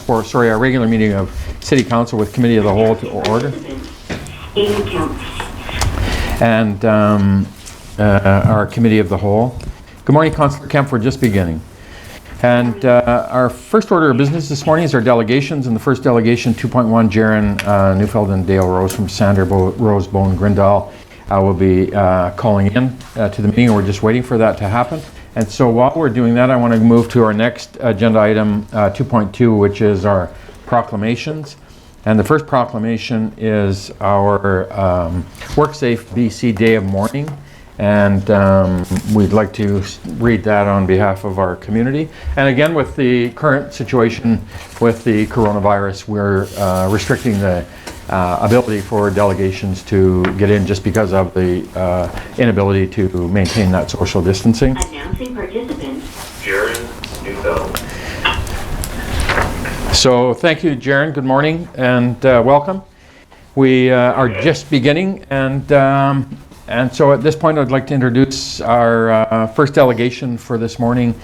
our regular meeting of City Council with Committee of the Whole to order. And our Committee of the Whole. Good morning, Councillor Kemp. We're just beginning. And our first order of business this morning is our delegations. And the first delegation, 2.1, Jaron Neufeld and Dale Rose from Sander Rosebone Grindal will be calling in to the meeting. We're just waiting for that to happen. And so while we're doing that, I want to move to our next agenda item, 2.2, which is our proclamations. And the first proclamation is our WorkSafe BC Day of Mourning. And we'd like to read that on behalf of our community. And again, with the current situation with the coronavirus, we're restricting the ability for delegations to get in just because of the inability to maintain that social distancing. Announcing participants. Jaron Neufeld. So thank you, Jaron. Good morning and welcome. We are just beginning, and so at this point I'd like to introduce our first delegation for this morning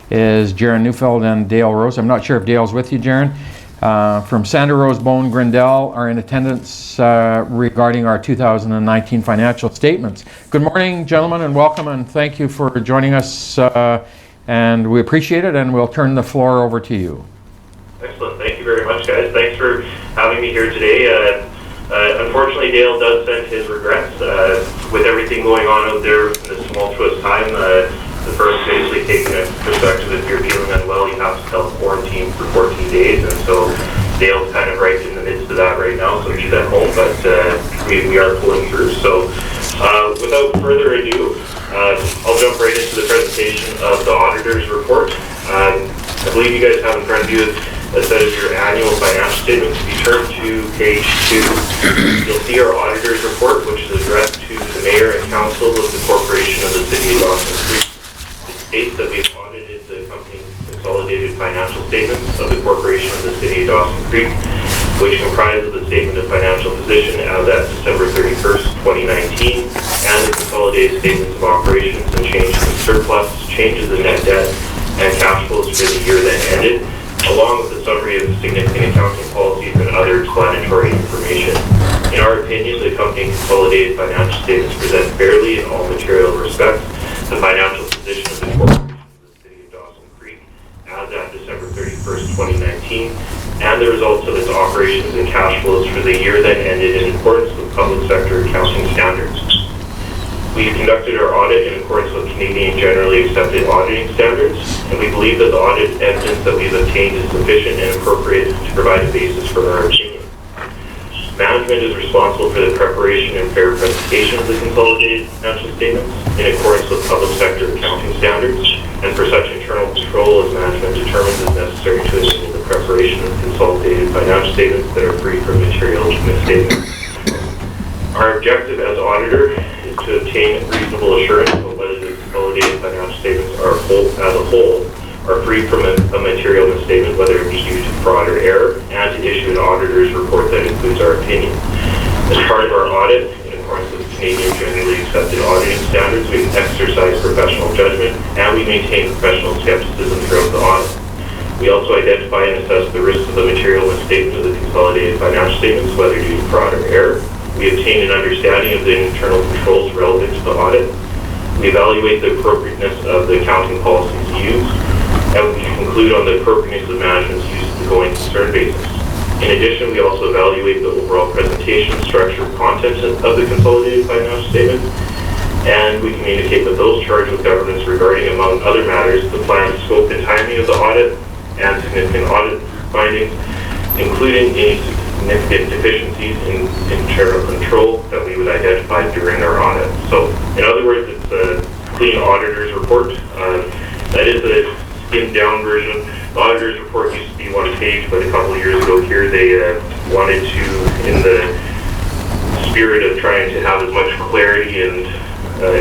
is Jaron Neufeld and Dale Rose. I'm not sure if Dale's with you, Jaron. From Sander Rosebone Grindal are in attendance regarding our 2019 financial statements. Good morning, gentlemen, and welcome, and thank you for joining us, and we appreciate it, and we'll turn the floor over to you. Excellent. Thank you very much, guys. Thanks for having me here today. Unfortunately, Dale does send his regrets. With everything going on out there in this tumultuous time, the firm's basically taking a perspective if you're feeling unwell, you have to self-quarantine for 14 days, and so Dale's kind of right in the midst of that right now, so she's at home, but we are pulling through. So without further ado, I'll jump right into the presentation of the auditor's report. I believe you guys have in front of you a set of your annual financial statements. If you turn to page 2, you'll see our auditor's report, which is addressed to the mayor and council of the corporation of the city of Dawson Creek. It states that we've audited the company's consolidated financial statements of the corporation of the city of Dawson Creek, which comprise of the statement of financial position as at December 31st, 2019, and the consolidated statements of operations and changes in surplus, changes in net debt, and cash flows for the year that ended, along with a summary of significant accounting policies and other explanatory information. In our opinion, the company consolidated financial statements present fairly in all material respects the financial position of the corporation of the city of Dawson Creek as at December 31st, 2019, and the results of its operations and cash flows for the year that ended in accordance with public sector accounting standards. We conducted our audit in accordance with Canadian generally accepted auditing standards, and we believe that the audit evidence that we've obtained is sufficient and appropriate to provide a basis for our opinion. Management is responsible for the preparation and fair presentation of the consolidated financial statements in accordance with public sector accounting standards, and for such internal control as management determines is necessary to enable the preparation of consolidated financial statements that are free from material misstatements. Our objective as auditor is to obtain reasonable assurance of whether the consolidated financial statements as a whole are free from a material misstatement, whether it be due to fraud or error, and to issue an auditor's report that includes our opinion. As part of our audit, in accordance with Canadian generally accepted auditing standards, we exercise professional judgment, and we maintain professional skepticism throughout the audit. We also identify and assess the risks of the material misstatement of the consolidated financial statements, whether due to fraud or error. We obtain an understanding of the internal controls relevant to the audit. We evaluate the appropriateness of the accounting policies used, and we conclude on the appropriateness of management's use of the going concern basis. In addition, we also evaluate the overall presentation, structure, content of the consolidated financial statement, and we communicate with those charged with governance regarding, among other matters, the plan, scope, and timing of the audit, and significant audit findings, including any significant deficiencies in internal control that we would identify during our audit. So, in other words, it's a clean auditor's report. That is a skimmed down version. The auditor's report used to be one page, but a couple of years ago here they wanted to, in the spirit of trying to have as much clarity and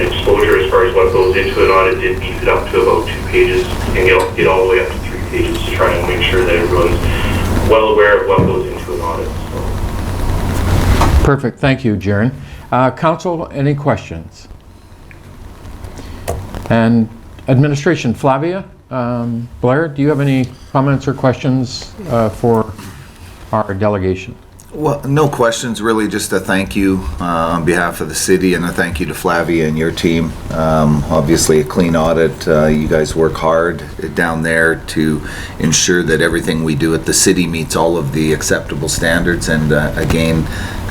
exposure as far as what goes into an audit, did beef it up to about 2 pages and get all the way up to 3 pages to try and make sure that everyone's well aware of what goes into an audit. So. Perfect. Thank you, Jaron. Council, any questions? And administration, Flavia, Blair, do you have any comments or questions for our delegation? Well, no questions, really, just a thank you on behalf of the city, and a thank you to Flavia and your team. Obviously, a clean audit. You guys work hard down there to ensure that everything we do at the city meets all of the acceptable standards, and again,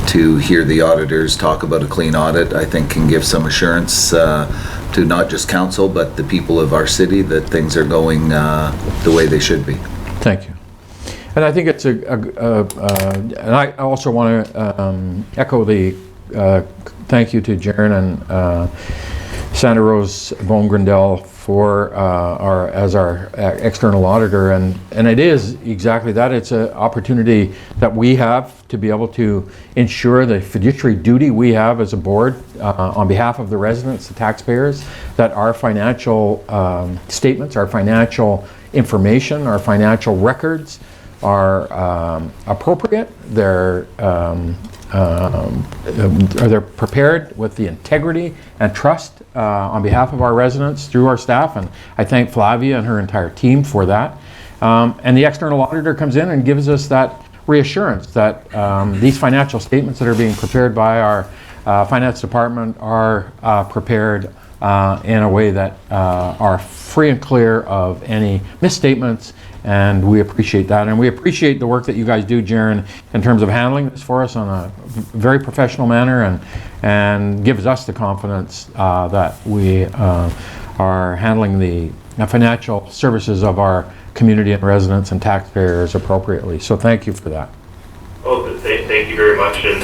to hear the auditors talk about a clean audit, I think can give some assurance to not just council, but the people of our city that things are going the way they should be. Thank you. And I think it's and I also want to echo the thank you to Jaren and Santa Rose Bone-Grindel for as our external auditor, and it is exactly that. It's an opportunity that we have to be able to ensure the fiduciary duty we have as a board on behalf of the residents, the taxpayers, that our financial statements, our financial information, our financial records are appropriate. They're prepared with the integrity and trust on behalf of our residents through our staff, and I thank Flavia and her entire team for that. And the external auditor comes in and gives us that reassurance that these financial statements that are being prepared by our finance department are prepared in a way that are free and clear of any misstatements, and we appreciate that. And we appreciate the work that you guys do, Jaren, in terms of handling this for us on a very professional manner, and gives us the confidence that we are handling the financial services of our community and residents and taxpayers appropriately. So thank you for that. Oh, thank you very much, and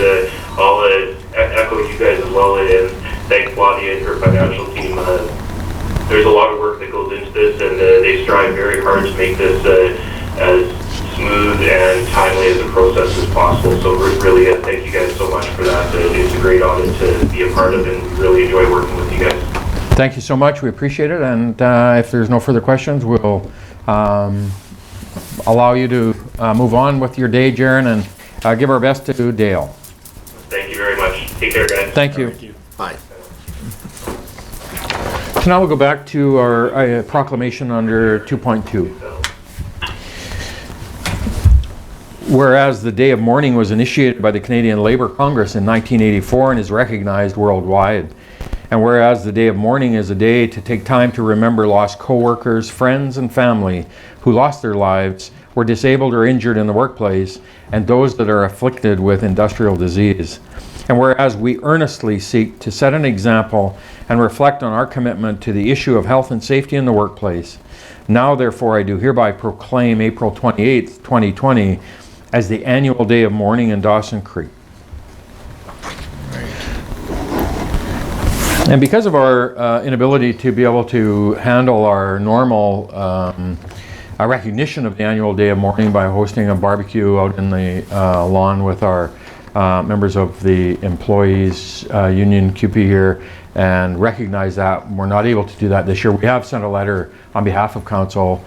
I'll echo you guys as well, and thank Flavia and her financial team. There's a lot of work that goes into this, and they strive very hard to make this as smooth and timely as a process as possible. So really, thank you guys so much for that. It's a great audit to be a part of, and we really enjoy working with you guys. Thank you so much. We appreciate it. And if there's no further questions, we'll allow you to move on with your day, Jaren, and give our best to Dale. Thank you very much. Take care, guys. Thank you. Bye. So now we'll go back to our proclamation under 2.2. Whereas the Day of Mourning was initiated by the Canadian Labour Congress in 1984 and is recognized worldwide. And whereas the Day of Mourning is a day to take time to remember lost co-workers, friends, and family who lost their lives, were disabled or injured in the workplace, and those that are afflicted with industrial disease. And whereas we earnestly seek to set an example and reflect on our commitment to the issue of health and safety in the workplace, now therefore I do hereby proclaim April 28th, 2020 as the annual Day of Mourning in Dawson Creek. And because of our inability to be able to handle our normal recognition of the annual Day of Mourning by hosting a barbecue out in the lawn with our members of the employees union QP here, and recognize that we're not able to do that this year, we have sent a letter on behalf of council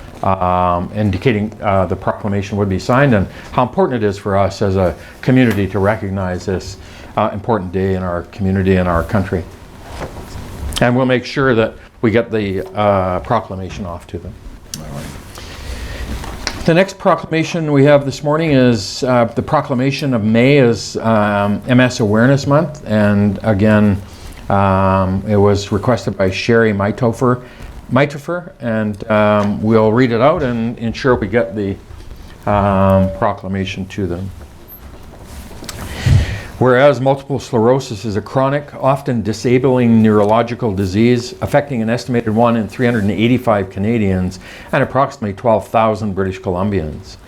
indicating the proclamation would be signed and how important it is for us as a community to recognize this important day in our community and our country. And we'll make sure that we get the proclamation off to them. All right. The next proclamation we have this morning is the proclamation of May as MS Awareness Month, and again it was requested by Sherry Mitofer, and we'll read it out and ensure we get the proclamation to them. Whereas multiple sclerosis is a chronic, often disabling neurological disease affecting an estimated 1 in 385 Canadians and approximately 12,000 British Columbians.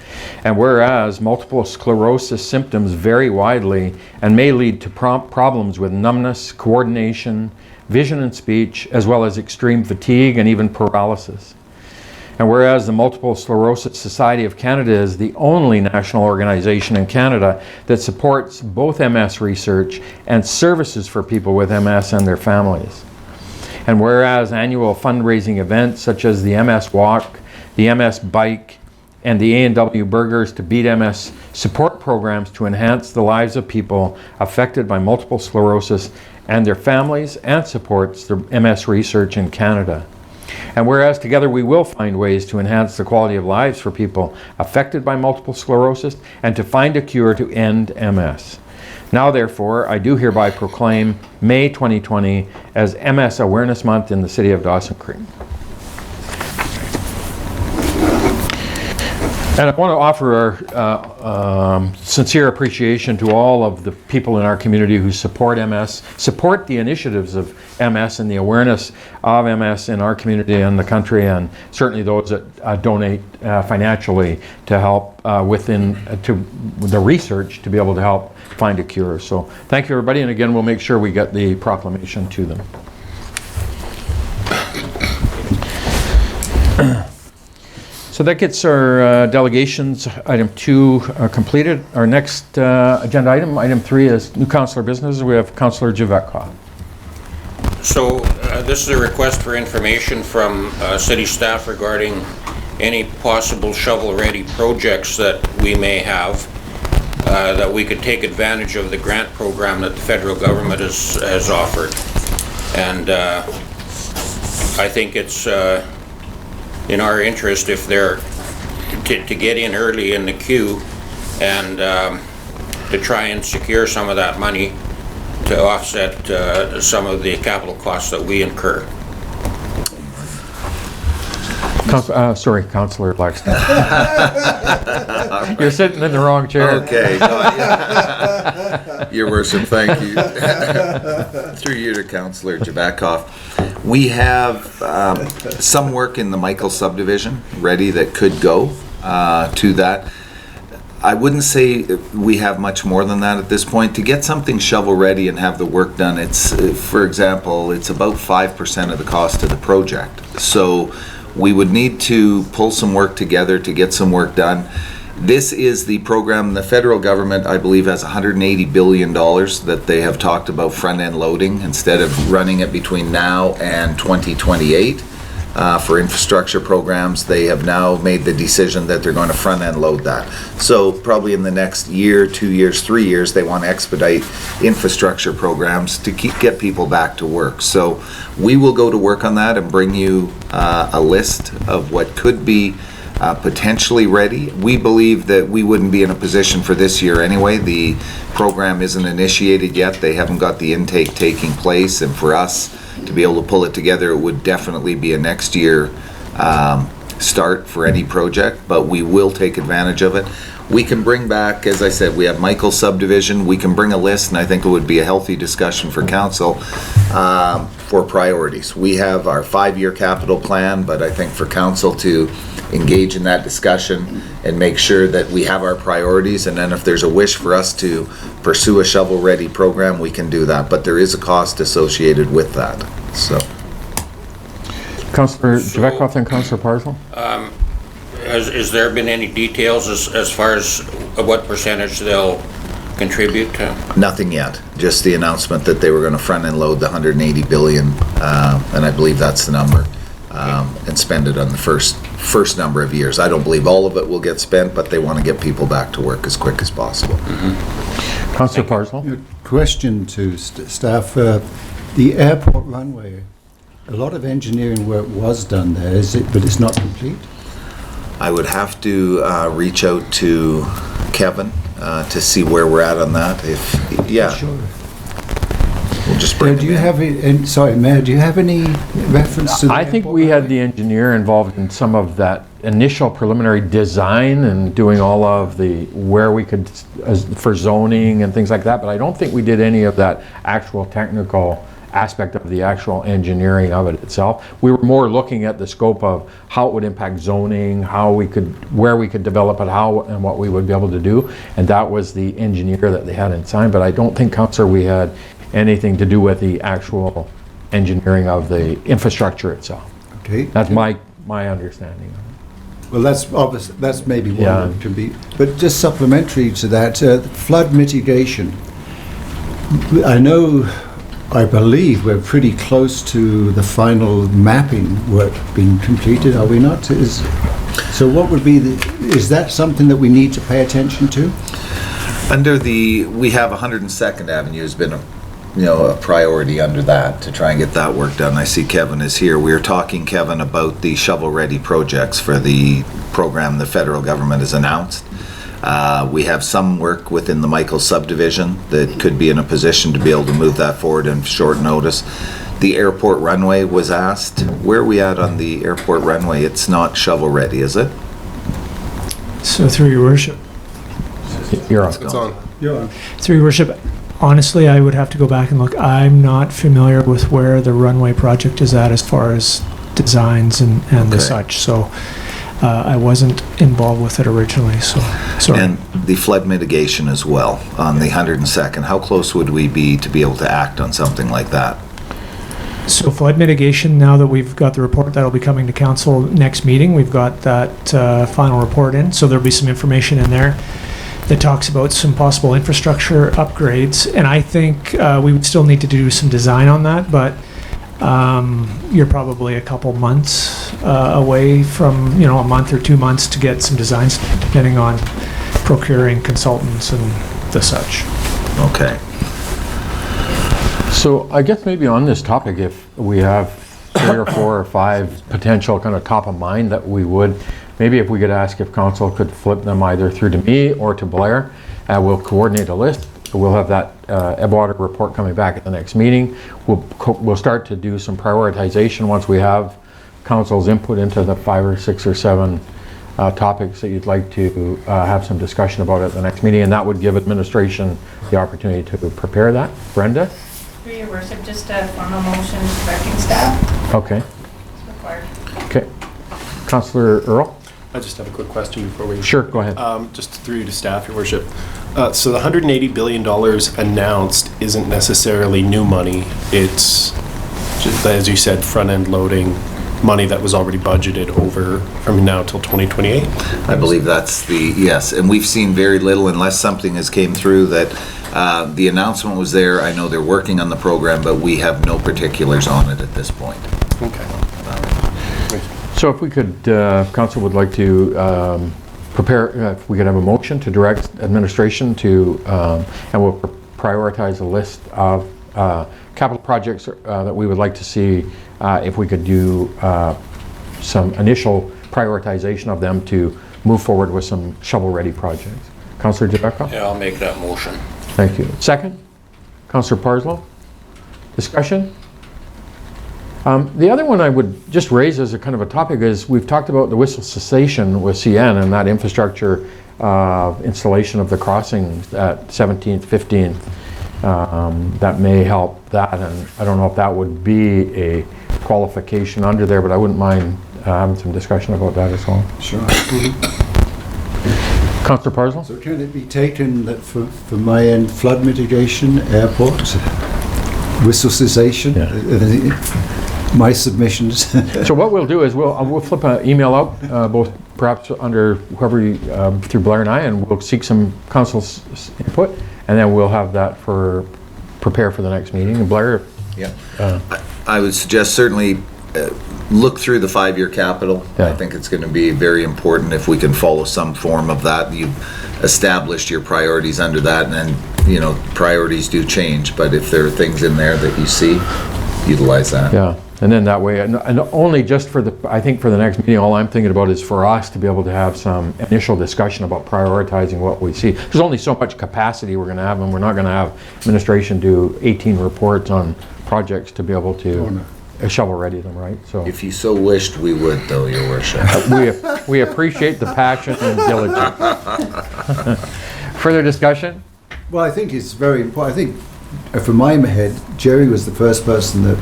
And whereas multiple sclerosis symptoms vary widely and may lead to problems with numbness, coordination, vision and speech, as well as extreme fatigue and even paralysis. And whereas the Multiple Sclerosis Society of Canada is the only national organization in Canada that supports both MS research and services for people with MS and their families. And whereas annual fundraising events such as the MS Walk, the MS Bike, and the A&W Burgers to Beat MS support programs to enhance the lives of people affected by multiple sclerosis and their families, and supports the MS research in Canada. And whereas together we will find ways to enhance the quality of lives for people affected by multiple sclerosis and to find a cure to end MS. Now therefore, I do hereby proclaim May 2020 as MS Awareness Month in the city of Dawson Creek. And I want to offer our sincere appreciation to all of the people in our community who support MS, support the initiatives of MS and the awareness of MS in our community and the country, and certainly those that donate financially to help to the research to be able to help find a cure. So thank you, everybody, and again, we'll make sure we get the proclamation to them. So that gets our delegations, item 2, completed. Our next agenda item 3, is new councillor business. We have Councillor Jebecca. So this is a request for information from city staff regarding any possible shovel-ready projects that we may have that we could take advantage of the grant program that the federal government has offered. And I think it's in our interest if they're to get in early in the queue and to try and secure some of that money to offset some of the capital costs that we incur. Sorry, Councillor Blackstone. You're sitting in the wrong chair. Okay. Your worship, thank you. Through you to Councillor Jebecca. We have some work in the Michael subdivision ready that could go to that. I wouldn't say we have much more than that at this point. To get something shovel ready and have the work done, it's, for example, it's about 5% of the cost of the project. So we would need to pull some work together to get some work done. This is the program, the federal government, I believe, has $180 billion that they have talked about front-end loading instead of running it between now and 2028 for infrastructure programs. They have now made the decision that they're going to front-end load that. So probably in the next year, 2 years, 3 years, they want to expedite infrastructure programs to get people back to work. So we will go to work on that and bring you a list of what could be potentially ready. We believe that we wouldn't be in a position for this year anyway. The program isn't initiated yet. They haven't got the intake taking place, and for us to be able to pull it together, it would definitely be a next year start for any project, but we will take advantage of it. We can bring back, as I said, we have Michael subdivision. We can bring a list, and I think it would be a healthy discussion for council for priorities. We have our 5-year capital plan, but I think for council to engage in that discussion and make sure that we have our priorities, and then if there's a wish for us to pursue a shovel-ready program, we can do that. But there is a cost associated with that. So, Councillor Jebecca and Councillor Parslow. Has there been any details as far as what percentage they'll contribute to? Nothing yet. Just the announcement that they were going to front-end load the 180 billion, and I believe that's the number, and spend it on the first number of years. I don't believe all of it will get spent, but they want to get people back to work as quick as possible. Mm-hmm. Councillor Parslow. Question to staff: the airport runway. A lot of engineering work was done there, but it's not complete? I would have to reach out to Kevin to see where we're at on that. Sure. We'll just bring do you have sorry, Mayor, do you have any reference to the I think we had the engineer involved in some of that initial preliminary design and doing all of the where we could for zoning and things like that, but I don't think we did any of that actual technical aspect of the actual engineering of it itself. We were more looking at the scope of how it would impact zoning, where we could develop it, how and what we would be able to do, and that was the engineer that they had in sign. But I don't think, Councillor, we had anything to do with the actual engineering of the infrastructure itself. Okay. That's my understanding. Well, that's obvious. That's maybe one Yeah. that can be. But just supplementary to that, flood mitigation. I believe we're pretty close to the final mapping work being completed, are we not? So what would be is that something that we need to pay attention to? we have 102nd Avenue has been a priority under that to try and get that work done. I see Kevin is here. We were talking, Kevin, about the shovel-ready projects for the program the federal government has announced. We have some work within the Michael subdivision that could be in a position to be able to move that forward in short notice. The airport runway was asked. Where are we at on the airport runway? It's not shovel-ready, is it? So through your worship. You're on. It's on. Through your worship, honestly, I would have to go back and look. I'm not familiar with where the runway project is at as far as designs and the Okay. such. So I wasn't involved with it originally, so sorry. And the flood mitigation as well on the 102nd. How close would we be to be able to act on something like that? So flood mitigation, now that we've got the report that'll be coming to council next meeting, we've got that final report in, so there'll be some information in there that talks about some possible infrastructure upgrades, and I think we would still need to do some design on that, but you're probably a couple months away from, a month or 2 months to get some designs, depending on procuring consultants and the such. Okay. So I guess maybe on this topic, if we have 3 or 4 or 5 potential kind of top of mind that we would, maybe if we could ask if council could flip them either through to me or to Blurr, we'll coordinate a list. We'll have that Ebwater report coming back at the next meeting. We'll start to do some prioritization once we have council's input into the 5 or 6 or 7 topics that you'd like to have some discussion about at the next meeting, and that would give administration the opportunity to prepare that. Brenda? Through your worship, just a formal motion directing staff Okay. is required. Okay. Councillor Earl? I just have a quick question before we... Sure, go ahead. Just through you to staff, your worship. So the $180 billion announced isn't necessarily new money. It's, just, as you said, front-end loading money that was already budgeted over from now till 2028? I believe that's yes. And we've seen very little unless something has came through that the announcement was there. I know they're working on the program, but we have no particulars on it at this point. Okay. So if we could, council would like to prepare, if we could have a motion to direct administration to, and we'll prioritize a list of capital projects that we would like to see, if we could do some initial prioritization of them to move forward with some shovel-ready projects. Councillor Jebecca? Yeah, I'll make that motion. Thank you. Second? Councillor Parslow? Discussion? The other one I would just raise as a kind of a topic is we've talked about the whistle cessation with CN and that infrastructure installation of the crossings at 17th, 15th. That may help that, and I don't know if that would be a qualification under there, but I wouldn't mind having some discussion about that as well. Sure. Councillor Parslow? So can it be taken that for my end, flood mitigation, airport, whistle cessation? My submissions. So what we'll do is we'll flip an email out, both perhaps under whoever through Blurr and I, and we'll seek some council's input, and then we'll have that prepare for the next meeting. And Blurr? Yeah. I would suggest certainly look through the 5-year capital. Yeah. I think it's going to be very important if we can follow some form of that. You've established your priorities under that, and then, priorities do change, but if there are things in there that you see, utilize that. Yeah. And then that way, and only just for I think for the next meeting, all I'm thinking about is for us to be able to have some initial discussion about prioritizing what we see. There's only so much capacity we're going to have, and we're not going to have administration do 18 reports on projects to be able to shovel ready them, right? So If you so wished, we would, though, Your Worship. we appreciate the passion and diligence. Further discussion? Well, I think it's very important. I think, from my head, Jerry was the first person that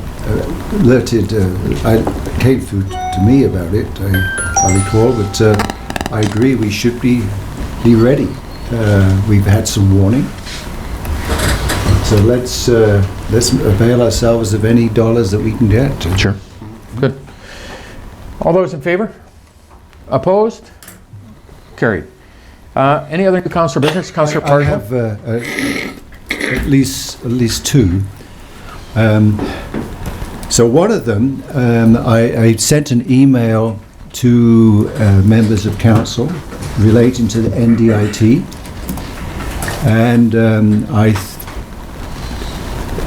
alerted, came through to me about it, I recall, but I agree we should be ready. We've had some warning. So let's avail ourselves of any dollars that we can get. Sure. Good. All those in favor? Opposed? Carried. Any other council business? Councillor I Parslow? have at least 2. So one of them, I sent an email to members of council relating to the NDIT, and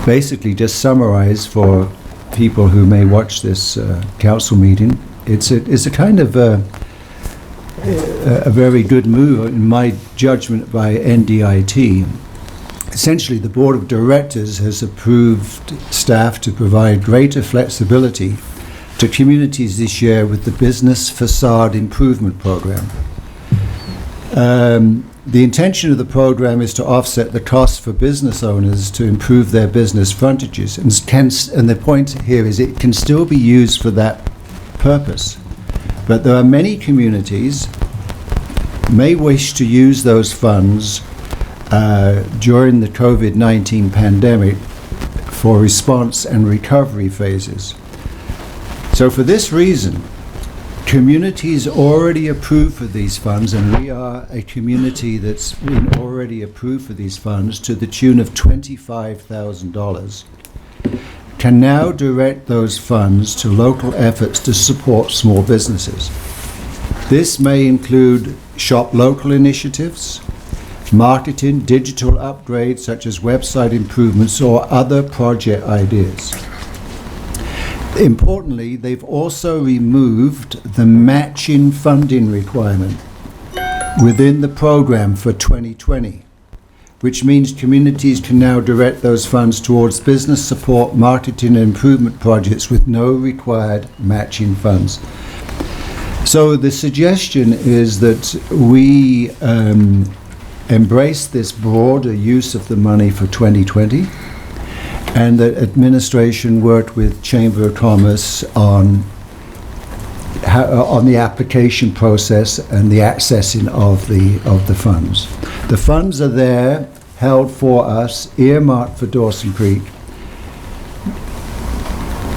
basically just summarize for people who may watch this council meeting. It's a kind of a very good move, in my judgment, by NDIT. Essentially, the Board of Directors has approved staff to provide greater flexibility to communities this year with the Business Facade Improvement Program. The intention of the program is to offset the costs for business owners to improve their business frontages, and the point here is it can still be used for that purpose. But there are many communities may wish to use those funds during the COVID-19 pandemic for response and recovery phases. So for this reason, communities already approved for these funds, and we are a community that's been already approved for these funds to the tune of $25,000, can now direct those funds to local efforts to support small businesses. This may include shop local initiatives, marketing, digital upgrades such as website improvements or other project ideas. Importantly, they've also removed the matching funding requirement within the program for 2020, which means communities can now direct those funds towards business support, marketing and improvement projects with no required matching funds. So the suggestion is that we embrace this broader use of the money for 2020, and that administration worked with Chamber of Commerce on the application process and the accessing of the funds. The funds are there, held for us, earmarked for Dawson Creek.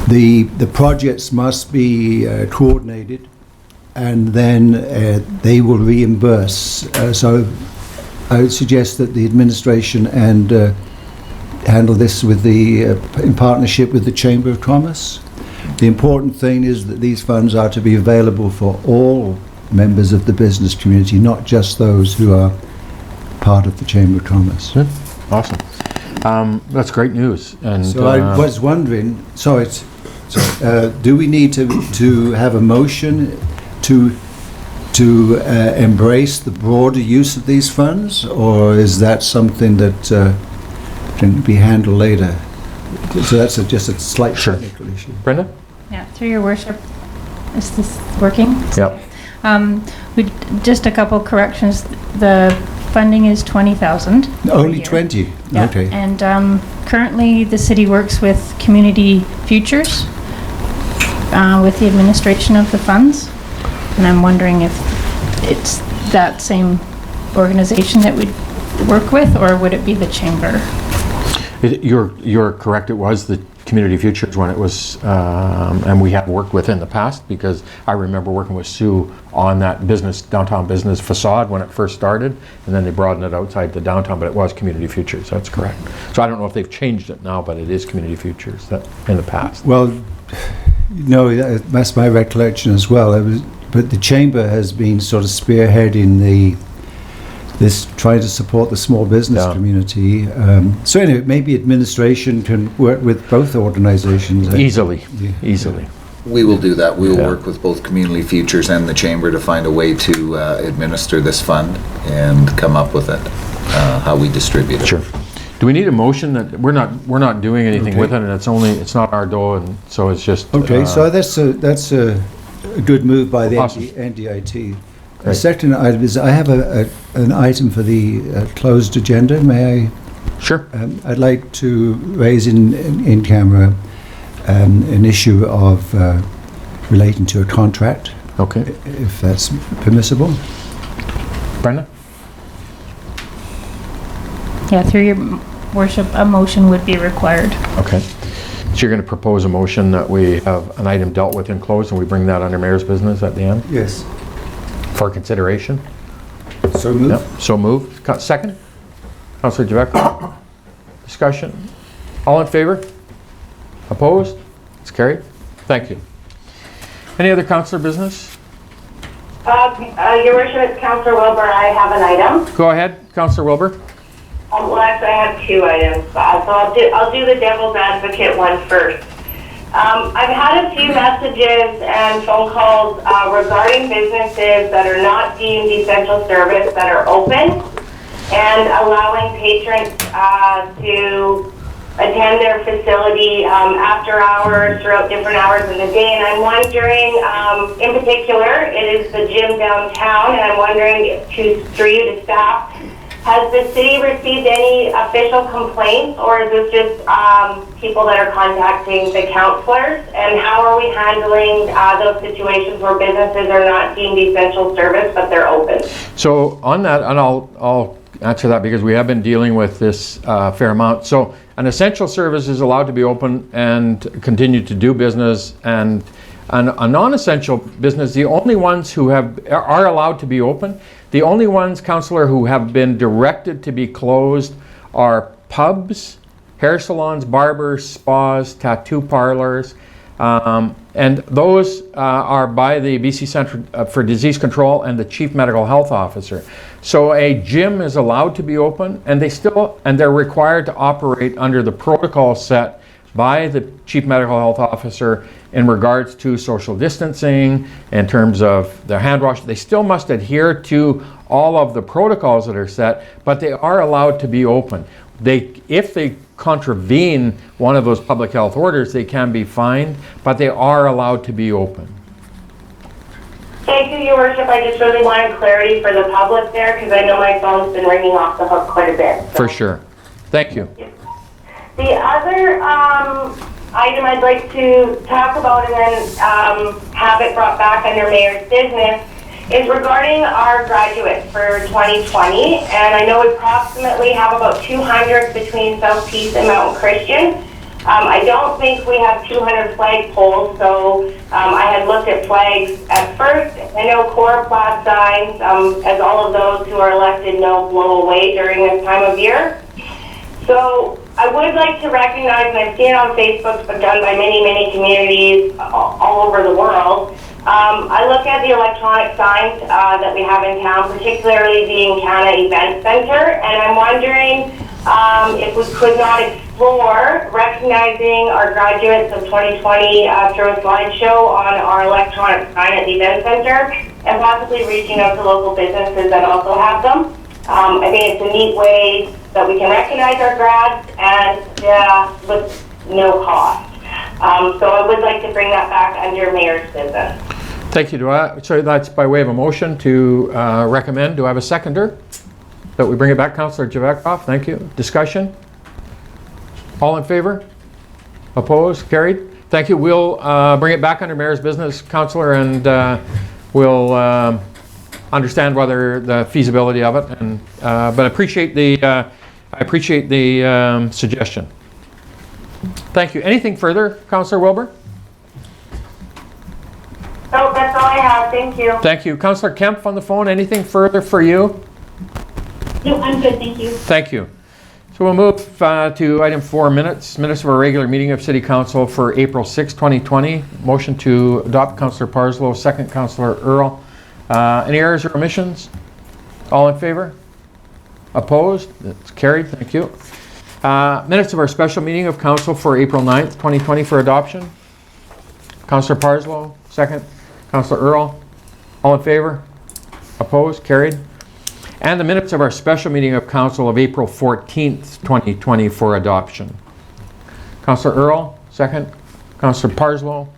The projects must be coordinated, and then they will reimburse. So I would suggest that the administration and handle this with in partnership with the Chamber of Commerce. The important thing is that these funds are to be available for all members of the business community, not just those who are part of the Chamber of Commerce. Good. Awesome. That's great news. And so I was wondering, do we need to have a motion to embrace the broader use of these funds, or is that something that can be handled later? So that's just a slight technical issue. Brenda? Yeah, through your worship. Is this working? Yep. Just a couple corrections. The funding is 20,000. Only 20? Yeah. Okay. And currently the city works with Community Futures with the administration of the funds. And I'm wondering if it's that same organization that we'd work with, or would it be the chamber? You're correct. It was the Community Futures when it was, and we have worked with in the past, because I remember working with Sue on that downtown business facade when it first started, and then they broadened it outside the downtown, but it was Community Futures. That's correct. So I don't know if they've changed it now, but it is Community Futures in the past. Well, no, that's my recollection as well. But the chamber has been sort of spearheading this trying to support the small business community. So anyway, maybe administration can work with both organizations. Easily. We will do that. We will work with both Community Futures and the Chamber to find a way to administer this fund and come up with it, how we distribute it. Sure. Do we need a motion that we're not doing anything with it, and it's not our dough, and so it's just okay? So that's a good move by the awesome. NDIT. The second item is I have an item for the closed agenda. May I? Sure. I'd like to raise in camera an issue of relating to a contract. Okay. If that's permissible. Brenda? Yeah, through your worship, a motion would be required. Okay. So you're going to propose a motion that we have an item dealt with and closed, and we bring that under mayor's business at the end? Yes. For consideration? So moved. Yep. So moved. Second? Councillor Jebecca? Discussion? All in favor? Opposed? It's carried. Thank you. Any other councillor business? Your worship, it's Councillor Wilbur. I have an item. Go ahead, Councillor Wilbur. Well, actually, I have two items, so I'll do the devil's advocate one first. I've had a few messages and phone calls regarding businesses that are not deemed essential service that are open and allowing patrons to attend their facility after hours, throughout different hours of the day. And I'm wondering, in particular, it is the gym downtown, and I'm wondering for you to staff, has the city received any official complaints, or is this just people that are contacting the councillors? And how are we handling those situations where businesses are not deemed essential service, but they're open? So on that, and I'll answer that because we have been dealing with this fair amount. So an essential service is allowed to be open and continue to do business, and a non-essential business, the only ones who are allowed to be open, the only ones, councillor, who have been directed to be closed are pubs, hair salons, barbers, spas, tattoo parlors, and those are by the BC Centre for Disease Control and the Chief Medical Health Officer. So a gym is allowed to be open, and they're required to operate under the protocol set by the Chief Medical Health Officer in regards to social distancing, in terms of their hand wash. They still must adhere to all of the protocols that are set, but they are allowed to be open. If they contravene one of those public health orders, they can be fined, but they are allowed to be open. Thank you, Your Worship. I just really wanted clarity for the public there, because I know my phone's been ringing off the hook quite a bit. So. For sure. Thank you. The other item I'd like to talk about and then have it brought back under Mayor's business is regarding our graduates for 2020. And I know we approximately have about 200 between South Peace and Mountain Christian. I don't think we have 200 flag poles, so I had looked at flags at first. I know Corp plaid signs, as all of those who are elected know, blow away during this time of year. So I would like to recognize, and I've seen it on Facebook, but done by many, many communities all over the world. I look at the electronic signs that we have in town, particularly the Encana Event Center, and I'm wondering if we could not explore recognizing our graduates of 2020 through a slideshow on our electronic sign at the Event Center, and possibly reaching out to local businesses that also have them. I think it's a neat way that we can recognize our grads and with no cost. So I would like to bring that back under Mayor's business. Thank you. So that's by way of a motion to recommend. Do I have a seconder? That we bring it back, Councillor Jebecca. Thank you. Discussion? All in favor? Opposed? Carried? Thank you. We'll bring it back under Mayor's business, Councillor, and we'll understand whether the feasibility of it. And but I appreciate the suggestion. Thank you. Anything further, Councillor Wilbur? No, that's all I have. Thank you. Thank you. Councillor Kemp on the phone. Anything further for you? No, I'm good. Thank you. Thank you. So we'll move to item 4, minutes of our regular meeting of City Council for April 6, 2020. Motion to adopt, Councillor Parslow, second, Councillor Earl. Any errors or omissions? All in favor? Opposed? It's carried. Thank you. Minutes of our special meeting of Council for April 9th, 2020 for adoption. Councillor Parslow, second. Councillor Earl. All in favor? Opposed? Carried. And the minutes of our special meeting of Council of April 14th, 2020 for adoption. Councillor Earl, second. Councillor Parslow.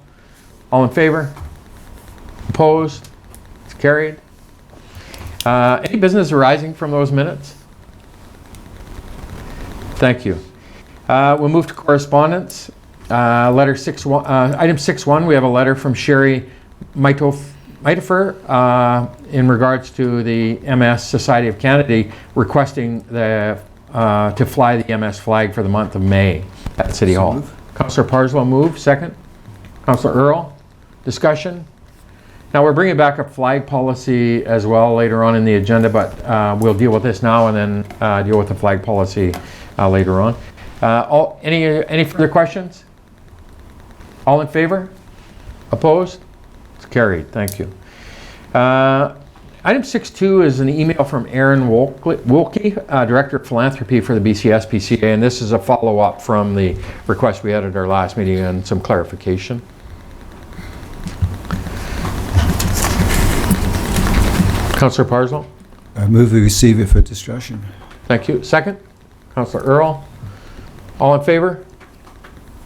All in favor? Opposed? It's carried. Any business arising from those minutes? Thank you. We'll move to correspondence. Item 6.1, we have a letter from Sherry Mitofer in regards to the MS Society of Canada requesting to fly the MS flag for the month of May at City Hall. Councillor Parslow move, second. Councillor Earl, discussion. Now we're bringing back a flag policy as well later on in the agenda, but we'll deal with this now and then deal with the flag policy later on. Any further questions? All in favor? Opposed? It's carried. Thank you. Item 6.2 is an email from Aaron Wolke, Director of Philanthropy for the BC SPCA, and this is a follow-up from the request we had at our last meeting and some clarification. Councillor Parslow? I move we receive it for discussion. Thank you. Second? Councillor Earl? All in favor?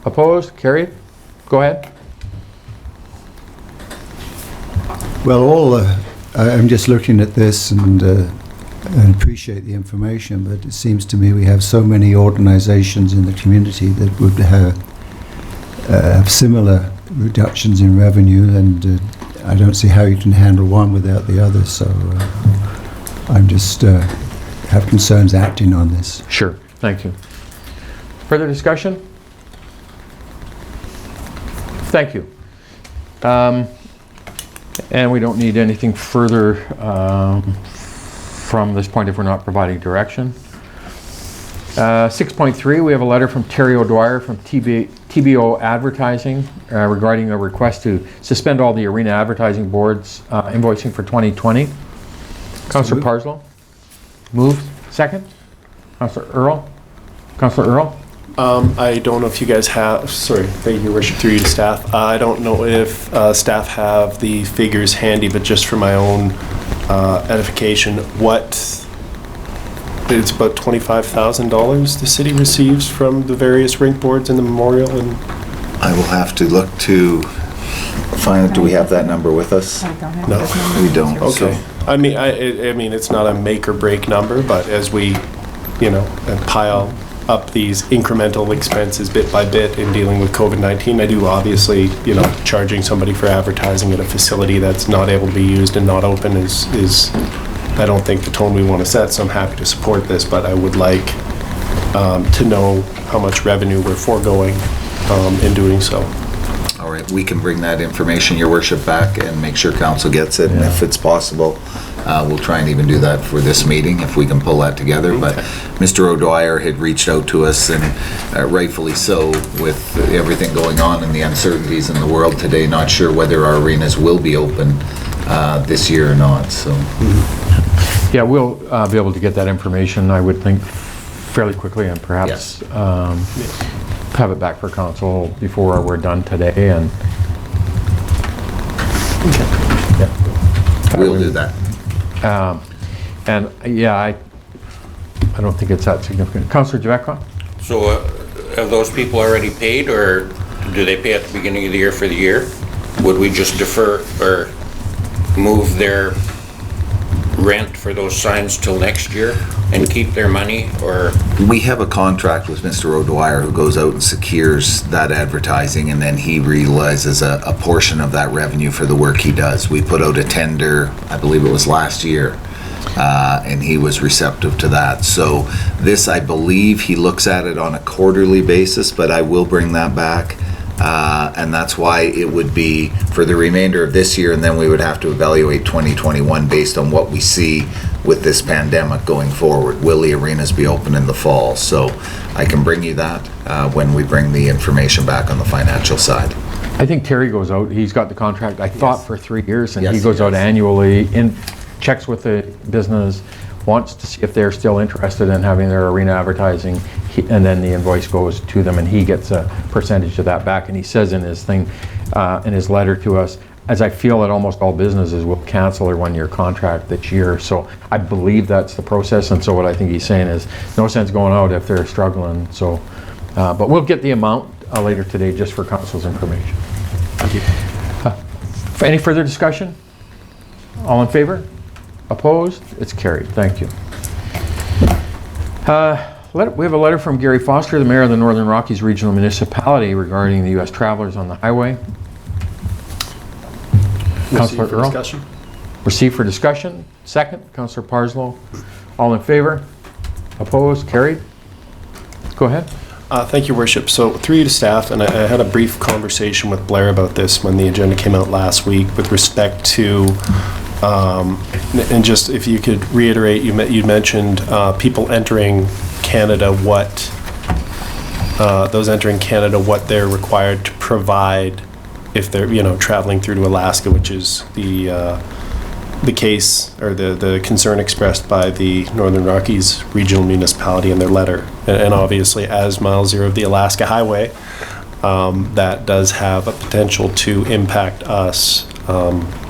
Opposed? Carried? Go ahead. Well, I'm just looking at this and appreciate the information, but it seems to me we have so many organizations in the community that would have similar reductions in revenue, and I don't see how you can handle one without the other, so I'm just have concerns acting on this. Sure. Thank you. Further discussion? Thank you. And we don't need anything further from this point if we're not providing direction. 6.3, we have a letter from Terry O'Dwyer from TBO Advertising regarding a request to suspend all the arena advertising boards invoicing for 2020. Councillor Parslow? Moved. Second? Councillor Earl? Councillor Earl? I don't know if you guys have, sorry, thank you, Your Worship, through you to staff. I don't know if staff have the figures handy, but just for my own edification, it's about $25,000 the city receives from the various rink boards in the memorial. And I will have to look to find, do we have that number with us? no, We don't. okay. So I mean, it's not a make or break number, but as we, pile up these incremental expenses bit by bit in dealing with COVID-19. I do obviously, charging somebody for advertising at a facility that's not able to be used and not open is I don't think the tone we want to set, so I'm happy to support this, but I would like to know how much revenue we're foregoing in doing so. all right, we can bring that information, Your Worship, back and make sure council gets it, and if it's possible, we'll try and even do that for this meeting if we can pull that together. But Mr. O'Dwyer had reached out to us, and rightfully so, with everything going on and the uncertainties in the world today, not sure whether our arenas will be open this year or not. So, Yeah, we'll be able to get that information, I would think, fairly quickly, and perhaps have it back for council before we're done today. And we'll do that. And yeah, I don't think it's that significant. Councillor Jebecca? So have those people already paid, or do they pay at the beginning of the year for the year? Would we just defer or move their rent for those signs till next year and keep their money, or? We have a contract with Mr. O'Dwyer who goes out and secures that advertising, and then he realizes a portion of that revenue for the work he does. We put out a tender, I believe it was last year, and he was receptive to that. So this, I believe he looks at it on a quarterly basis, but I will bring that back. And that's why it would be for the remainder of this year, and then we would have to evaluate 2021 based on what we see with this pandemic going forward. Will the arenas be open in the fall? So I can bring you that when we bring the information back on the financial side. I think Terry goes out, he's got the contract, I thought, for 3 years, and Yes, he goes he out does. annually, checks with the business, wants to see if they're still interested in having their arena advertising, and then the invoice goes to them, and he gets a percentage of that back. And he says in his thing, in his letter to us, as I feel that almost all businesses will cancel their one-year contract this year. So I believe that's the process, and so what I think he's saying is no sense going out if they're struggling. So, but we'll get the amount later today just for council's information. Thank you. Any further discussion? All in favor? Opposed? It's carried. Thank you. We have a letter from Gary Foster, the Mayor of the Northern Rockies Regional Municipality, regarding the U.S. travelers on the highway. Councillor Earl? Discussion. Receive for discussion. Second, Councillor Parslow. All in favor? Opposed? Carried. Go ahead. Thank you, Worship. So through you to staff, and I had a brief conversation with Blurr about this when the agenda came out last week with respect to, and just if you could reiterate, you mentioned people entering Canada, those entering Canada, what they're required to provide if they're, traveling through to Alaska, which is the the case or the concern expressed by the Northern Rockies Regional Municipality in their letter. And obviously, as mile zero of the Alaska Highway, that does have a potential to impact us.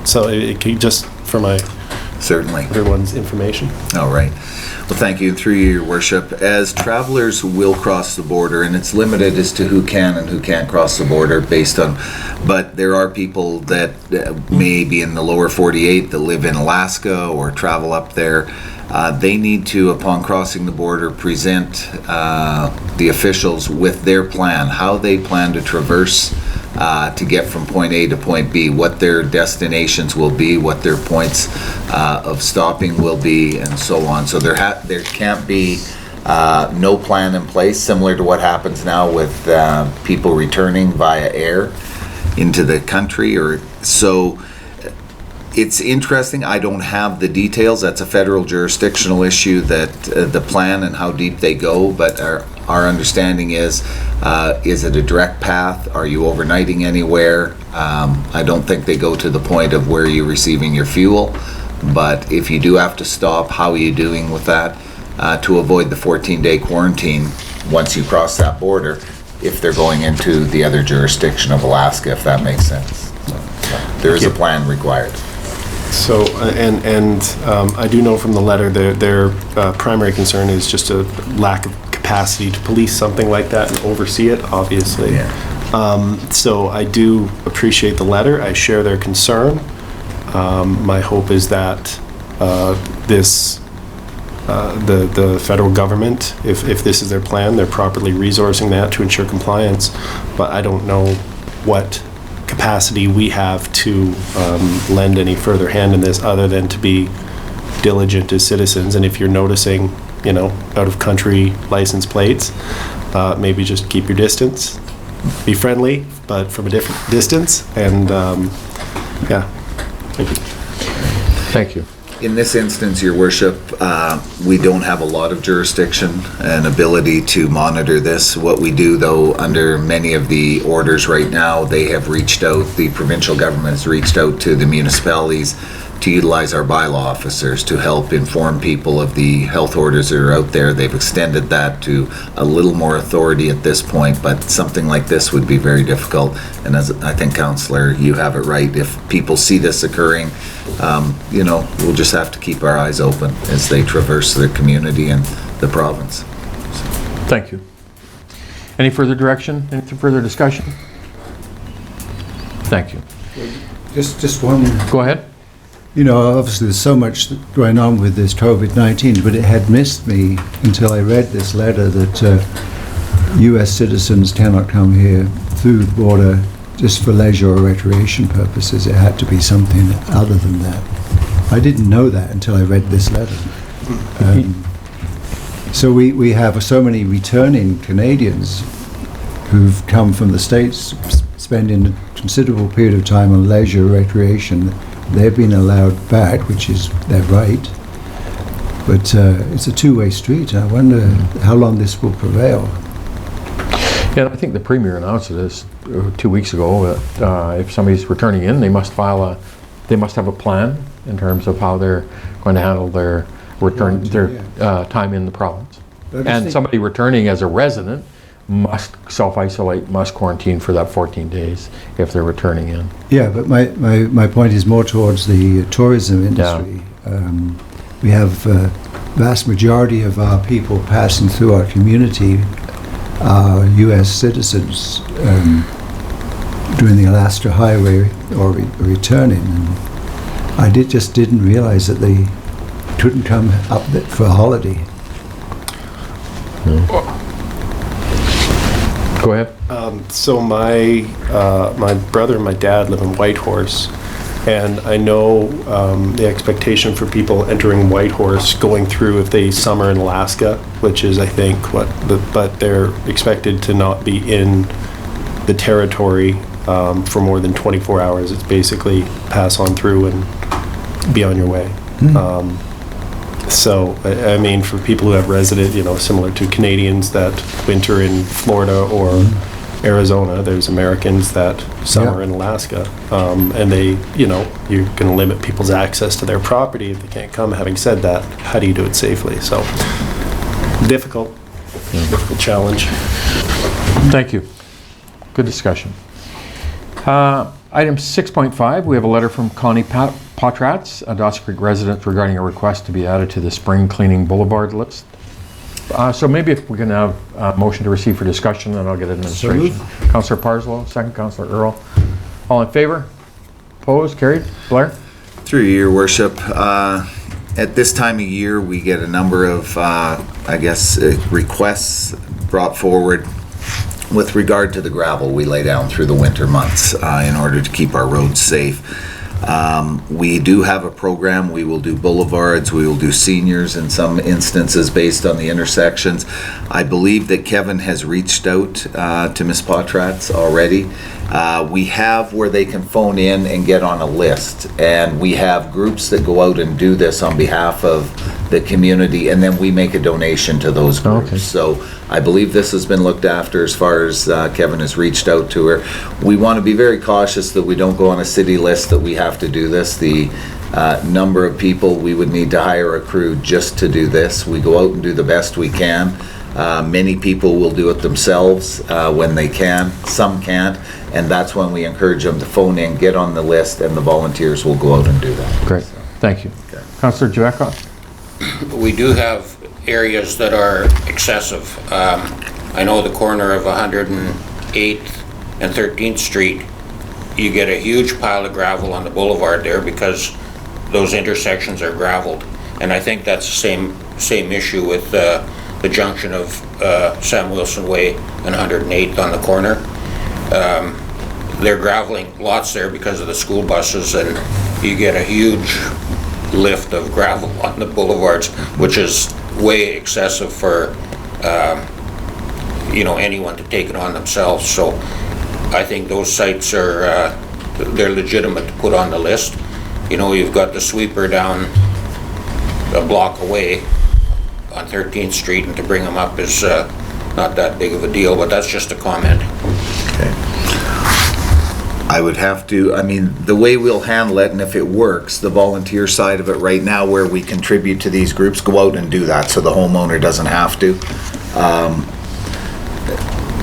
So it can just for Certainly. everyone's information. All right. Well, thank you. Through you, Your Worship. As travelers will cross the border, and it's limited as to who can and who can't cross the border based on, but there are people that may be in the lower 48 that live in Alaska or travel up there. They need to, upon crossing the border, present the officials with their plan, how they plan to traverse to get from point A to point B, what their destinations will be, what their points of stopping will be, and so on. So there can't be no plan in place, similar to what happens now with people returning via air into the country. Or so it's interesting. I don't have the details. That's a federal jurisdictional issue, that the plan and how deep they go, but our understanding is it a direct path? Are you overnighting anywhere? I don't think they go to the point of where you're receiving your fuel, but if you do have to stop, how are you doing with that to avoid the 14-day quarantine once you cross that border, if they're going into the other jurisdiction of Alaska, if that makes sense. So, there is a plan required. So, I do know from the letter their primary concern is just a lack of capacity to police something like that and oversee it, obviously. Yeah. So I do appreciate the letter. I share their concern. My hope is that the federal government, if this is their plan, they're properly resourcing that to ensure compliance. But I don't know what capacity we have to lend any further hand in this, other than to be diligent as citizens. And if you're noticing, out of country license plates, maybe just keep your distance, be friendly, but from a different distance. And yeah, thank you. Thank you. In this instance, Your Worship, we don't have a lot of jurisdiction and ability to monitor this. What we do, though, under many of the orders right now, they have reached out, the provincial government has reached out to the municipalities to utilize our bylaw officers to help inform people of the health orders that are out there. They've extended that to a little more authority at this point, but something like this would be very difficult. And as I think, Councillor, you have it right. If people see this occurring, we'll just have to keep our eyes open as they traverse their community and the province. Thank you. Any further direction? Any further discussion? Thank you. Just one. Go ahead. Obviously there's so much going on with this COVID-19, but it had missed me until I read this letter that U.S. citizens cannot come here through the border just for leisure or recreation purposes. It had to be something other than that. I didn't know that until I read this letter. So we have so many returning Canadians who've come from the States, spending a considerable period of time on leisure, recreation. They've been allowed back, which is their right, but it's a two-way street. I wonder how long this will prevail. Yeah, I think the Premier announced this 2 weeks ago that if somebody's returning in, they must have a plan in terms of how they're going to handle their return, time in the province. And somebody returning as a resident must self-isolate, must quarantine for that 14 days if they're returning in. Yeah, but my point is more towards the tourism industry. Yeah. We have vast majority of our people passing through our community are U.S. citizens doing the Alaska Highway or returning. And I just didn't realize that they couldn't come up for a holiday. No. Go ahead. So my brother and my dad live in Whitehorse, and I know the expectation for people entering Whitehorse going through if they summer in Alaska, which is I think but they're expected to not be in the territory for more than 24 hours. It's basically pass on through and be on your way. So, I mean, for people who have resident, similar to Canadians that winter in Florida or Arizona, there's Americans that some Yeah. are in Alaska, and they, you know, you're going to limit people's access to their property if they can't come. Having said that, how do you do it safely? So, difficult challenge. Thank you. Good discussion. Item 6.5, we have a letter from Connie Potratz, a Dawson Creek resident, regarding a request to be added to the Spring Cleaning Boulevard list. So maybe if we can have a motion to receive for discussion, then I'll get administration. Councillor Parslow, second. Councillor Earl. All in favor? Opposed? Carried? Blurr? Through your worship, at this time of year, we get a number of, requests brought forward with regard to the gravel we lay down through the winter months in order to keep our roads safe. We do have a program. We will do boulevards. We will do seniors in some instances based on the intersections. I believe that Kevin has reached out to Ms. Potratz already. We have where they can phone in and get on a list, and we have groups that go out and do this on behalf of the community, and then we make a donation to those groups. Okay. So I believe this has been looked after as far as Kevin has reached out to her. We want to be very cautious that we don't go on a city list that we have to do this. The number of people we would need to hire a crew just to do this. We go out and do the best we can. Many people will do it themselves when they can. Some can't, and that's when we encourage them to phone in, get on the list, and the volunteers will go out and do that. Great. Thank you. Okay. Councillor Jebecca? We do have areas that are excessive. I know the corner of 108th and 13th Street, you get a huge pile of gravel on the boulevard there because those intersections are graveled. And I think that's the same issue with the junction of Sam Wilson Way and 108th on the corner. They're graveling lots there because of the school buses, and you get a huge lift of gravel on the boulevards, which is way excessive for anyone to take it on themselves. So I think those sites are they're legitimate to put on the list. You know, you've got the sweeper down a block away on 13th Street, and to bring them up is not that big of a deal, but that's just a comment. Okay. I would have to, the way we'll handle it, and if it works, the volunteer side of it right now where we contribute to these groups, go out and do that so the homeowner doesn't have to.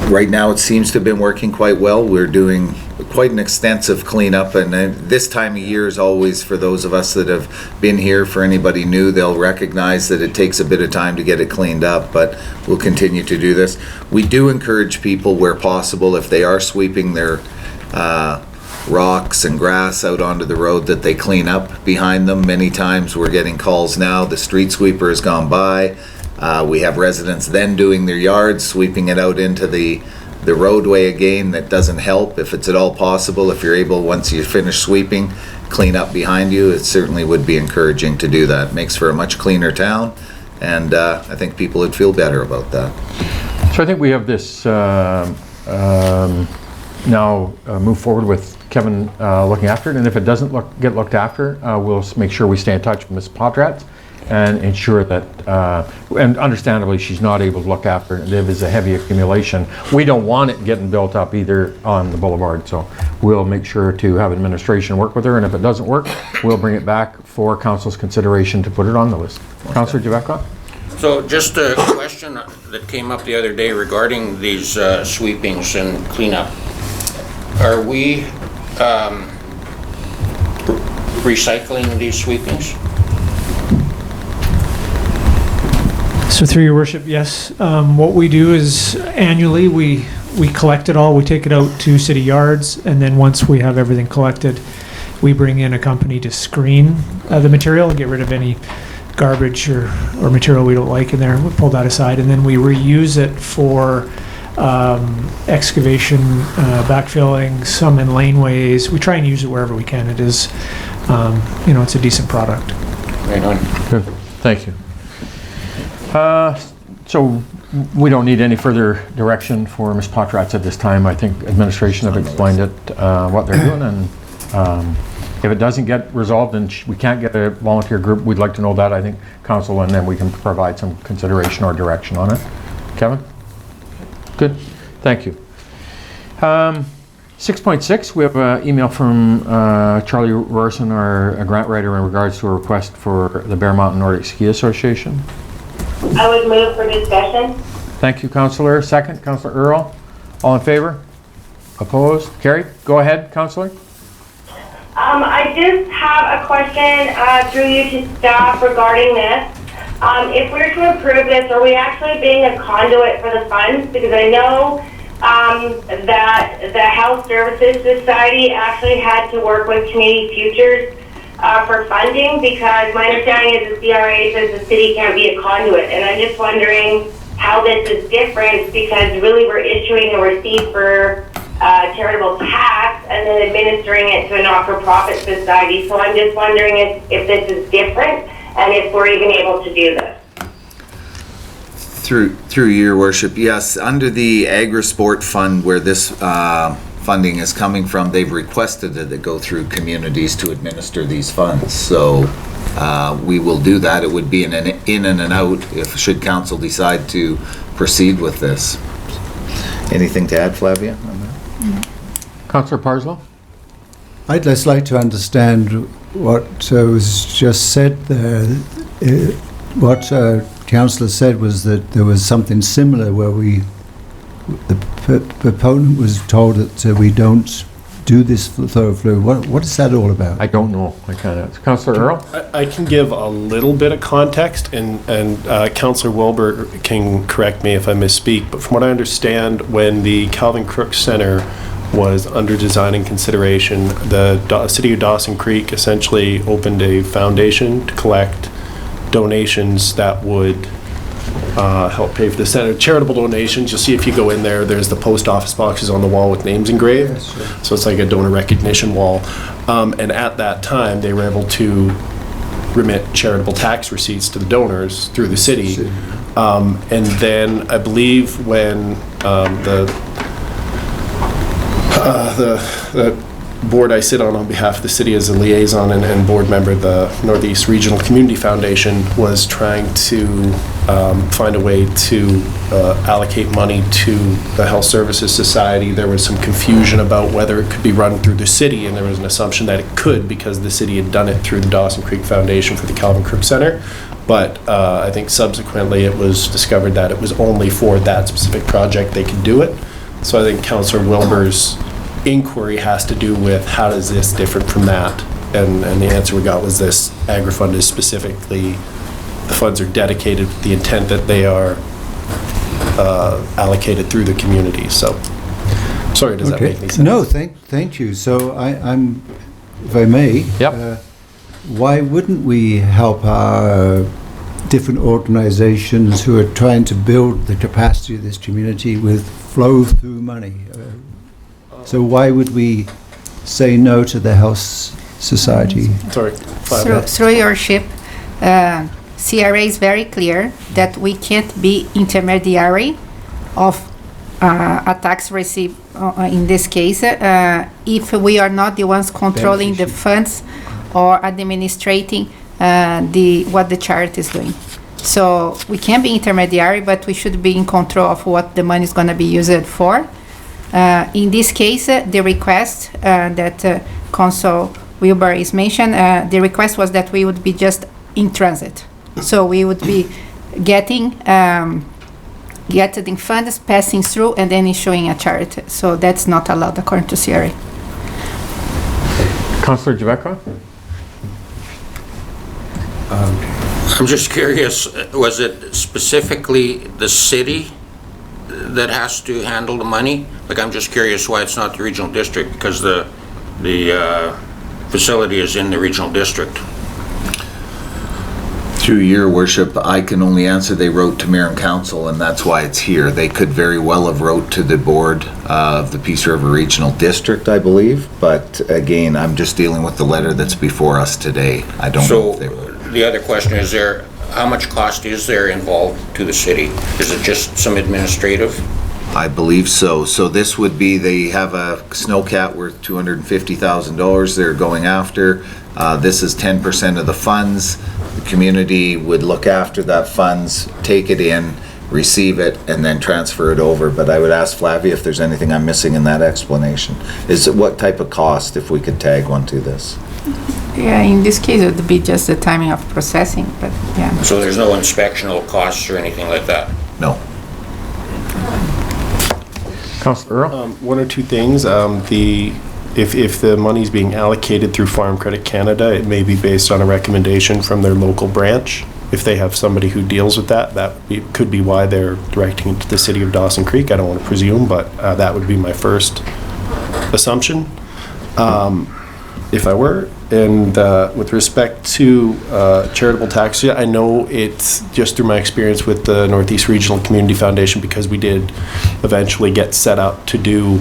Right now it seems to have been working quite well. We're doing quite an extensive cleanup, and this time of year is always, for those of us that have been here, for anybody new, they'll recognize that it takes a bit of time to get it cleaned up, but we'll continue to do this. We do encourage people where possible, if they are sweeping their rocks and grass out onto the road, that they clean up behind them. Many times we're getting calls now, the street sweeper has gone by. We have residents then doing their yards, sweeping it out into the roadway again. That doesn't help. If it's at all possible, if you're able, once you finish sweeping, clean up behind you, it certainly would be encouraging to do that. It makes for a much cleaner town, and I think people would feel better about that. So I think we have this now move forward with Kevin looking after it, and if it doesn't get looked after, we'll make sure we stay in touch with Ms. Potratz and ensure that, and understandably, she's not able to look after it. There is a heavy accumulation. We don't want it getting built up either on the boulevard, so we'll make sure to have administration work with her, and if it doesn't work, we'll bring it back for council's consideration to put it on the list. Councillor Jebecca? So just a question that came up the other day regarding these sweepings and cleanup. Are we recycling these sweepings? So through your worship, yes. What we do is annually we collect it all, we take it out to city yards, and then once we have everything collected, we bring in a company to screen the material, get rid of any garbage or material we don't like in there. We pull that aside, and then we reuse it for excavation, backfilling, some in laneways. We try and use it wherever we can. It is, it's a decent product. Right on. Good, thank you. So we don't need any further direction for Ms. Potratz at this time. I think administration have explained it, what they're doing, and if it doesn't get resolved and we can't get a volunteer group, we'd like to know that, I think, council, and then we can provide some consideration or direction on it. Kevin? Good, thank you. 6.6, we have an email from Charlie Rorson, our grant writer, in regards to a request for the Bear Mountain Nordic Ski Association. I would move for discussion. Thank you, Councillor. Second, Councillor Earl. All in favor? Opposed? Carried. Go ahead, Councillor. I just have a question through you to staff regarding this. If we're to approve this, are we actually being a conduit for the funds? Because I know that the Health Services Society actually had to work with Community Futures for funding, because my understanding is the CRA says the city can't be a conduit, and I'm just wondering how this is different, because really we're issuing a receipt for charitable tax and then administering it to a not-for-profit society. So I'm just wondering if this is different and if we're even able to do this. Through your worship, yes, under the Agri-Sport Fund, where this funding is coming from, they've requested that it go through communities to administer these funds. So we will do that. It would be an in and an out if should council decide to proceed with this. Anything to add, Flavia? Councillor Parslow. I'd just like to understand what was just said there. What Councillor said was that there was something similar where the proponent was told that we don't do this thoroughfare. What is that all about? I don't know. I can't answer. Councillor Earl. I can give a little bit of context, and Councillor Wilbur can correct me if I misspeak, but from what I understand, when the Calvin Crooks Centre was under design and consideration, the City of Dawson Creek essentially opened a foundation to collect donations that would help pay for the center. Charitable donations, you'll see if you go in there, there's the post office boxes on the wall with names engraved. Yes, sure. So it's like a donor recognition wall. And at that time, they were able to remit charitable tax receipts to the donors through the city. And then I believe when the board I sit on behalf of the city as a liaison and board member, the Northeast Regional Community Foundation, was trying to find a way to allocate money to the Health Services Society. There was some confusion about whether it could be run through the city, and there was an assumption that it could because the city had done it through the Dawson Creek Foundation for the Calvin Crooks Center. But I think subsequently it was discovered that it was only for that specific project they could do it. So I think Councillor Wilbur's inquiry has to do with how is this different from that, and the answer we got was this agri-fund is specifically, the funds are dedicated with the intent that they are allocated through the community. So sorry, does that make any sense? No, thank you. So I'm, if I may, Yep. Why wouldn't we help our different organizations who are trying to build the capacity of this community with flow-through money? So why would we say no to the Health Society? Sorry. Through your ship, CRA is very clear that we can't be intermediary of a tax receipt in this case if we are not the ones controlling the funds or administrating what the charity is doing. So we can be intermediary, but we should be in control of what the money is going to be used for. In this case, the request that Council Wilbur is mentioned, the request was that we would be just in transit. So we would be getting funds, passing through, and then issuing a charity. So that's not allowed according to CRA. Councillor Jebecca. I'm just curious, was it specifically the city that has to handle the money? Like, I'm just curious why it's not the regional district, because the facility is in the regional district. Through your worship, I can only answer they wrote to Mayor and Council, and that's why it's here. They could very well have wrote to the board of the Peace River Regional District, I believe, but again, I'm just dealing with the letter that's before us today. I don't know if they wrote. The other question is how much cost is there involved to the city? Is it just some administrative? I believe so. So this would be, they have a snowcat worth $250,000 they're going after. This is 10% of the funds. the community would look after that funds, take it in, receive it, and then transfer it over. But I would ask Flavia if there's anything I'm missing in that explanation. Is it what type of cost, if we could tag one to this? Yeah, in this case, it would be just the timing of processing, but yeah. So there's no inspectional costs or anything like that? No. Councillor Earl? One or two things. If the money's being allocated through Farm Credit Canada, it may be based on a recommendation from their local branch. If they have somebody who deals with that, could be why they're directing it to the city of Dawson Creek. I don't want to presume, but that would be my first assumption, if I were. And with respect to charitable tax, yeah, I know it's just through my experience with the Northeast Regional Community Foundation, because we did eventually get set up to do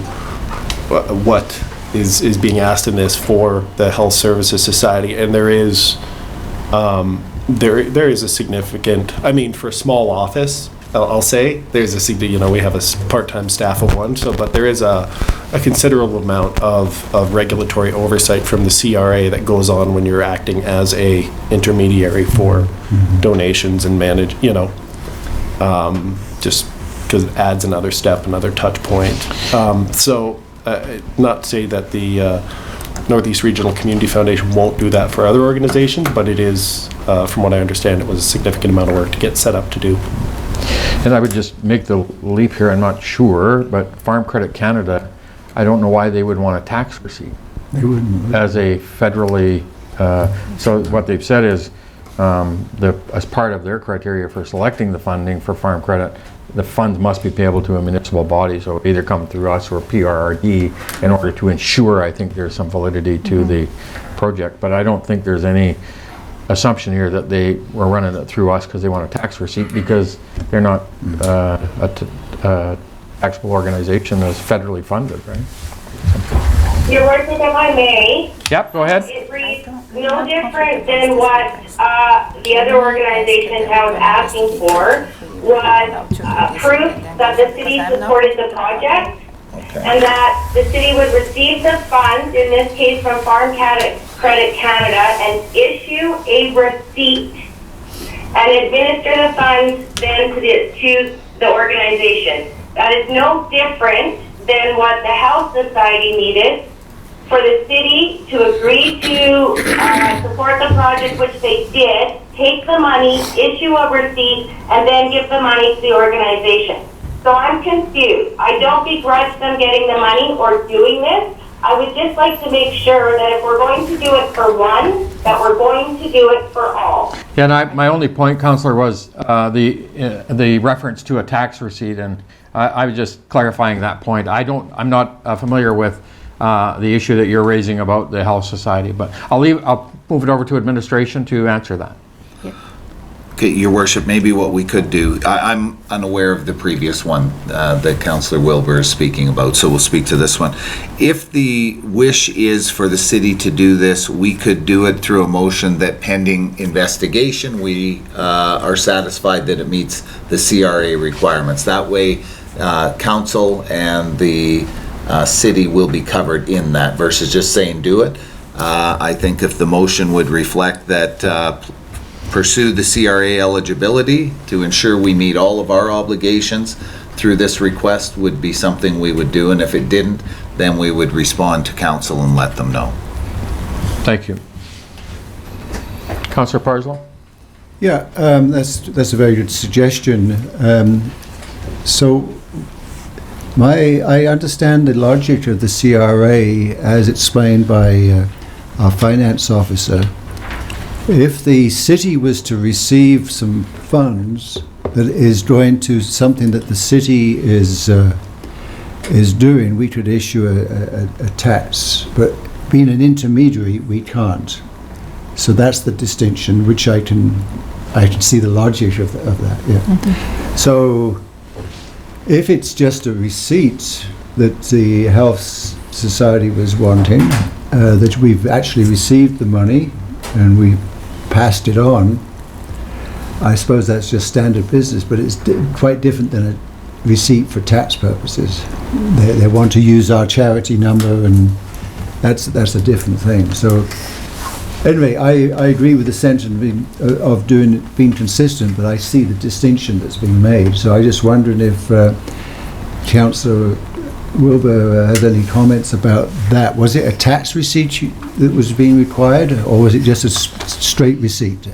what is being asked in this for the Health Services Society, and there is a significant, I mean, for a small office, I'll say, there's a, we have a part-time staff of one, so, but there is a considerable amount of regulatory oversight from the CRA that goes on when you're acting as a intermediary for donations and manage, just because it adds another step, another touch point. Not to say that the Northeast Regional Community Foundation won't do that for other organizations, but it is, from what I understand, it was a significant amount of work to get set up to do. And I would just make the leap here, I'm not sure, but Farm Credit Canada, I don't know why they would want a tax receipt. They wouldn't. As a federally, so what they've said is, as part of their criteria for selecting the funding for farm credit, the funds must be payable to a municipal body, so either come through us or PRRD in order to ensure, I think, there's some validity to the project. But I don't think there's any assumption here that they were running it through us because they want a tax receipt, because they're not a taxable organization that's federally funded, right? Your Worship, if I may. Yep, go ahead. It reads no different than what the other organization in town was asking for, was proof that the city supported the project, and that the city would receive the funds, in this case from Farm Credit Canada, and issue a receipt and administer the funds then to the organization. That is no different than what the Health Society needed for the city to agree to support the project, which they did, take the money, issue a receipt, and then give the money to the organization. So I'm confused. I don't begrudge them getting the money or doing this. I would just like to make sure that if we're going to do it for one, that we're going to do it for all. Yeah, and my only point, Councillor, was the reference to a tax receipt, and I was just clarifying that point. I'm not familiar with the issue that you're raising about the Health Society, but I'll move it over to administration to answer that. Okay, Your Worship, maybe what we could do, I'm unaware of the previous one that Councillor Wilbur is speaking about, so we'll speak to this one. If the wish is for the city to do this, we could do it through a motion that pending investigation, we are satisfied that it meets the CRA requirements. That way, council and the city will be covered in that versus just saying do it. I think if the motion would reflect that pursue the CRA eligibility to ensure we meet all of our obligations through this request would be something we would do, and if it didn't, then we would respond to council and let them know. Thank you. Councillor Parslow? Yeah, that's a very good suggestion. So I understand the logic of the CRA as explained by our finance officer. If the city was to receive some funds that is going to something that the city is doing, we could issue a tax. But being an intermediary, we can't. So that's the distinction, which I can see the logic of that. Yeah. Mm-hmm. So if it's just a receipt that the Health Society was wanting, that we've actually received the money and we passed it on, I suppose that's just standard business, but it's quite different than a receipt for tax purposes. They want to use our charity number, and that's a different thing. So Anyway, I agree with the sentiment of being consistent, but I see the distinction that's being made. So I just wondering if Councillor Wilbur has any comments about that. Was it a tax receipt that was being required, or was it just a straight receipt?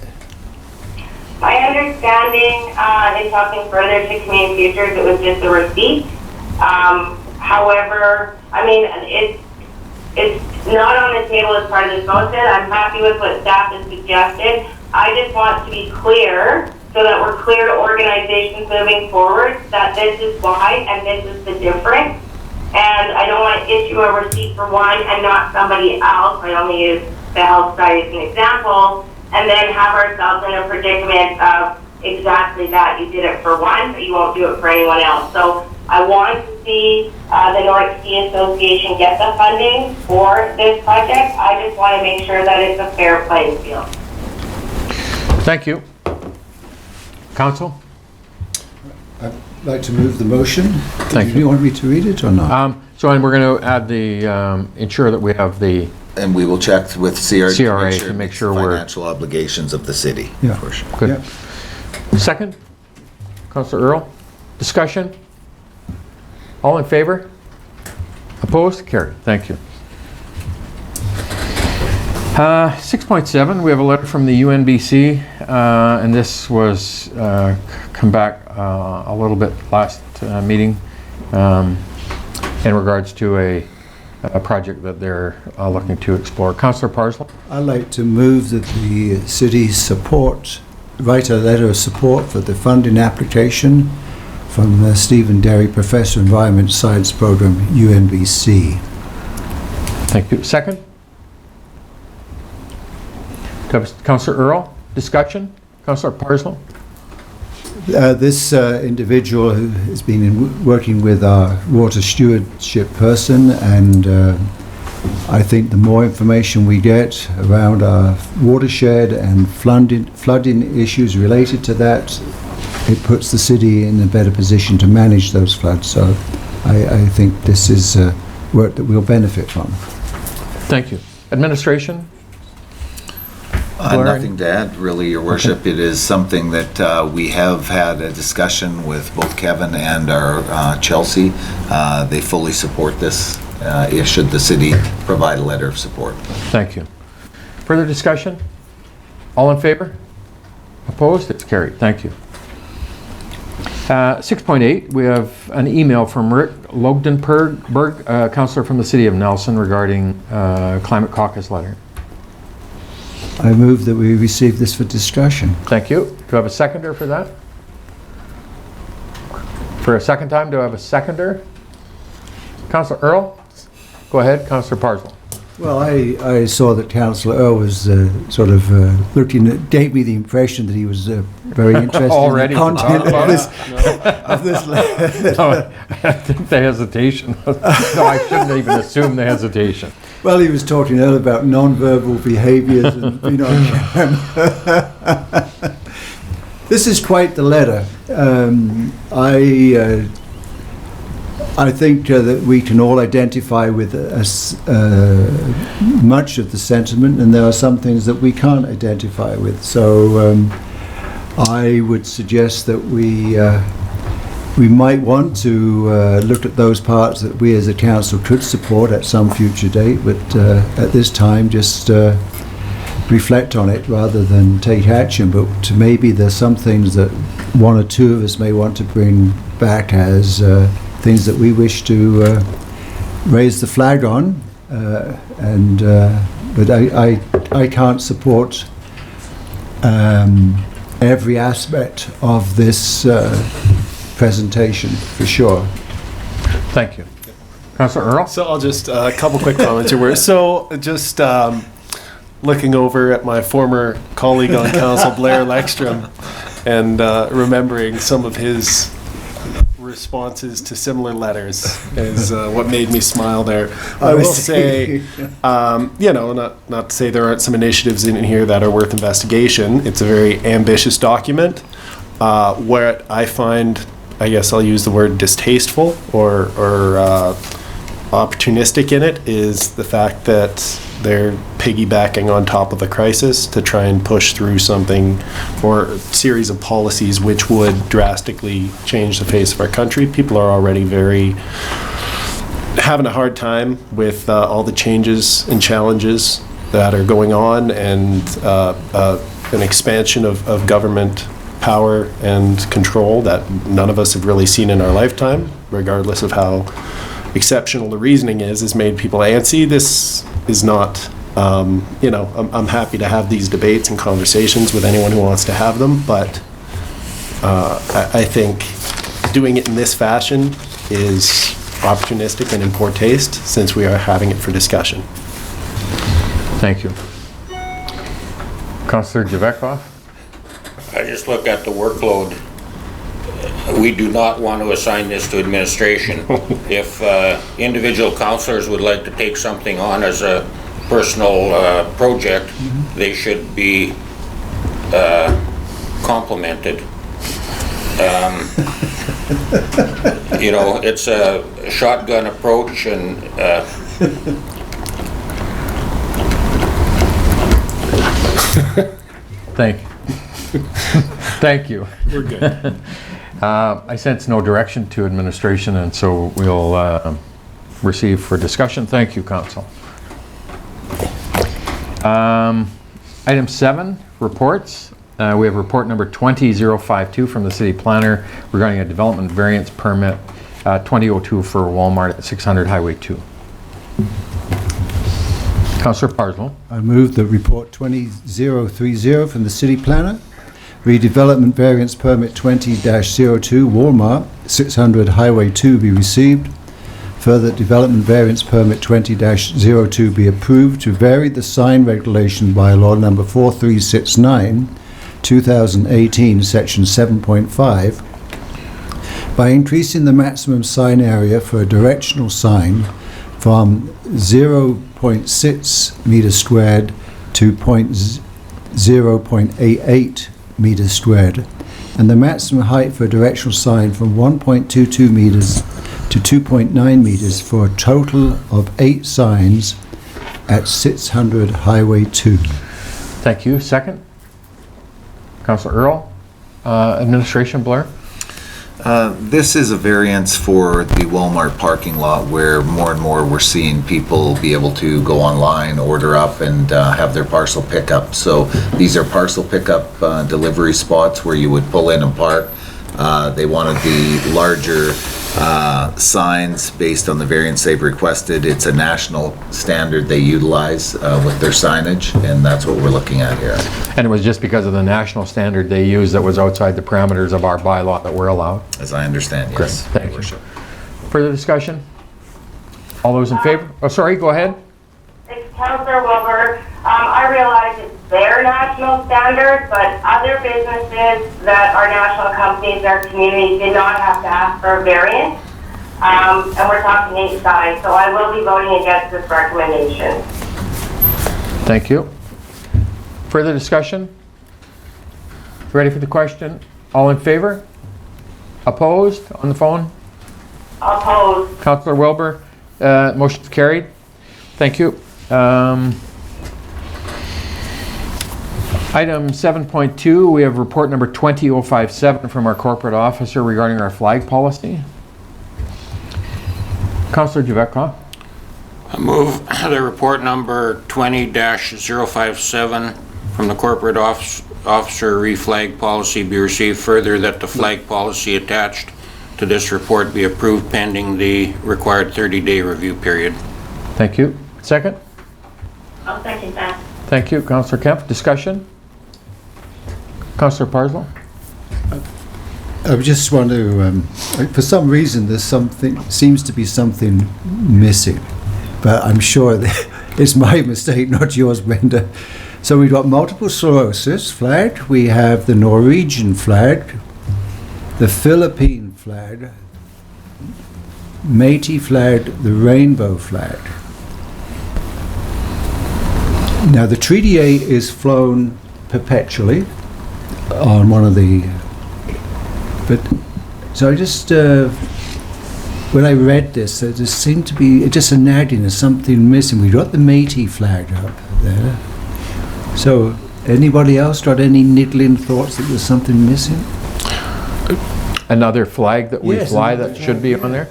My understanding, in talking further to Community Futures, it was just a receipt. However, I mean, it's not on the table as part of this motion. I'm happy with what staff has suggested. I just want to be clear, so that we're clear to organizations moving forward, that this is why and this is the difference. And I don't want to issue a receipt for one and not somebody else. I only use the health side as an example, and then have ourselves in a predicament of exactly that. You did it for one, but you won't do it for anyone else. So I want to see the North Sea Association get the funding for this project. I just want to make sure that it's a fair playing field. Thank you. Council? I'd like to move the motion. Thank you. Do you want me to read it or not? And we're going to add the, ensure that we have the, And we will check with CRA to make sure we're... financial obligations of the city. Yeah. For sure. Good. Yeah. Second? Councillor Earl? Discussion? All in favor? Opposed? Carried. Thank you. 6.7, we have a letter from the UNBC, and this was come back a little bit last meeting in regards to a project that they're looking to explore. Councillor Parslow? I'd like to move that the city write a letter of support for the funding application from Stephen Derry, Professor of Environment Science Program, UNBC. Thank you. Second? Councillor Earl, discussion? Councillor Parslow? This individual who has been working with our water stewardship person, and I think the more information we get around our watershed and flooding issues related to that, it puts the city in a better position to manage those floods. So I think this is work that we'll benefit from. Thank you. Administration? Nothing to add, really, Your Worship. Okay. It is something that we have had a discussion with both Kevin and our Chelsea. They fully support this, should the city provide a letter of support. Thank you. Further discussion? All in favor? Opposed? It's carried. Thank you. 6.8, we have an email from Rick Logdenberg, councillor from the City of Nelson, regarding Climate Caucus letter. I move that we receive this for discussion. Thank you. Do I have a seconder for that? For a second time, do I have a seconder? Councillor Earl? Go ahead, Councillor Parslow. Well, I saw that Councillor Earl was gave me the impression that he was very interested already in the content of this letter. No, I think the hesitation. No, I shouldn't even assume the hesitation. Well, he was talking earlier about non-verbal behaviours and being on camera. This is quite the letter. I think that we can all identify with much of the sentiment, and there are some things that we can't identify with. So I would suggest that we might want to look at those parts that we as a council could support at some future date, but at this time just reflect on it rather than take action. But maybe there's some things that one or two of us may want to bring back as things that we wish to raise the flag on, but I can't support every aspect of this presentation for sure. Thank you. Councillor Earl? So I'll just, a couple quick comments here. So just looking over at my former colleague on council, Blair Lekstrom, and remembering some of his responses to similar letters is what made me smile there. I will say, not to say there aren't some initiatives in here that are worth investigation. It's a very ambitious document. Where I find, I guess I'll use the word distasteful or opportunistic in it, is the fact that they're piggybacking on top of the crisis to try and push through something or a series of policies which would drastically change the face of our country. People are already having a hard time with all the changes and challenges that are going on, and an expansion of government power and control that none of us have really seen in our lifetime, regardless of how exceptional the reasoning is made people antsy. This is not, I'm happy to have these debates and conversations with anyone who wants to have them, but I think doing it in this fashion is opportunistic and in poor taste, since we are having it for discussion. Thank you. Councillor Jebecca? I just look at the workload. We do not want to assign this to administration. If individual councillors would like to take something on as a personal project, they should be complimented. It's a shotgun approach, and Thank you. Thank you. We're good. I sense no direction to administration, and so we'll receive for discussion. Thank you, Council. Item 7, reports. We have report number 20052 from the City Planner regarding a development variance permit 2002 for Walmart at 600 Highway 2. Councillor Parslow. I move that report 20030 from the City Planner, redevelopment variance permit 20-02 Walmart 600 Highway 2 be received. Further, development variance permit 20-02 be approved to vary the sign regulation bylaw number 4369 2018 section 7.5 by increasing the maximum sign area for a directional sign from 0.6 meters squared to 0.88 meters squared, and the maximum height for a directional sign from 1.22 meters to 2.9 meters for a total of 8 signs at 600 Highway 2. Thank you. Second? Councillor Earl. Administration, Blurr. This is a variance for the Walmart parking lot, where more and more we're seeing people be able to go online, order up, and have their parcel pickup. So these are parcel pickup delivery spots where you would pull in and park. They wanted the larger signs based on the variance they've requested. It's a national standard they utilize with their signage, and that's what we're looking at here. And it was just because of the national standard they used that was outside the parameters of our bylaw that we're allowed? As I understand, yes. Great. Thank you. Further discussion? All those in favor? Oh, sorry, go ahead. It's Councillor Wilbur. I realize it's their national standard, but other businesses that are national companies in our community did not have to ask for a variance. And we're talking 8 signs, so I will be voting against this recommendation. Thank you. Further discussion? Ready for the question? All in favor? Opposed? On the phone? Opposed. Councillor Wilbur, motion's carried. Thank you. Item 7.2, we have report number 20057 from our corporate officer regarding our flag policy. Councillor Jebecca. I move the report number 20-057 from the corporate officer re-flag policy be received. Further, that the flag policy attached to this report be approved pending the required 30-day review period. Thank you. Second? I'll second that. Thank you. Councillor Kemp. Discussion? Councillor Parslow. I just want to, for some reason, seems to be something missing, but I'm sure that it's my mistake, not yours, Brenda. So we've got multiple sclerosis flag, we have the Norwegian flag, the Philippine flag, Métis flag, the rainbow flag. Now the Treaty A is flown perpetually on one of the, but so I just when I read this, there just seemed to be just a nagging of something missing. We got the Métis flag up, there. So, anybody else got any niggling thoughts that there's something missing? Another flag that we Yes, fly another that should flag, be on there?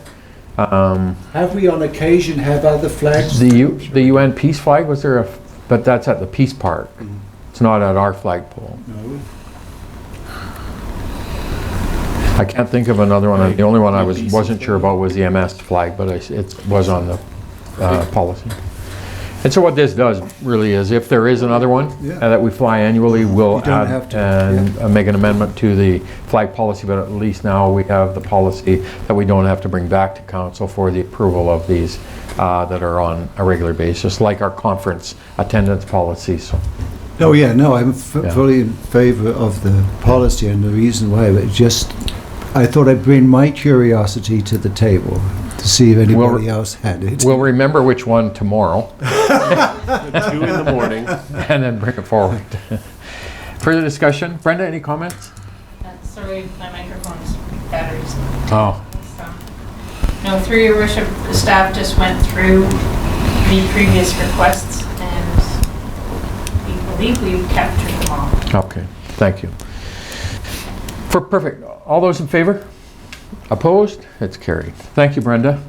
Have we on occasion have other flags? The UN peace flag, was there but that's at the Peace Park. It's not at our flagpole. No. I can't think of another one. The only one I wasn't sure about was the MS flag, but it was on the policy. And so what this does really is, if there is another one Yeah. that we fly annually, we'll You don't add have to, and make an amendment to the flag policy, but at least now we have the policy that we don't have to bring back to council for the approval of these that are on a regular basis, like our conference attendance policy. So. Oh yeah, no, I'm Yeah. fully in favour of the policy, and the reason why, but just, I thought I'd bring my curiosity to the table to see if anybody else had it. We'll remember which one tomorrow 2 in the morning. and then bring it forward. Further discussion? Brenda, any comments? Sorry, my microphone's batteries. Oh, No, through your worship, the staff just went through the previous requests and we believe we've captured them all. okay. Thank you. Perfect. All those in favor? Opposed? It's carried. Thank you, Brenda.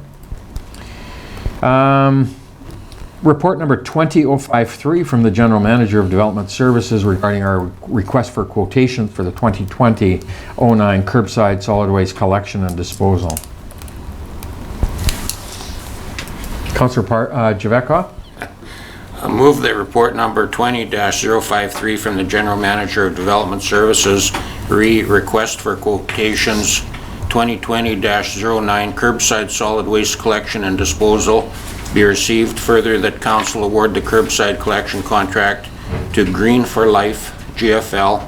Report number 20053 from the General Manager of Development Services regarding our request for quotations for the 2020-09 curbside solid waste collection and disposal. Councillor Jebecca? I move that report number 20-053 from the General Manager of Development Services request for quotations 2020-09 curbside solid waste collection and disposal be received. Further, that council award the curbside collection contract to Green for Life GFL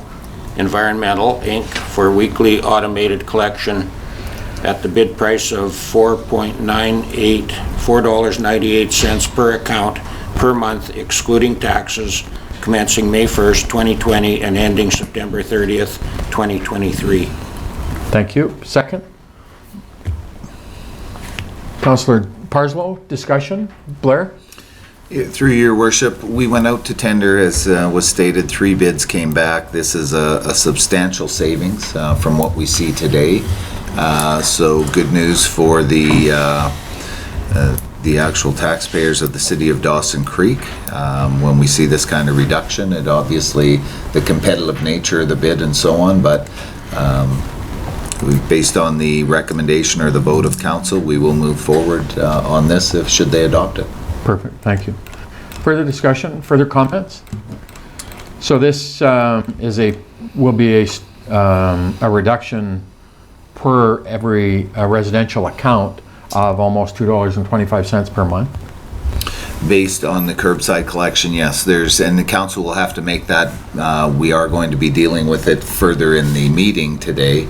Environmental Inc. for weekly automated collection at the bid price of $4.98 per account per month, excluding taxes, commencing May 1st, 2020 and ending September 30th, 2023. Thank you. Second? Councillor Parslow, discussion? Blurr? Through your worship, we went out to tender, as was stated. 3 bids came back. This is a substantial savings from what we see today. So good news for the actual taxpayers of the city of Dawson Creek. When we see this kind of reduction, it obviously the competitive nature of the bid and so on, but based on the recommendation or the vote of council, we will move forward on this should they adopt it. Perfect, thank you. Further discussion, further comments? So this will be a reduction per every residential account of almost $2.25 per month. Based on the curbside collection, yes, and the council will have to make that, we are going to be dealing with it further in the meeting today,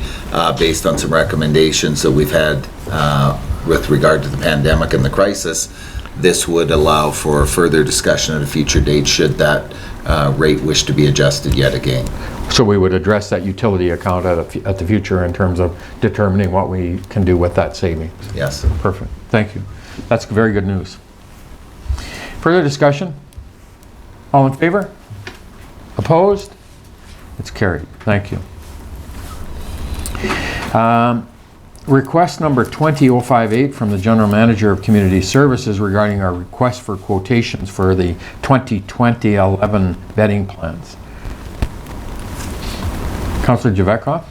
based on some recommendations that we've had with regard to the pandemic and the crisis. This would allow for further discussion at a future date should that rate wish to be adjusted yet again. So we would address that utility account at the future in terms of determining what we can do with that savings. Yes. Perfect, thank you. That's very good news. Further discussion? All in favor? Opposed? It's carried. Thank you. Request number 20058 from the General Manager of Community Services regarding our request for quotations for the 2020-11 bedding plans. Councillor Jebecca?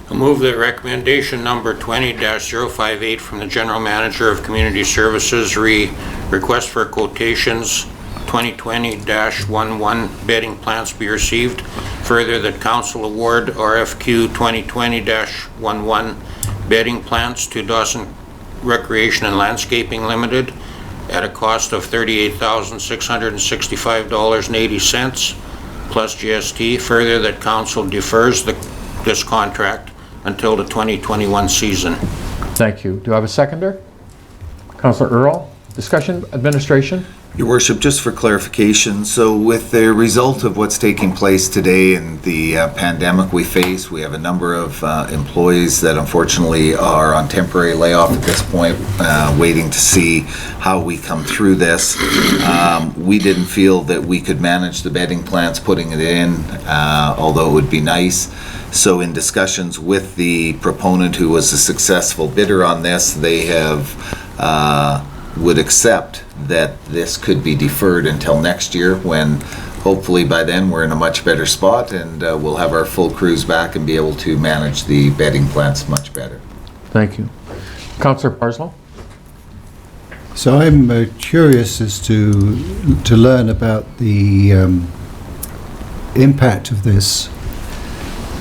I move that recommendation number 20-058 from the General Manager of Community Services request for quotations 2020-11 bedding plants be received. Further, that council award RFQ 2020-11 bedding plants to Dawson Recreation and Landscaping Limited at a cost of $38,665.80 plus GST. Further, that council defers this contract until the 2021 season. Thank you. Do I have a seconder? Councillor Earl? Discussion, administration? Your Worship, just for clarification, so with the result of what's taking place today and the pandemic we face, we have a number of employees that unfortunately are on temporary layoff at this point, waiting to see how we come through this. We didn't feel that we could manage the bedding plants putting it in, although it would be nice. So in discussions with the proponent who was a successful bidder on this, they have would accept that this could be deferred until next year, when hopefully by then we're in a much better spot and we'll have our full crews back and be able to manage the bedding plants much better. Thank you. Councillor Parslow? So I'm curious as to learn about the impact of this.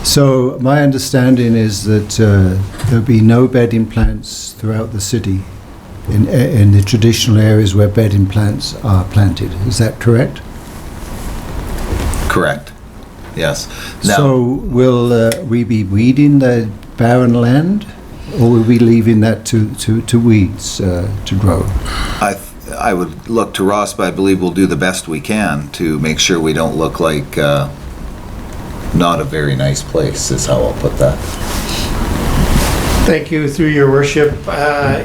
So my understanding is that there'll be no bedding plants throughout the city in the traditional areas where bedding plants are planted. Is that correct? Correct. Yes. Now, So will we be weeding the barren land, or will we leaving that to weeds to grow? I would look to Ross, but I believe we'll do the best we can to make sure we don't look like not a very nice place, is how I'll put that. Thank you, through your worship.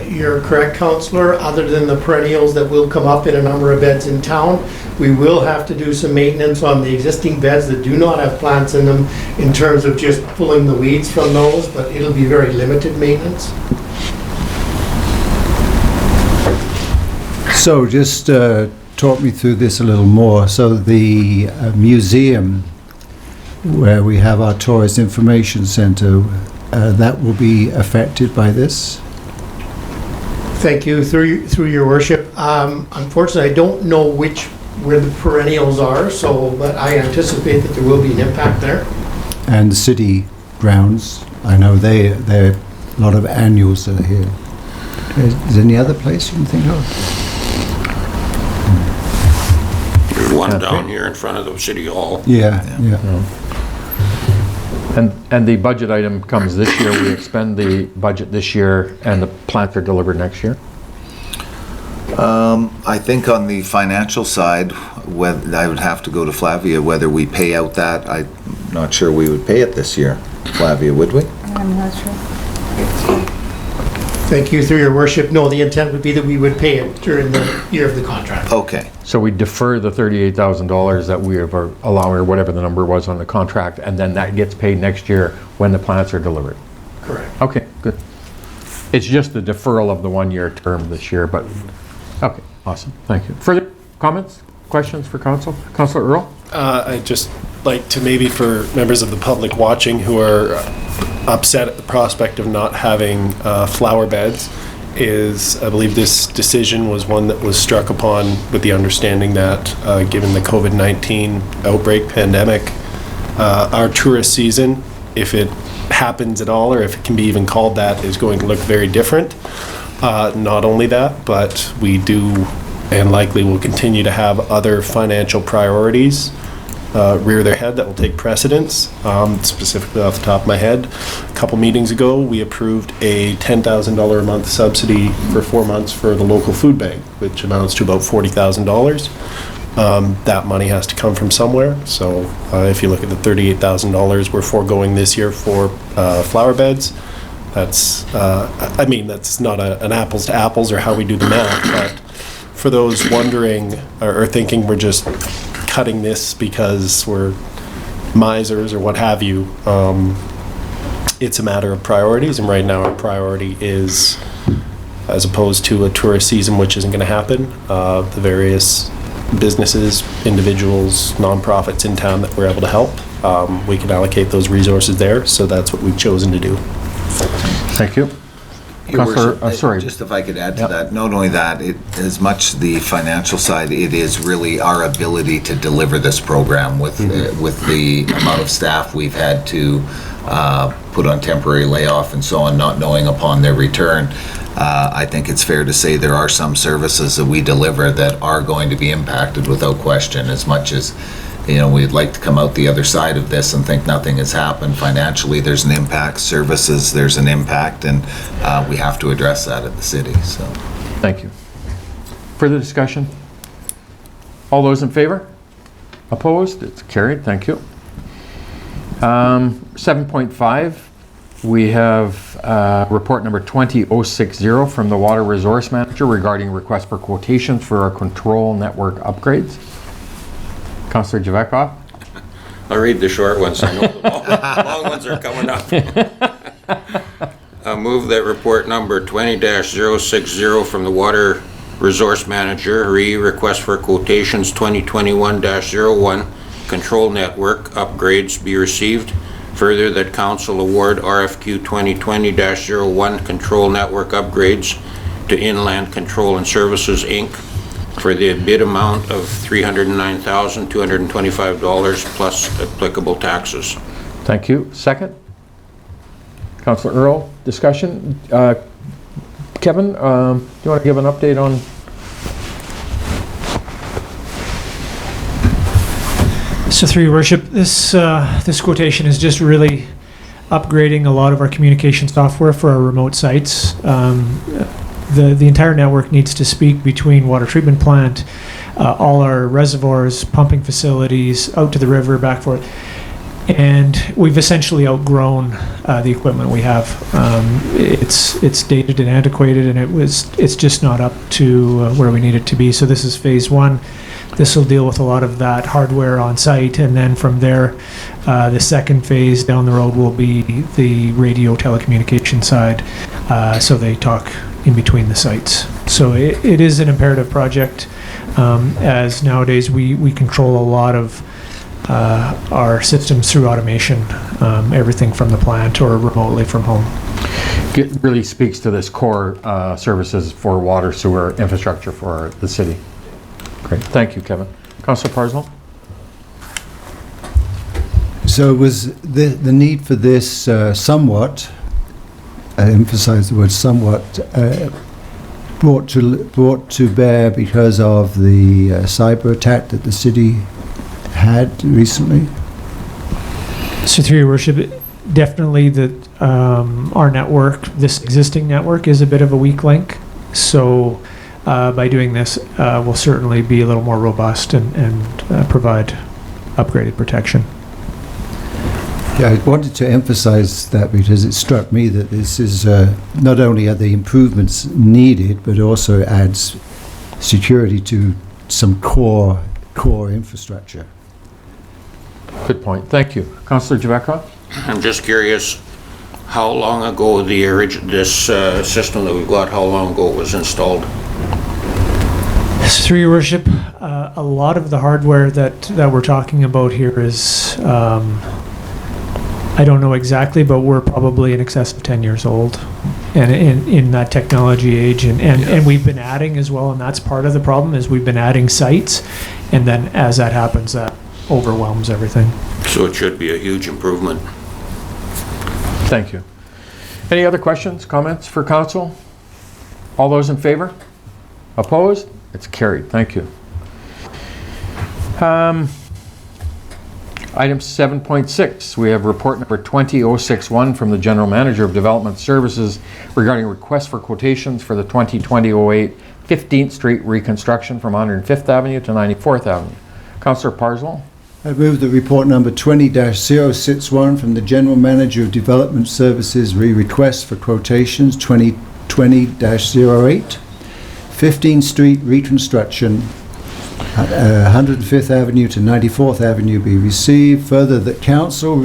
You're correct, Councillor. Other than the perennials that will come up in a number of beds in town, we will have to do some maintenance on the existing beds that do not have plants in them in terms of just pulling the weeds from those, but it'll be very limited maintenance. So just talk me through this a little more. So the museum where we have our Tourist Information Centre, that will be affected by this? Thank you, through your worship. Unfortunately, I don't know where the perennials are, but I anticipate that there will be an impact there. And the city grounds, I know there are a lot of annuals that are here. Is there any other place you can think of? There's one down here in front of the city hall. Yeah. And the budget item comes this year, we expend the budget this year, and the plants are delivered next year? I think on the financial side, I would have to go to Flavia, whether we pay out that. I'm not sure we would pay it this year. Flavia, would we? I'm not sure. Thank you, through your worship. No, the intent would be that we would pay it during the year of the contract. Okay. So we defer the $38,000 that we are allowing, or whatever the number was on the contract, and then that gets paid next year when the plants are delivered? Correct. Okay, good. It's just the deferral of the one-year term this year, but, okay, awesome, thank you. Further comments, questions for Council? Councillor Earl? I'd just like to, maybe for members of the public watching who are upset at the prospect of not having flower beds, I believe this decision was one that was struck upon with the understanding that given the COVID-19 outbreak pandemic, our tourist season, if it happens at all, or if it can be even called that, is going to look very different. Not only that, but we do and likely will continue to have other financial priorities rear their head that will take precedence. Specifically off the top of my head, a couple meetings ago, we approved a $10,000 a month subsidy for 4 months for the local food bank, which amounts to about $40,000. That money has to come from somewhere. So if you look at the $38,000 we're foregoing this year for flower beds, that's not an apples to apples or how we do the math, but for those wondering or thinking we're just cutting this because we're misers or what have you, it's a matter of priorities, and right now our priority is, as opposed to a tourist season which isn't going to happen, the various businesses, individuals, nonprofits in town that we're able to help, we can allocate those resources there, so that's what we've chosen to do. Thank you. Your Councillor, Worship, sorry. just if I could add to that, not only that, as much the financial side, it is really our ability to deliver this program with the amount of staff we've had to put on temporary layoff and so on, not knowing upon their return. I think it's fair to say there are some services that we deliver that are going to be impacted without question, as much as we'd like to come out the other side of this and think nothing has happened. Financially, there's an impact. Services, there's an impact, and we have to address that at the city. So, Thank you. Further discussion? All those in favor? Opposed? It's carried. Thank you. 7.5, we have report number 20060 from the Water Resource Manager regarding request for quotations for our control network upgrades. Councillor Jebecca. I'll read the short ones. I know the long ones are coming up. I move that report number 20-060 from the Water Resource Manager, request for quotations 2021-01 control network upgrades be received. Further, that council award RFQ 2020-01 control network upgrades to Inland Control and Services, Inc. for the bid amount of $309,225 plus applicable taxes. Thank you. Second? Councillor Earl, discussion. Kevin, do you want to give an update on? So through your worship, this quotation is just really upgrading a lot of our communication software for our remote sites. The entire network needs to speak between water treatment plant, all our reservoirs, pumping facilities, out to the river, back forth. And we've essentially outgrown the equipment we have. It's dated and antiquated, and it's just not up to where we need it to be. So this is phase one. This will deal with a lot of that hardware on site, and then from there, the second phase down the road will be the radio telecommunication side. So they talk in between the sites. So it is an imperative project, as nowadays we control a lot of our systems through automation, everything from the plant or remotely from home. It really speaks to this core services for water, sewer infrastructure for the city. Great. Thank you, Kevin. Councillor Parslow? So was the need for this somewhat, I emphasize the word somewhat, brought to bear because of the cyber attack that the city had recently? So through your worship, definitely that our network, this existing network, is a bit of a weak link. So by doing this, we'll certainly be a little more robust and provide upgraded protection. Yeah, I wanted to emphasize that because it struck me that this is not only are the improvements needed, but also adds security to some core infrastructure. Good point. Thank you. Councillor Jebecca? I'm just curious, how long ago this system that we've got, how long ago it was installed? Through your worship, a lot of the hardware that we're talking about here is, I don't know exactly, but we're probably in excess of 10 years old, and in that technology age, and we've been adding as well, and that's part of the problem, is we've been adding sites, and then as that happens, that overwhelms everything. So it should be a huge improvement. Thank you. Any other questions, comments for council? All those in favor? Opposed? It's carried. Thank you. Item 7.6, we have report number 20061 from the General Manager of Development Services regarding requests for quotations for the 2020-08 15th Street reconstruction from 105th Avenue to 94th Avenue. Councillor Parslow? I move that report number 20-061 from the General Manager of Development Services request for quotations 2020-08 15th Street reconstruction 105th Avenue to 94th Avenue be received. Further, that council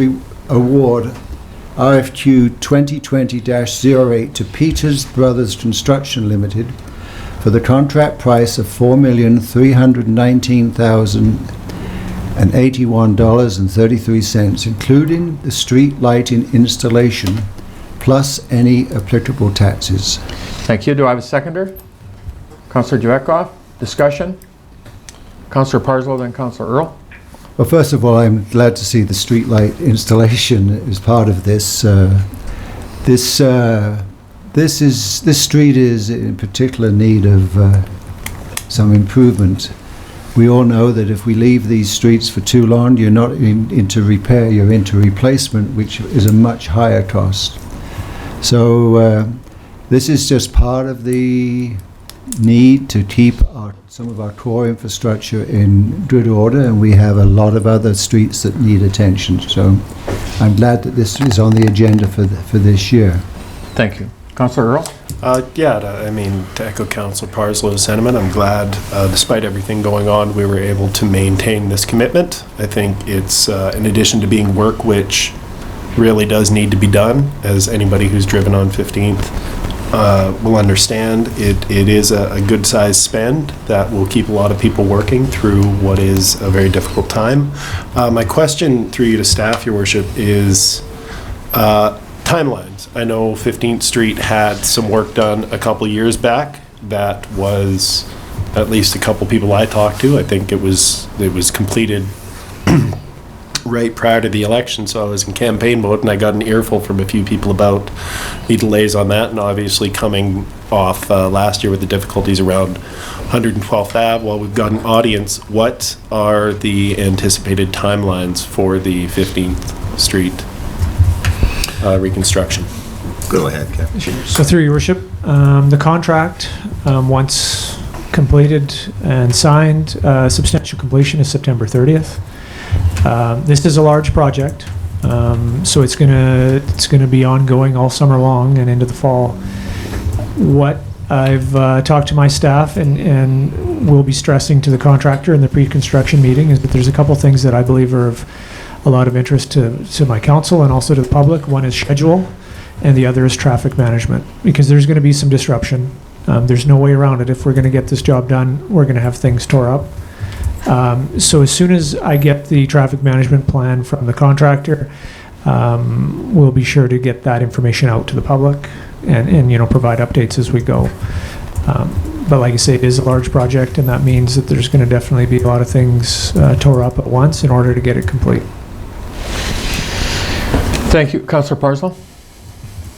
award RFQ 2020-08 to Peters Brothers Construction Limited for the contract price of $4,319,081.33, including the street lighting installation plus any applicable taxes. Thank you. Do I have a seconder? Councillor Jebecka, discussion? Councillor Parslow, then Councillor Earl. Well, first of all, I'm glad to see the street light installation as part of this. This street is in particular need of some improvement. We all know that if we leave these streets for too long, you're not into repair, you're into replacement, which is a much higher cost. So this is just part of the need to keep some of our core infrastructure in good order, and we have a lot of other streets that need attention. So I'm glad that this is on the agenda for this year. Thank you. Councillor Earl? To echo Councillor Parslow's sentiment, I'm glad, despite everything going on, we were able to maintain this commitment. I think it's, in addition to being work which really does need to be done, as anybody who's driven on 15th will understand, it is a good-sized spend that will keep a lot of people working through what is a very difficult time. My question through you to staff, Your Worship, is timelines. I know 15th Street had some work done a couple years back that was, at least a couple people I talked to, I think it was completed right prior to the election, so I was in campaign mode and I got an earful from a few people about the delays on that, and obviously coming off last year with the difficulties around 112th Ave. While we've got an audience, what are the anticipated timelines for the 15th Street reconstruction? Go ahead, Kevin. So through your worship, the contract, once completed and signed, substantial completion is September 30th. This is a large project, so it's gonna be ongoing all summer long and into the fall. What I've talked to my staff and will be stressing to the contractor in the pre-construction meeting is that there's a couple things that I believe are of a lot of interest to my council and also to the public. One is schedule, and the other is traffic management, because there's going to be some disruption. There's no way around it. If we're going to get this job done, we're going to have things tore up. So as soon as I get the traffic management plan from the contractor, we'll be sure to get that information out to the public and provide updates as we go. But like I say, it is a large project, and that means that there's going to definitely be a lot of things tore up at once in order to get it complete. Thank you. Councillor Parslow?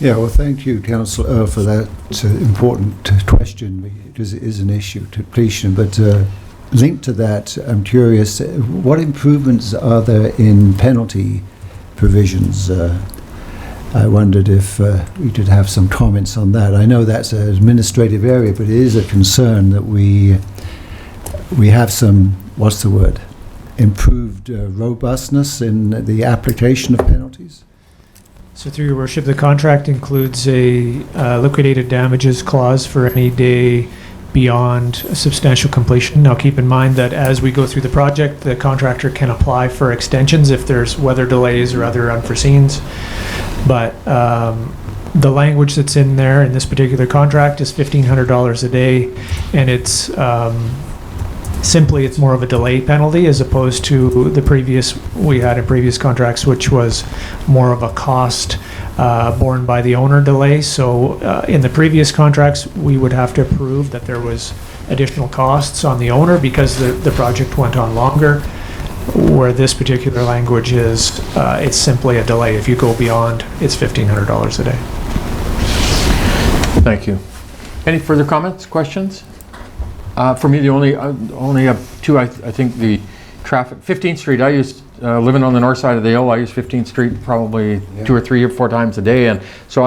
Yeah, well, thank you, Councillor, for that important question, because it is an issue to completion. But linked to that, I'm curious, what improvements are there in penalty provisions? I wondered if we could have some comments on that. I know that's an administrative area, but it is a concern that we have some, what's the word, improved robustness in the application of penalties. So through your worship, the contract includes a liquidated damages clause for any day beyond substantial completion. Now keep in mind that as we go through the project, the contractor can apply for extensions if there's weather delays or other unforeseens. But the language that's in there in this particular contract is $1,500 a day, and it's it's more of a delay penalty as opposed to the we had in previous contracts, which was more of a cost borne by the owner delay. So in the previous contracts, we would have to prove that there was additional costs on the owner because the project went on longer, where this particular language is, it's simply a delay. If you go beyond, it's $1,500 a day. Thank you. Any further comments, questions? For me, the only have two. I think the traffic, 15th Street. I use living on the north side of the hill. I use 15th Street probably 2 or 3 or 4 times a day, and so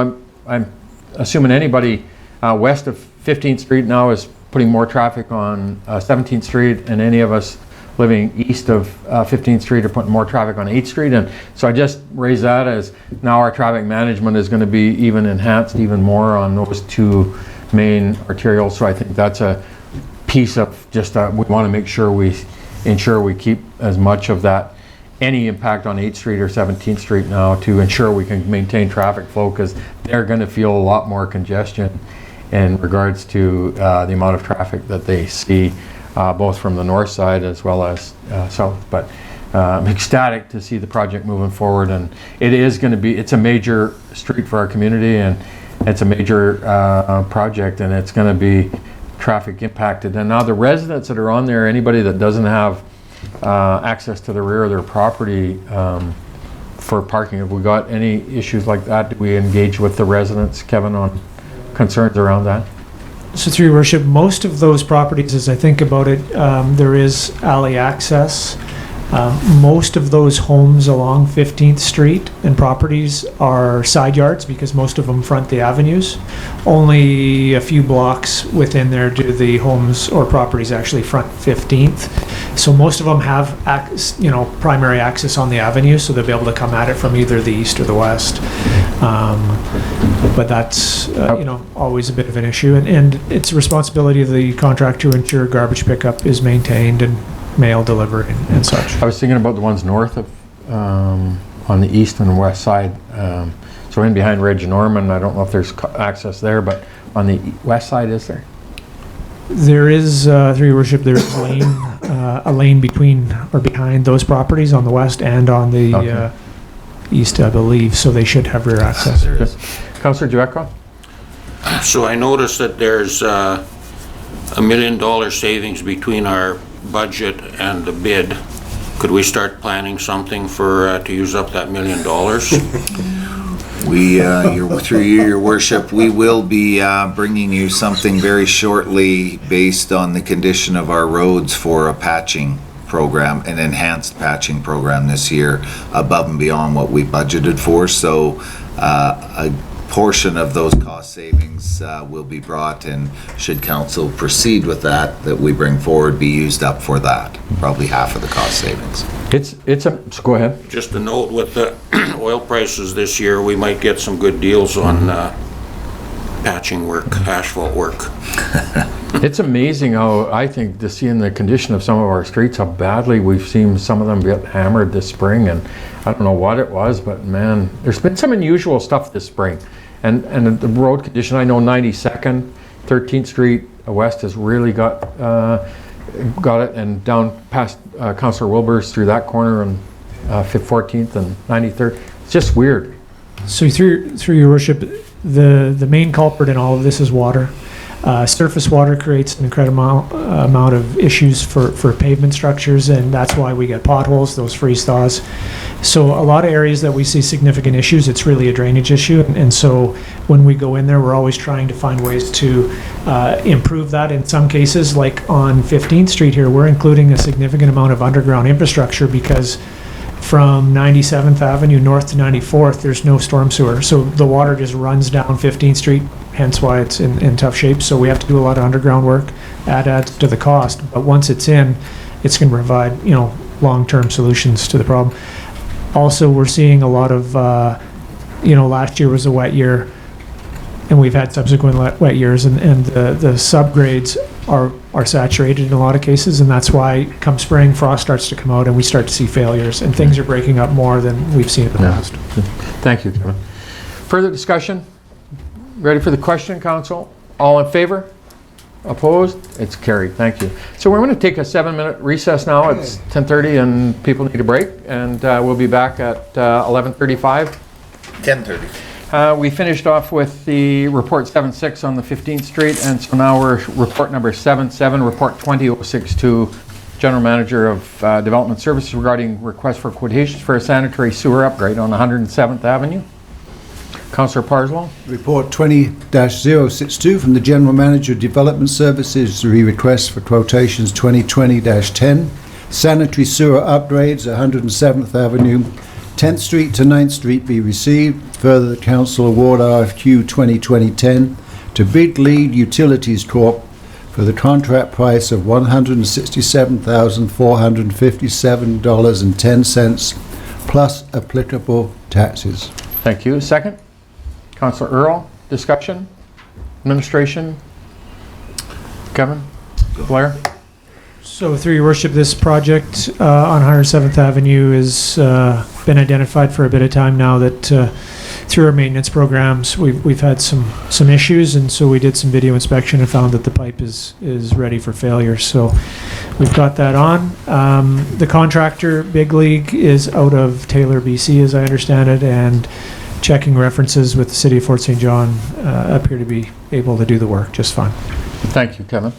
I'm assuming anybody west of 15th Street now is putting more traffic on 17th Street, and any of us living east of 15th Street are putting more traffic on 8th Street. And so I just raise that as now our traffic management is going to be even enhanced even more on those 2 main arterials. So I think that's a piece of just we want to make sure we ensure we keep as much of that, any impact on 8th Street or 17th Street now, to ensure we can maintain traffic flow, because they're going to feel a lot more congestion in regards to the amount of traffic that they see both from the north side as well as south. But I'm ecstatic to see the project moving forward, and it is going to be, it's a major street for our community, and it's a major project, and it's going to be traffic impacted. And now the residents that are on there, anybody that doesn't have access to the rear of their property for parking, have we got any issues like that? Do we engage with the residents, Kevin, on concerns around that? So through your worship, most of those properties, as I think about it, there is alley access Most of those homes along 15th Street and properties are side yards because most of them front the avenues. Only a few blocks within there do the homes or properties actually front 15th. So most of them have primary access on the avenue, so they'll be able to come at it from either the east or the west. But that's always a bit of an issue, and it's the responsibility of the contractor to ensure garbage pickup is maintained and mail delivery and such. I was thinking about the ones north of, on the east and west side. So in behind Reg Norman, I don't know if there's access there, but on the west side, is there? There is, through your worship, there's a lane between or behind those properties on the west and on the east, I believe, so they should have rear access. Councillor Jebecca? So I noticed that there's $1 million savings between our budget and the bid. Could we start planning something to use up that $1 million? Through your worship, we will be bringing you something very shortly based on the condition of our roads for a patching program, an enhanced patching program this year, above and beyond what we budgeted for. So a portion of those cost savings will be brought, and should council proceed with that we bring forward, be used up for that. Probably half of the cost savings. So go ahead. Just a note, with the oil prices this year, we might get some good deals on patching work, asphalt work. It's amazing how, I think, to see in the condition of some of our streets, how badly we've seen some of them get hammered this spring, and I don't know what it was, but man, there's been some unusual stuff this spring. And the road condition, I know 92nd, 13th Street West has really got it, and down past Councillor Wilbur's through that corner, and 14th and 93rd. It's just weird. So through your worship, the main culprit in all of this is water. Surface water creates an incredible amount of issues for pavement structures, and that's why we get potholes, those freeze thaws. So a lot of areas that we see significant issues, it's really a drainage issue, and so when we go in there, we're always trying to find ways to improve that. In some cases, like on 15th Street here, we're including a significant amount of underground infrastructure because from 97th Avenue north to 94th, there's no storm sewer. So the water just runs down 15th Street, hence why it's in tough shape. So we have to do a lot of underground work, add to the cost. But once it's in, it's going to provide, long-term solutions to the problem. Also, we're seeing a lot of, last year was a wet year, and we've had subsequent wet years, and the subgrades are saturated in a lot of cases, and that's why come spring, frost starts to come out and we start to see failures, and things are breaking up more than we've seen in the past. Thank you, Kevin. Further discussion? Ready for the question, Council? All in favor? Opposed? It's carried. Thank you. So we're going to take a 7-minute recess now. It's 10:30 and people need a break, and we'll be back at 11:35. 10:30. We finished off with the report 7.6 on the 15th Street, and so now we're report number 7.7, report 20062, General Manager of Development Services regarding request for quotations for a sanitary sewer upgrade on 107th Avenue. Councillor Parslow. Report 20-062 from the General Manager of Development Services, the request for quotations 2020-10, sanitary sewer upgrades 107th Avenue, 10th Street to 9th Street be received. Further, the Council award RFQ 2020-10 to Big Lead Utilities Corp for the contract price of $167,457.10 plus applicable taxes. Thank you. Second? Councillor Earl. Discussion? Administration? Kevin? Blair? So through your worship, this project on 107th Avenue has been identified for a bit of time now that through our maintenance programs we've had some issues, and so we did some video inspection and found that the pipe is ready for failure. So we've got that on. The contractor, Big League, is out of Taylor, BC, as I understand it, and checking references with the City of Fort St. John appear to be able to do the work just fine. Thank you, Kevin.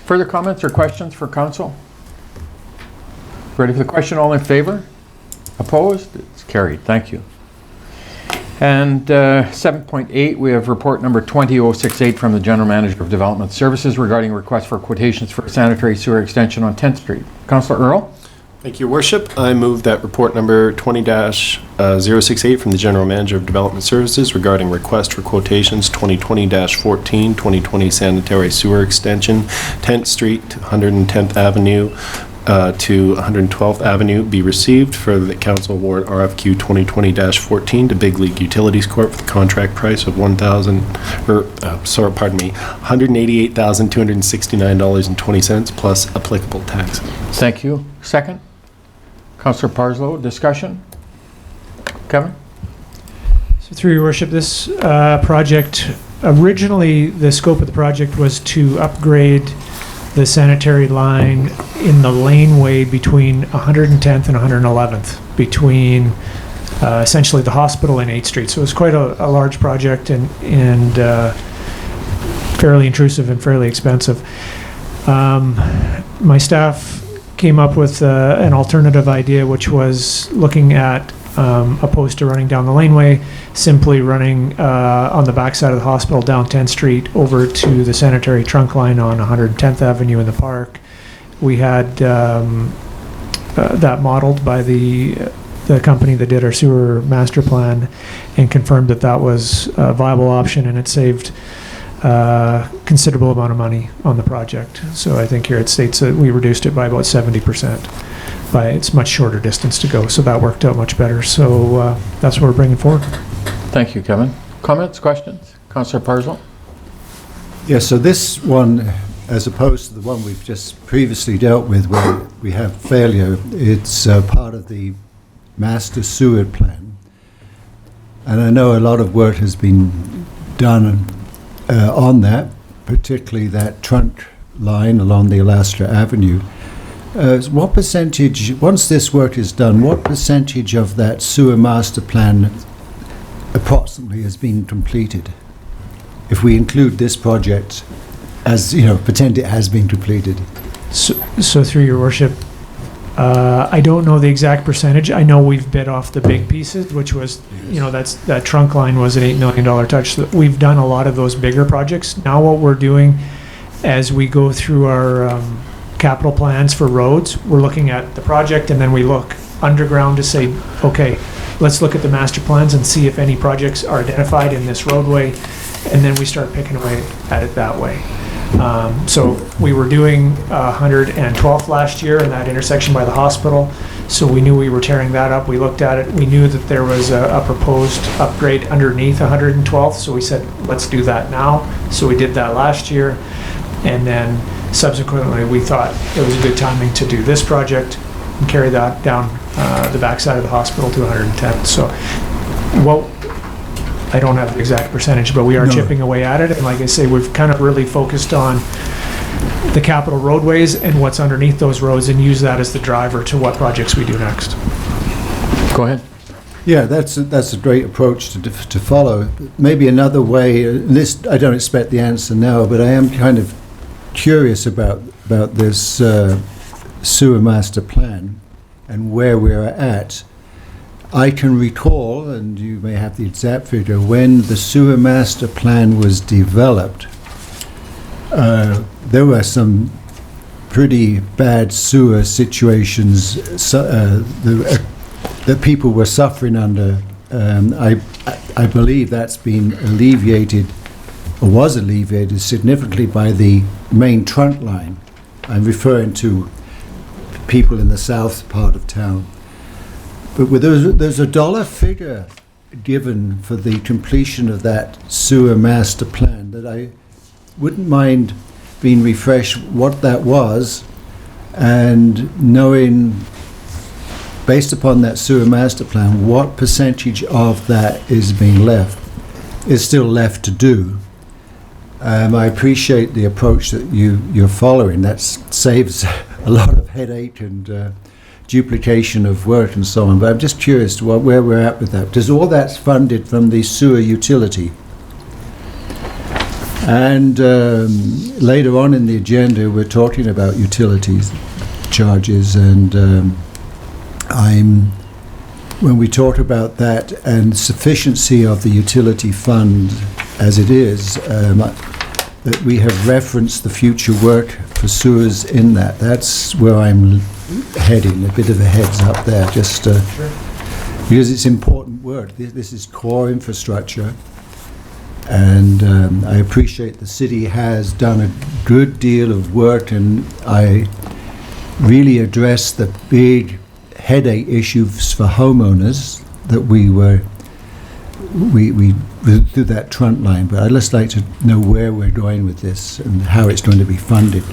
Further comments or questions for Council? Ready for the question? All in favor? Opposed? It's carried. Thank you. And 7.8, we have report number 20068 from the General Manager of Development Services regarding request for quotations for a sanitary sewer extension on 10th Street. Councillor Earl? Thank you, Your Worship. I move that report number 20-068 from the General Manager of Development Services regarding request for quotations 2020-14, 2020 Sanitary Sewer Extension, 10th Street, 110th Avenue to 112th Avenue be received for the Council Award RFQ 2020-14 to Big League Utilities Corp. for the contract price of $188,269.20 plus applicable tax. Thank you. Second? Councillor Parslow, discussion? Kevin? So through your worship, this project, originally the scope of the project was to upgrade the sanitary line in the laneway between 110th and 111th, between essentially the hospital and 8th Street. So it was quite a large project and fairly intrusive and fairly expensive. My staff came up with an alternative idea, which was looking at, opposed to running down the laneway, simply running on the backside of the hospital down 10th Street over to the sanitary trunk line on 110th Avenue in the park. We had that modeled by the company that did our sewer master plan and confirmed that that was a viable option, and it saved considerable amount of money on the project. So I think here it states that we reduced it by about 70%. It's much shorter distance to go, so that worked out much better. So that's what we're bringing forward. Thank you, Kevin. Comments, questions? Councillor Parslow? Yeah, so this one, as opposed to the one we've just previously dealt with where we have failure, it's part of the master sewer plan. And I know a lot of work has been done on that, particularly that trunk line along the Alastra Avenue. What percentage, once this work is done, what percentage of that sewer master plan approximately has been completed? If we include this project as, pretend it has been completed. So through your worship, I don't know the exact percentage. I know we've bit off the big pieces, which was, that trunk line was an $8 million touch. We've done a lot of those bigger projects. Now what we're doing as we go through our capital plans for roads, we're looking at the project and then we look underground to say, okay, let's look at the master plans and see if any projects are identified in this roadway, and then we start picking away at it that way. So we were doing 112th last year in that intersection by the hospital, so we knew we were tearing that up. We looked at it, we knew that there was a proposed upgrade underneath 112th, so we said, let's do that now. So we did that last year, and then subsequently we thought it was a good timing to do this project and carry that down the backside of the hospital to 110th. So, I don't have the exact percentage, but we are chipping away at it. And like I say, we've kind of really focused on the capital roadways and what's underneath those roads and use that as the driver to what projects we do next. Go ahead. Yeah, that's a great approach to follow. Maybe another way, this, I don't expect the answer now, but I am kind of curious about this sewer master plan and where we're at. I can recall, and you may have the exact figure, when the sewer master plan was developed, there were some pretty bad sewer situations that people were suffering under. I believe that's been alleviated, or was alleviated significantly by the main trunk line. I'm referring to people in the south part of town. But there's a dollar figure given for the completion of that sewer master plan that I wouldn't mind being refreshed what that was, and knowing, based upon that sewer master plan, what percentage of that is still left to do. I appreciate the approach that you're following. That saves a lot of headache and duplication of work and so on. But I'm just curious to where we're at with that, because all that's funded from the sewer utility. And later on in the agenda, we're talking about utilities charges, and when we talk about that and sufficiency of the utility fund as it is, that we have referenced the future work for sewers in that. That's where I'm heading, a bit of a heads up there, just because it's important work. This is core infrastructure, and I appreciate the city has done a good deal of work, and I really addressed the big headache issues for homeowners that we through that trunk line. But I'd just like to know where we're going with this and how it's going to be funded.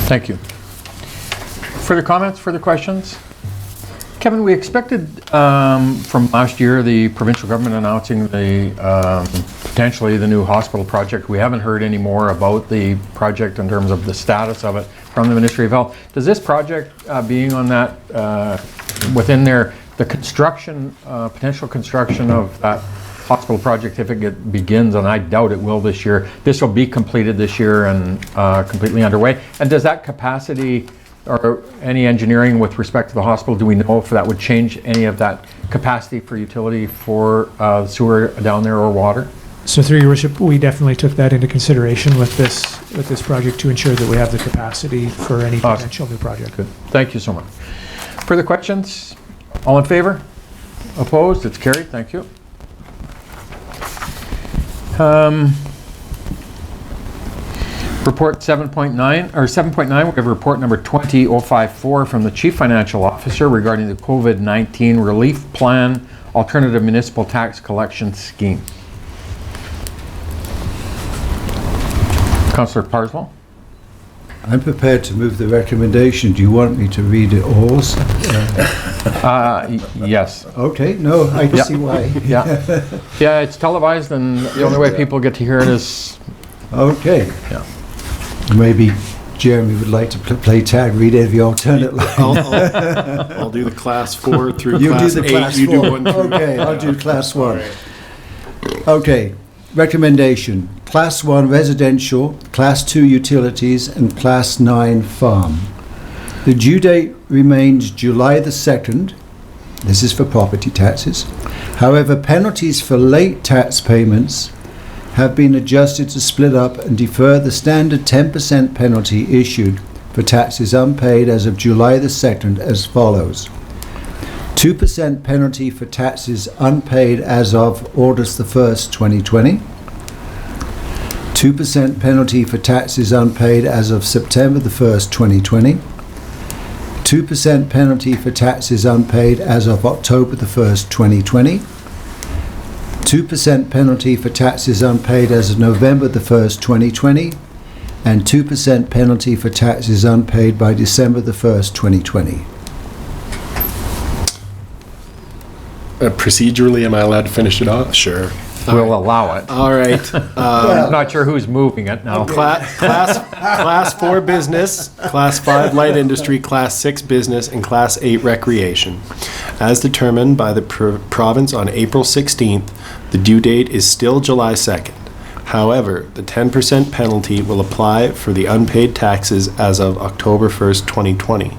Thank you. Further comments, further questions? Kevin, we expected from last year the provincial government announcing the potentially the new hospital project. We haven't heard any more about the project in terms of the status of it from the Ministry of Health. Does this project being on that within there, the construction, potential construction of that hospital project, if it begins, and I doubt it will this year, this will be completed this year and completely underway? And does that capacity or any engineering with respect to the hospital, do we know if that would change any of that capacity for utility for sewer down there or water? So through your worship, we definitely took that into consideration with this project to ensure that we have the capacity for any potential new project. Good. Thank you so much. Further questions? All in favor? Opposed? It's carried. Thank you. Report 7.9, or 7.9, we have report number 20054 from the Chief Financial Officer regarding the COVID-19 Relief Plan Alternative Municipal Tax Collection Scheme. Councillor Parslow. I'm prepared to move the recommendation. Do you want me to read it all? Yes. Okay, no, I can see why. Yeah. Yeah, it's televised, and the only way people get to hear it is... Okay. Yeah. Maybe Jeremy would like to play tag, read every alternate line. I'll do the class 4 through You class do the 8. class You 4. do 1 through Okay, I'll do class 1. Right. Okay, recommendation. Class 1 residential, Class 2 utilities, and Class 9 farm. The due date remains July the 2nd. This is for property taxes. However, penalties for late tax payments have been adjusted to split up and defer the standard 10% penalty issued for taxes unpaid as of July the 2nd as follows. 2% penalty for taxes unpaid as of August the 1st, 2020. 2% penalty for taxes unpaid as of September the 1st, 2020. 2% penalty for taxes unpaid as of October the 1st, 2020. 2% penalty for taxes unpaid as of November the 1st, 2020, and 2% penalty for taxes unpaid by December the 1st, 2020. Procedurally, am I allowed to finish it off? Sure. We'll allow it. All right. I'm not sure who's moving it now. Class 4 business, Class 5 light industry, Class 6 business, and Class 8 recreation. As determined by the province on April 16th, the due date is still July 2nd. However, the 10% penalty will apply for the unpaid taxes as of October 1st, 2020.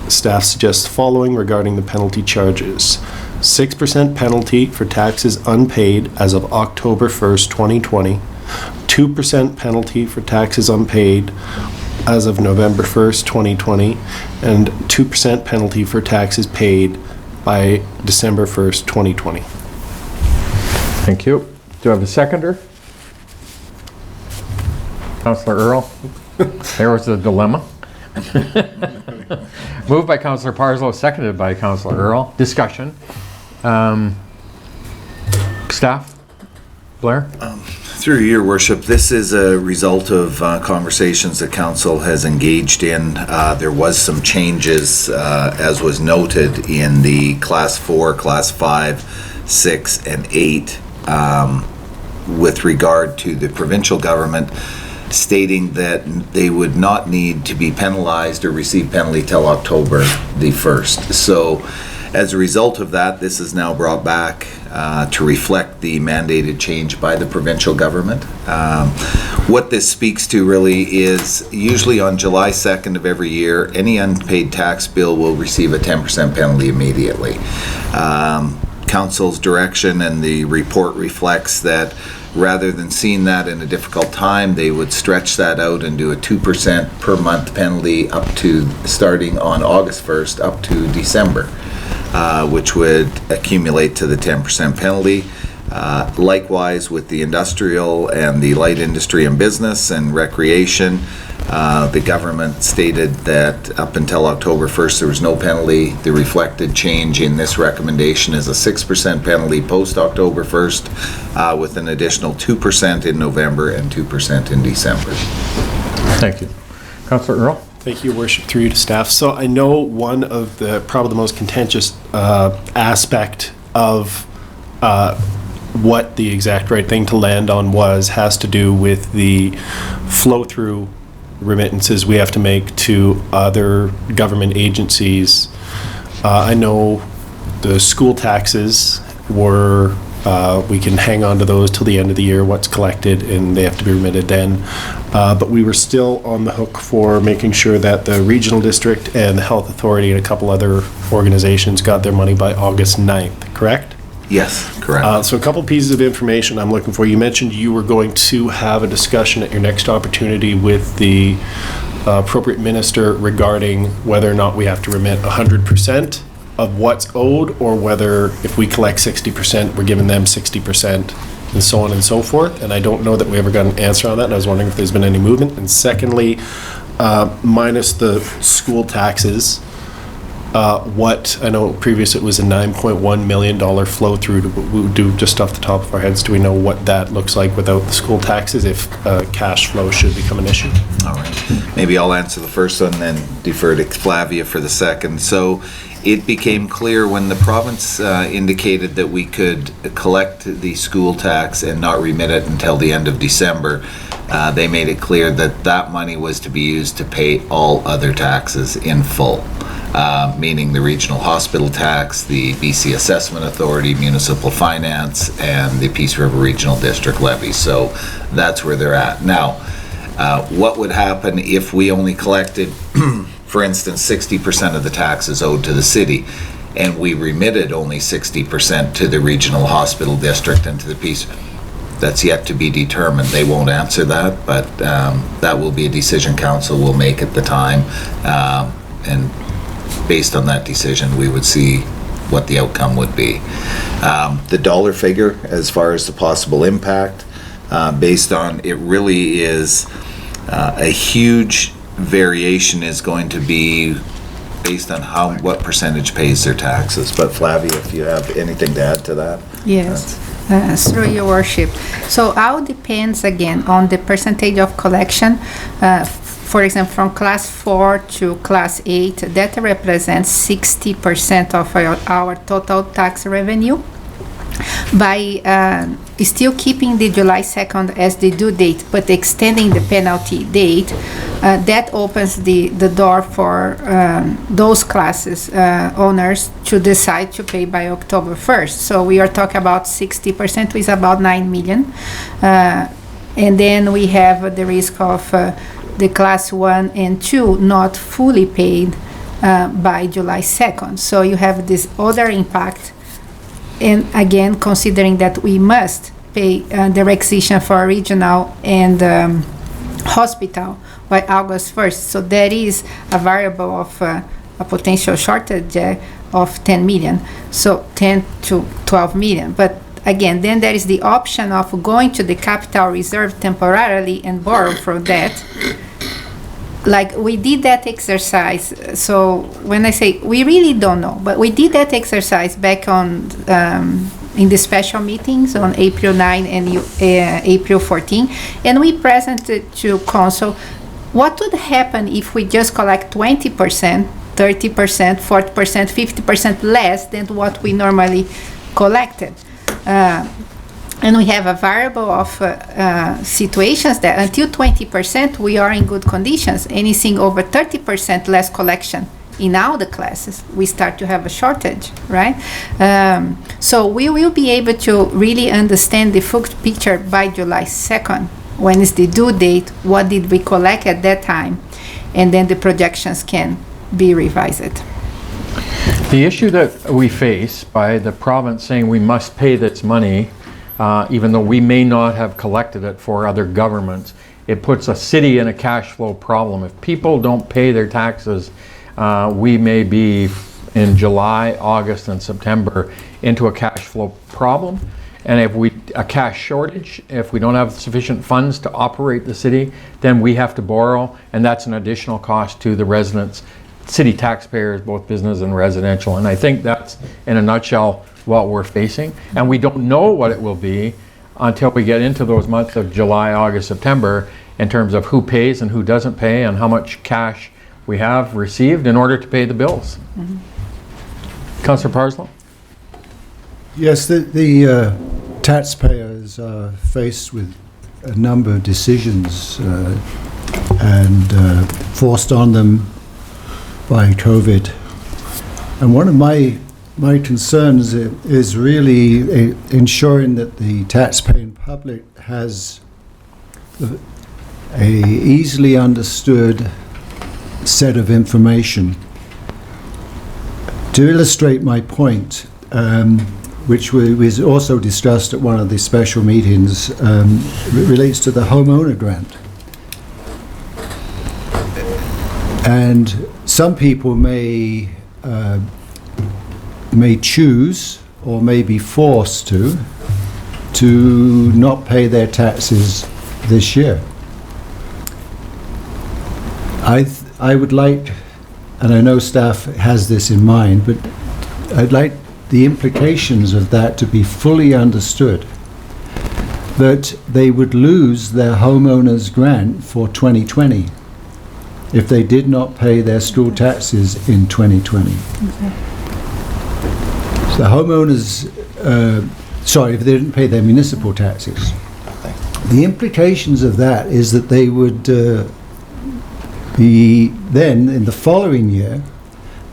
Staff suggests the following regarding the penalty charges. 6% penalty for taxes unpaid as of October 1st, 2020. 2% penalty for taxes unpaid as of November 1st, 2020. And 2% penalty for taxes paid by December 1st, 2020. Thank you. Do I have a seconder? Councillor Earl. There was the dilemma. Moved by Councillor Parslow, seconded by Councillor Earl. Discussion. Staff? Blair? Through your worship, this is a result of conversations the council has engaged in. There was some changes, as was noted, in the Class 4, Class 5, 6, and 8 with regard to the provincial government stating that they would not need to be penalized or receive penalty till October the 1st. So as a result of that, this is now brought back to reflect the mandated change by the provincial government. What this speaks to really is usually on July 2nd of every year, any unpaid tax bill will receive a 10% penalty immediately. Council's direction and the report reflects that rather than seeing that in a difficult time, they would stretch that out and do a 2% per month penalty up to, starting on August 1st, up to December, which would accumulate to the 10% penalty. Likewise with the industrial and the light industry and business and recreation, the government stated that up until October 1st there was no penalty. The reflected change in this recommendation is a 6% penalty post October 1st with an additional 2% in November and 2% in December. Thank you. Councillor Earl? Thank you, Your Worship, through you to staff. So I know one of the, probably the most contentious aspect of what the exact right thing to land on has to do with the flow-through remittances we have to make to other government agencies. I know the school taxes were, we can hang on to those till the end of the year, what's collected, and they have to be remitted then. But we were still on the hook for making sure that the regional district and the health authority and a couple other organizations got their money by August 9th, correct? Yes, correct. So a couple pieces of information I'm looking for. You mentioned you were going to have a discussion at your next opportunity with the appropriate minister regarding whether or not we have to remit 100% of what's owed, or whether if we collect 60%, we're giving them 60%, and so on and so forth. And I don't know that we ever got an answer on that, and I was wondering if there's been any movement. And secondly, minus the school taxes, what, I know previous it was a $9.1 million flow through to do, just off the top of our heads, do we know what that looks like without the school taxes, if cash flow should become an issue? All right. Maybe I'll answer the first one, then defer to Flavia for the second. So it became clear when the province indicated that we could collect the school tax and not remit it until the end of December. They made it clear that that money was to be used to pay all other taxes in full. Meaning the regional hospital tax, the BC Assessment Authority, municipal finance, and the Peace River Regional District levy. So that's where they're at. Now, what would happen if we only collected, for instance, 60% of the taxes owed to the city, and we remitted only 60% to the regional hospital district and to the Peace? That's yet to be determined. They won't answer that, but that will be a decision council will make at the time. And based on that decision, we would see what the outcome would be. The dollar figure, as far as the possible impact, based on, it really is a huge variation is going to be based on what percentage pays their taxes. But Flavia, if you have anything to add to that? Yes. Through your worship. So all depends again on the percentage of collection. For example, from class 4 to class 8, that represents 60% of our total tax revenue. By still keeping the July 2nd as the due date, but extending the penalty date, that opens the door for those classes owners to decide to pay by October 1st. So we are talking about 60%, which is about 9 million. And then we have the risk of the class 1 and 2 not fully paid by July 2nd. So you have this other impact. And again, considering that we must pay the requisition for regional and hospital by August 1st. So there is a variable of a potential shortage of 10 million. So 10 to 12 million. But again, then there is the option of going to the capital reserve temporarily and borrow from that. Like we did that exercise. So when I say we really don't know, but we did that exercise back on in the special meetings on April 9 and April 14, and we presented to council what would happen if we just collect 20%, 30%, 40%, 50% less than what we normally collected. And we have a variable of situations that until 20% we are in good conditions. Anything over 30% less collection in all the classes, we start to have a shortage, right? So we will be able to really understand the full picture by July 2nd. When is the due date? What did we collect at that time? And then the projections can be revised. The issue that we face by the province saying we must pay this money even though we may not have collected it for other governments. It puts a city in a cash flow problem. If people don't pay their taxes, we may be in July, August, and September into a cash flow problem. And if a cash shortage, if we don't have sufficient funds to operate the city, then we have to borrow, and that's an additional cost to the residents, city taxpayers, both business and residential. And I think that's, in a nutshell, what we're facing. And we don't know what it will be until we get into those months of July, August, September, in terms of who pays and who doesn't pay, and how much cash we have received in order to pay the bills. Councillor Parslow? Yes, the taxpayers are faced with a number of decisions and forced on them by COVID. And one of my concerns is really ensuring that the taxpaying public has a easily understood set of information. To illustrate my point, which was also discussed at one of the special meetings, relates to the homeowner grant. And some people may choose or may be forced to not pay their taxes this year. I would like, and I know staff has this in mind, but I'd like the implications of that to be fully understood, that they would lose their homeowner's grant for 2020 if they did not pay their school taxes in 2020. So the homeowners, if they didn't pay their municipal taxes. The implications of that is that they would be then, in the following year,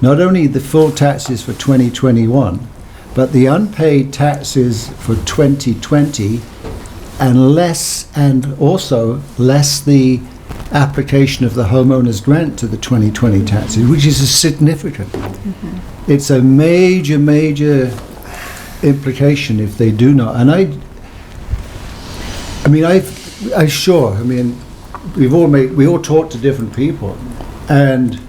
not only the full taxes for 2021, but the unpaid taxes for 2020, and also less the application of the homeowner's grant to the 2020 taxes, which is significant. It's a major implication if they do not. And we all talk to different people, and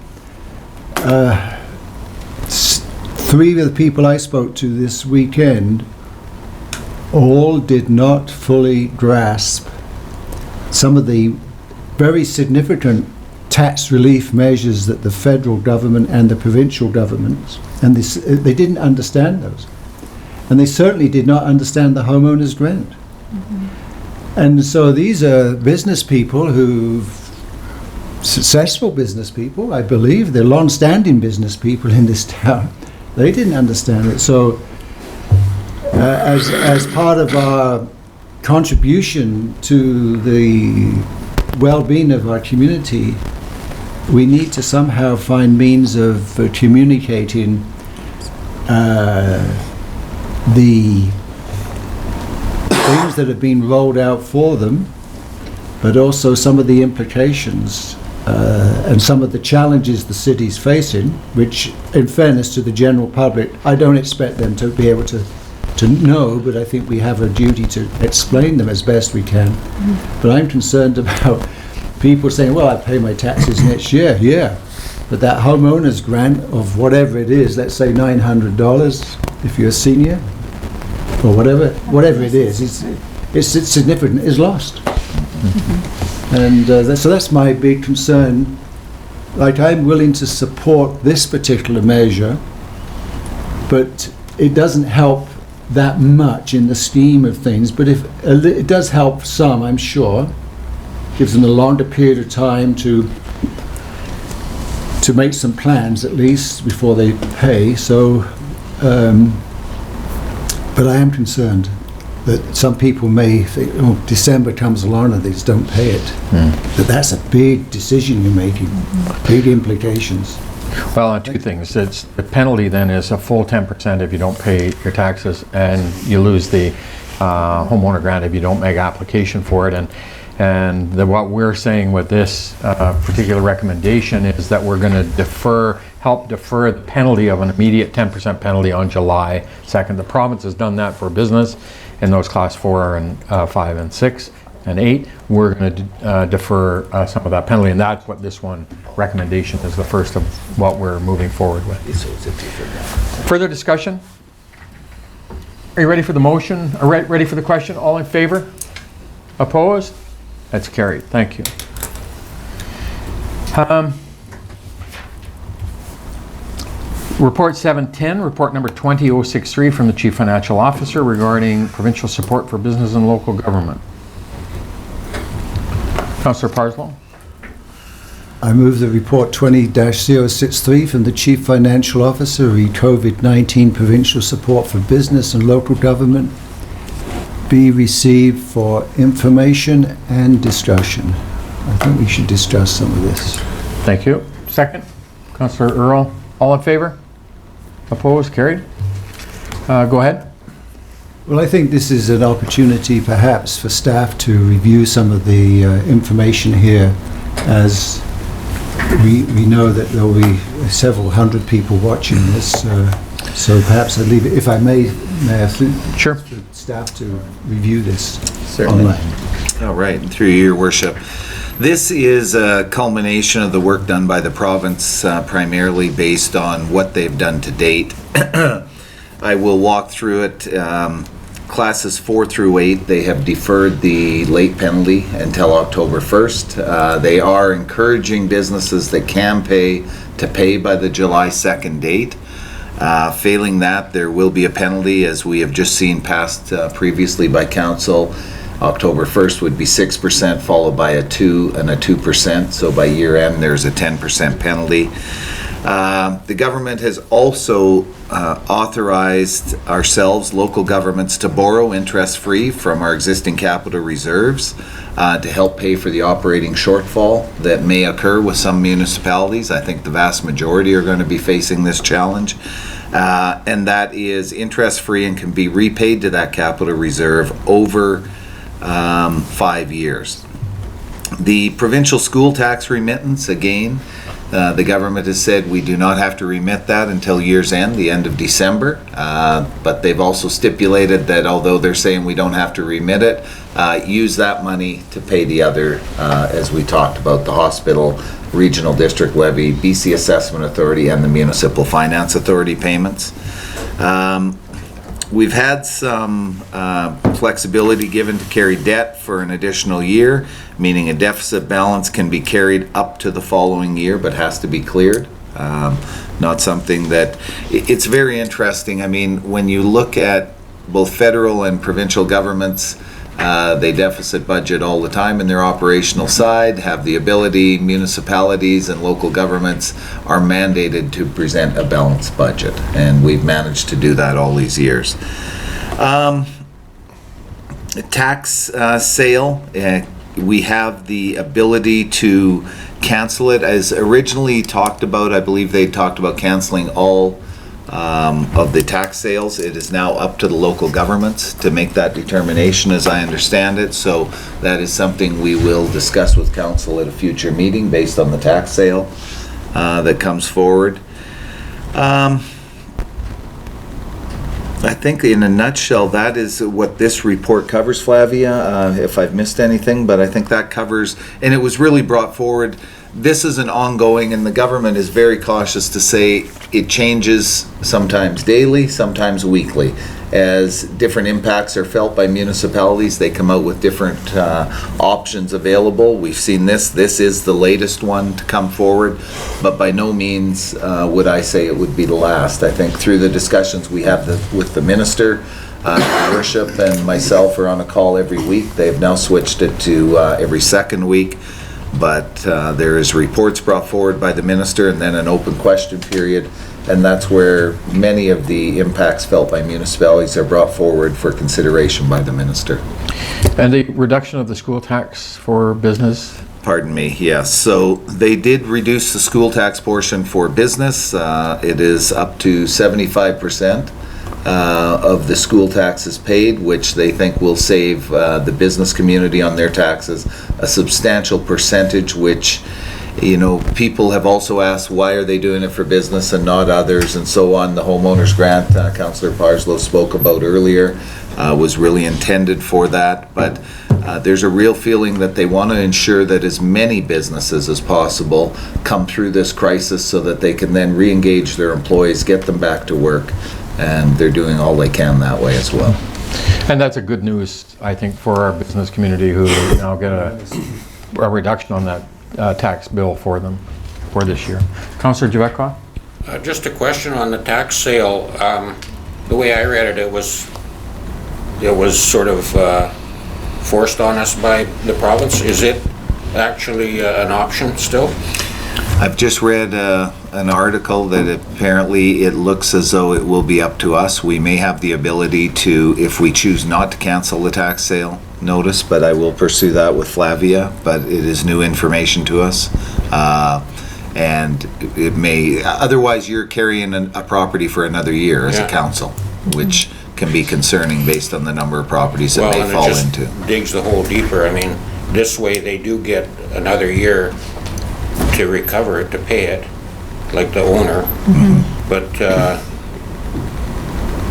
three of the people I spoke to this weekend all did not fully grasp some of the very significant tax relief measures that the federal government and the provincial governments, and they didn't understand those. And they certainly did not understand the homeowner's grant. And so these are business people successful business people, I believe. They're long-standing business people in this town. They didn't understand it. So as part of our contribution to the well-being of our community, we need to somehow find means of communicating the things that have been rolled out for them, but also some of the implications and some of the challenges the city's facing, which, in fairness to the general public, I don't expect them to be able to know, but I think we have a duty to explain them as best we can. But I'm concerned about people saying, well, I pay my taxes next year. Yeah, but that homeowner's grant of whatever it is, let's say $900 if you're a senior, or whatever it is, it's significant, is lost. And so that's my big concern. Like, I'm willing to support this particular measure, but it doesn't help that much in the scheme of things. But if it does help some, I'm sure, gives them a longer period of time to make some plans at least before they pay. So, but I am concerned that some people may think, oh, December comes along and they just don't pay it. But that's a big decision you're making, big implications. Well, two things. It's the penalty then is a full 10% if you don't pay your taxes, and you lose the homeowner grant if you don't make application for it. And what we're saying with this particular recommendation is that we're going to help defer the penalty of an immediate 10% penalty on July 2nd. The province has done that for business. in those class 4 and 5 and 6 and 8, we're going to defer some of that penalty, and that's what this one recommendation is, the first of what we're moving forward with. Further discussion? Are you ready for the motion? Or ready for the question? All in favor? Opposed? That's carried. Thank you. Report 710, report number 20063 from the Chief Financial Officer regarding provincial support for business and local government. Councillor Parslow. I move the report 20-063 from the Chief Financial Officer re COVID-19 provincial support for business and local government be received for information and discussion. I think we should discuss some of this. Thank you. Second, Councillor Earl. All in favor? Opposed? Carried. Go ahead. Well, I think this is an opportunity perhaps for staff to review some of the information here, as we know that there will be several hundred people watching this. So perhaps I'd leave it, if I may Sure. for staff to review this Certainly. online. All right, through your worship. This is a culmination of the work done by the province, primarily based on what they've done to date. I will walk through it. Classes 4 through 8, they have deferred the late penalty until October 1st. They are encouraging businesses that can pay to pay by the July 2nd date. Failing that, there will be a penalty, as we have just seen passed previously by council. October 1st would be 6%, followed by a 2 and a 2%. So by year end, there's a 10% penalty. The government has also authorized ourselves, local governments, to borrow interest-free from our existing capital reserves to help pay for the operating shortfall that may occur with some municipalities. I think the vast majority are going to be facing this challenge. And that is interest-free and can be repaid to that capital reserve over 5 years. The provincial school tax remittance, again, the government has said we do not have to remit that until year's end, the end of December. But they've also stipulated that although they're saying we don't have to remit it, use that money to pay the other, as we talked about, the hospital, regional district levy, BC Assessment Authority, and the Municipal Finance Authority payments. We've had some flexibility given to carry debt for an additional year, meaning a deficit balance can be carried up to the following year, but has to be cleared. Not something that, it's very interesting. I mean, when you look at both federal and provincial governments, they deficit budget all the time in their operational side, have the ability. Municipalities and local governments are mandated to present a balanced budget, and we've managed to do that all these years. Tax sale, we have the ability to cancel it. As originally talked about, I believe they talked about canceling all of the tax sales. It is now up to the local governments to make that determination, as I understand it. So that is something we will discuss with council at a future meeting based on the tax sale that comes forward. I think in a nutshell, that is what this report covers, Flavia, if I've missed anything, but I think that covers, and it was really brought forward. This is an ongoing, and the government is very cautious to say it changes sometimes daily, sometimes weekly. As different impacts are felt by municipalities, they come out with different options available. We've seen this. This is the latest one to come forward, but by no means would I say it would be the last. I think through the discussions we have with the minister, Worship and myself are on a call every week. They've now switched it to every second week. But there is reports brought forward by the minister and then an open question period, and that's where many of the impacts felt by municipalities are brought forward for consideration by the minister. And the reduction of the school tax for business? Pardon me, yes. So they did reduce the school tax portion for business. It is up to 75%. Of the school taxes paid, which they think will save the business community on their taxes a substantial percentage, which, you know, people have also asked why are they doing it for business and not others and so on. The homeowners grant, Councillor Parslow spoke about earlier, was really intended for that, but there's a real feeling that they want to ensure that as many businesses as possible come through this crisis so that they can then re-engage their employees, get them back to work, and they're doing all they can that way as well. And that's a good news, I think, for our business community who now get a reduction on that tax bill for them for this year. Councillor Jebecca? Just a question on the tax sale. The way I read it, it was sort of forced on us by the province. Is it actually an option still? I've just read an article that apparently it looks as though it will be up to us. We may have the ability to, if we choose not to cancel the tax sale notice, but I will pursue that with Flavia, but it is new information to us. And it may, otherwise you're carrying a property for another year as a council, which can be concerning based on the number of properties that may fall into. Digs the hole deeper. I mean, this way they do get another year to recover it, to pay it, like the owner. But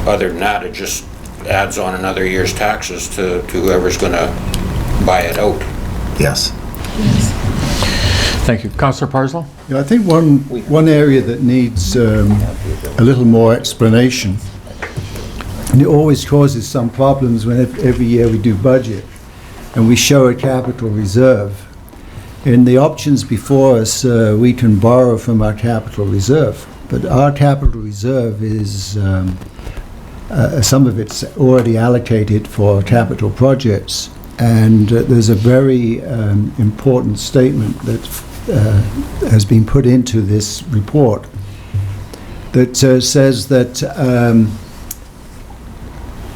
other than that, it just adds on another year's taxes to whoever's going to buy it out. Yes. Thank you. Councillor Parslow? Yeah, I think one area that needs a little more explanation, and it always causes some problems when every year we do budget and we show a capital reserve. In the options before us, we can borrow from our capital reserve, but our capital reserve is, some of it's already allocated for capital projects, and there's a very important statement that has been put into this report that says that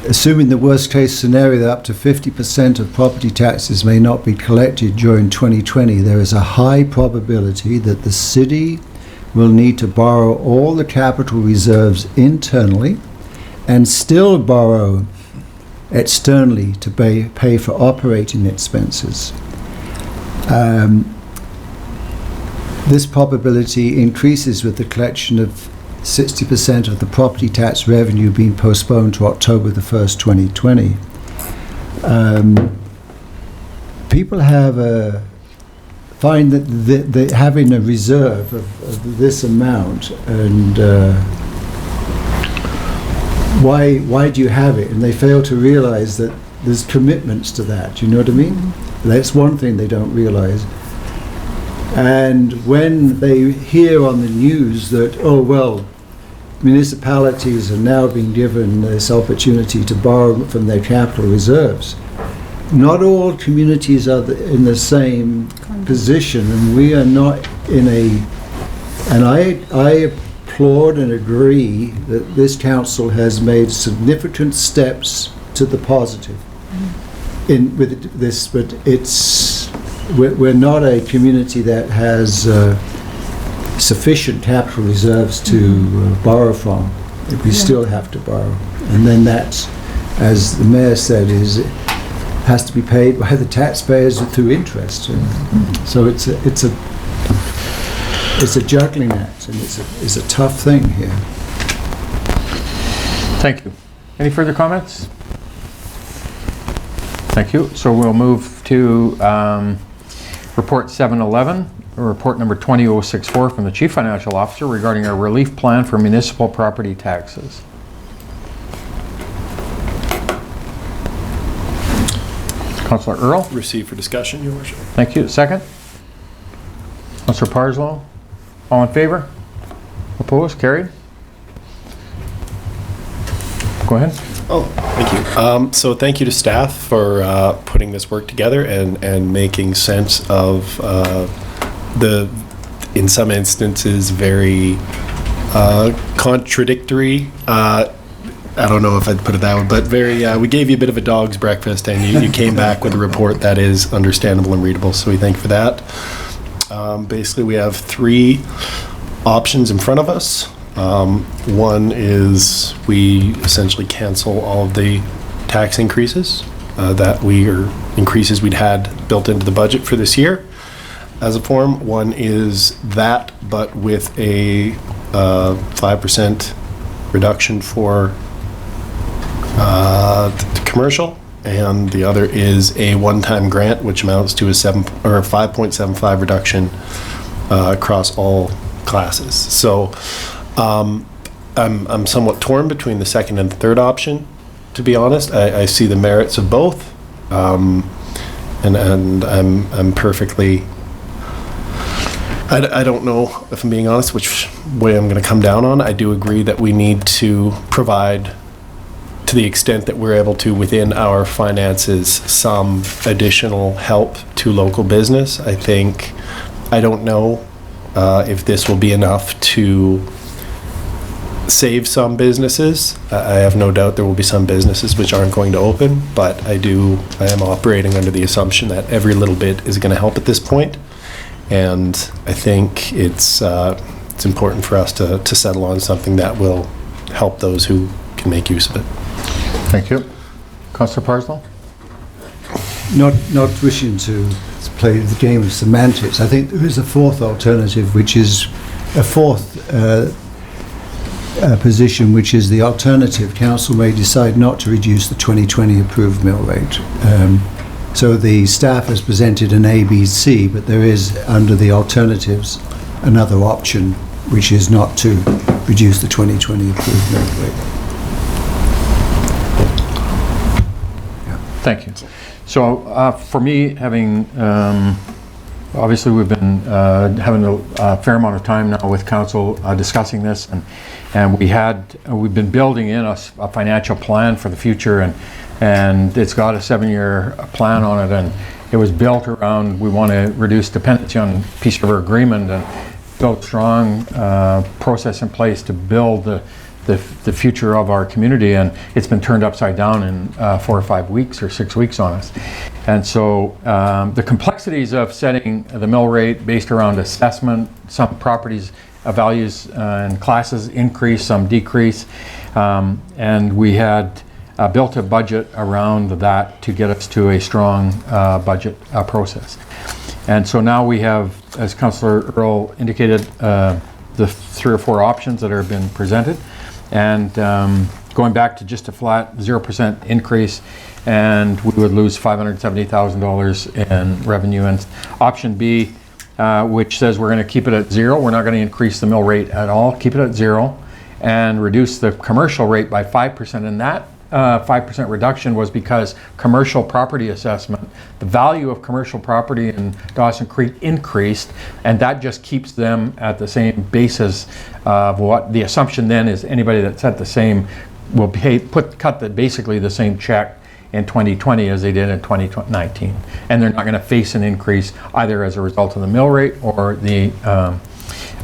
assuming the worst case scenario that up to 50% of property taxes may not be collected during 2020, there is a high probability that the city will need to borrow all the capital reserves internally and still borrow externally to pay for operating expenses. This probability increases with the collection of 60% of the property tax revenue being postponed to October the 1st, 2020. People find that having a reserve of this amount, and why do you have it? And they fail to realize that there's commitments to that. You know what I mean? That's one thing they don't realize. And when they hear on the news that, oh well, municipalities are now being given this opportunity to borrow from their capital reserves, not all communities are in the same position, and we are not in a, and I applaud and agree that this council has made significant steps to the positive with this, but we're not a community that has sufficient capital reserves to borrow from. We still have to borrow, and then that's, as the mayor said, has to be paid by the taxpayers through interest. So it's a juggling act, and it's a tough thing here. Thank you. Any further comments? Thank you. So we'll move to Report 711, report number 20064 from the Chief Financial Officer regarding a relief plan for municipal property taxes. Councillor Earl. Receive for discussion, Your Worship. Thank you. Second? Councillor Parslow. All in favor? Opposed? Carried? Go ahead. Oh, thank you. So thank you to staff for putting this work together and making sense of the, in some instances, very contradictory, I don't know if I'd put it that way, but very, we gave you a bit of a dog's breakfast, and you came back with a report that is understandable and readable, so we thank you for that. Basically, we have three options in front of us. One is we essentially cancel all of the tax increases increases we'd had built into the budget for this year as a form. One is that, but with a 5% reduction for Commercial, and the other is a one-time grant, which amounts to a 5.75 reduction across all classes. So I'm somewhat torn between the second and the third option, to be honest. I see the merits of both, and I'm perfectly. I don't know, if I'm being honest, which way I'm going to come down on. I do agree that we need to provide, to the extent that we're able to within our finances, some additional help to local business. I don't know if this will be enough to save some businesses. I have no doubt there will be some businesses which aren't going to open, but I am operating under the assumption that every little bit is going to help at this point. And I think it's important for us to settle on something that will help those who can make use of it. Thank you. Councillor Parslow? Not wishing to play the game of semantics, I think there is a fourth alternative, which is a fourth position, which is the alternative. Council may decide not to reduce the 2020 approved mill rate. So the staff has presented an A, B, C, but there is, under the alternatives, another option, which is not to reduce the 2020 approved mill rate. Thank you. So for me, having obviously we've been having a fair amount of time now with council discussing this, and we've been building in a financial plan for the future, and it's got a 7-year plan on it, and it was built around, we want to reduce dependency on Peace River Agreement and build strong process in place to build the future of our community, and it's been turned upside down in 4 or 5 weeks or 6 weeks on us. And so the complexities of setting the mill rate based around assessment, some properties values and classes increase, some decrease, and we had built a budget around that to get us to a strong budget process. And so now we have, as Councillor Earl indicated, the 3 or 4 options that have been presented, and going back to just a flat 0% increase, and we would lose $570,000 in revenue. And option B, which says we're going to keep it at 0, we're not going to increase the mill rate at all, keep it at 0, and reduce the commercial rate by 5%, and that 5% reduction was because commercial property assessment, the value of commercial property in Dawson Creek increased, and that just keeps them at the same basis of what the assumption then is. Anybody that's at the same will cut basically the same check in 2020 as they did in 2019, and they're not going to face an increase either as a result of the mill rate or the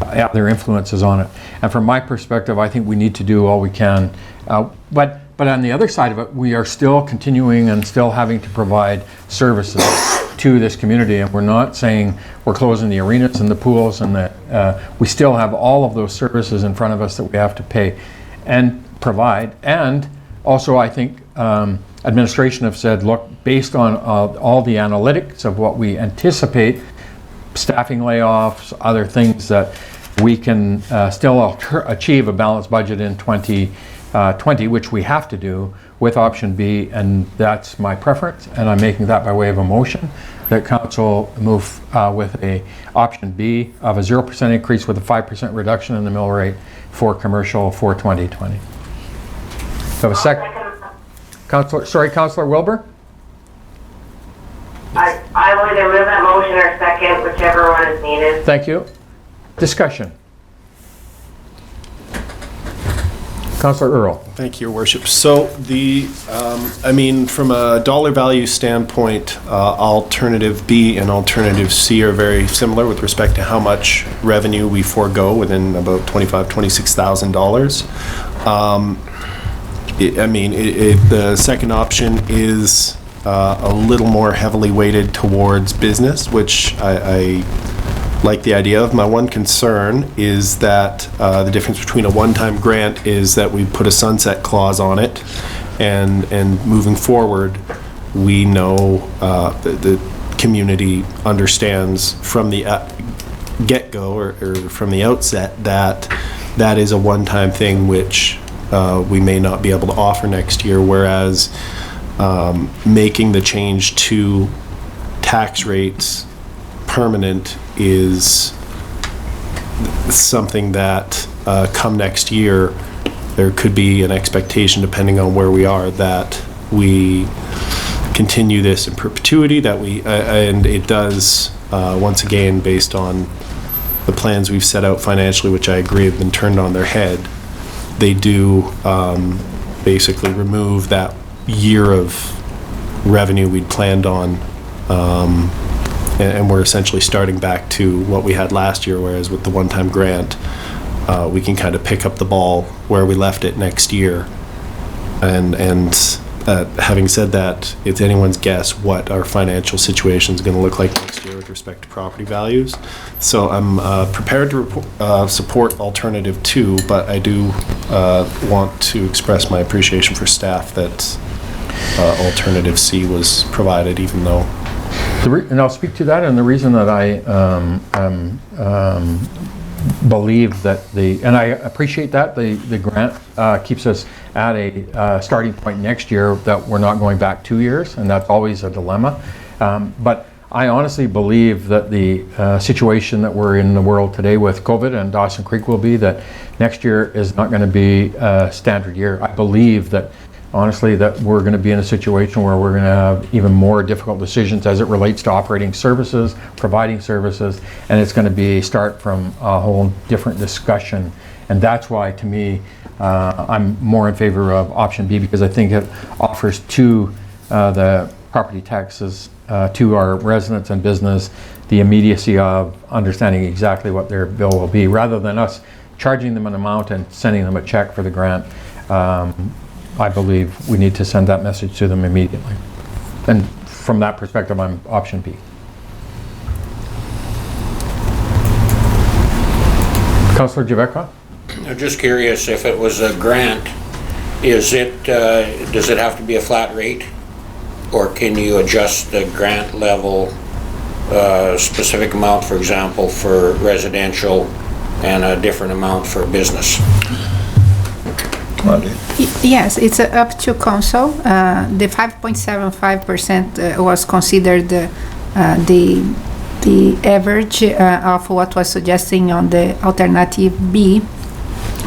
other influences on it. And from my perspective, I think we need to do all we can, but on the other side of it, we are still continuing and still having to provide services to this community, and we're not saying we're closing the arenas and the pools, and that we still have all of those services in front of us that we have to pay and provide. And also, I think administration have said, look, based on all the analytics of what we anticipate, staffing layoffs, other things, that we can still achieve a balanced budget in 2020, which we have to do with option B, and that's my preference, and I'm making that by way of a motion that council move with a option B of a 0% increase with a 5% reduction in the mill rate for commercial for 2020. Have a second. Councillor Wilbur? I will either move that motion or second, whichever one is needed. Thank you. Discussion. Councillor Earl. Thank you, Your Worship. So from a dollar value standpoint, alternative B and alternative C are very similar with respect to how much revenue we forego within about $26,000. The second option is a little more heavily weighted towards business, which I like the idea of. My one concern is that the difference between a one-time grant is that we put a sunset clause on it, and moving forward, we know the community understands from the get-go or from the outset that is a one-time thing which we may not be able to offer next year, whereas making the change to tax rates permanent is something that come next year, there could be an expectation, depending on where we are, that we continue this in perpetuity, that we, and it does, once again, based on the plans we've set out financially, which I agree have been turned on their head, they do basically remove that year of revenue we'd planned on, and we're essentially starting back to what we had last year, whereas with the one-time grant, we can kind of pick up the ball where we left it next year. And having said that, it's anyone's guess what our financial situation is going to look like next year with respect to property values. So I'm prepared to support alternative 2, but I do want to express my appreciation for staff that alternative C was provided, even though. And I'll speak to that, and the reason that I believe that and I appreciate that the grant keeps us at a starting point next year, that we're not going back 2 years, and that's always a dilemma. But I honestly believe that the situation that we're in the world today with COVID, and Dawson Creek will be, that next year is not going to be a standard year. I believe that, honestly, that we're going to be in a situation where we're going to have even more difficult decisions as it relates to operating services, providing services, and it's going to be a start from a whole different discussion. And that's why, to me, I'm more in favor of option B, because I think it offers to the property taxes, to our residents and business, the immediacy of understanding exactly what their bill will be, rather than us charging them an amount and sending them a check for the grant. I believe we need to send that message to them immediately. And from that perspective, I'm option B. Councillor Jebecca? I'm just curious, if it was a grant, does it have to be a flat rate? Or can you adjust the grant level, specific amount, for example, for residential and a different amount for business? Yes, it's up to council. The 5.75% was considered the average of what was suggesting on the alternative B.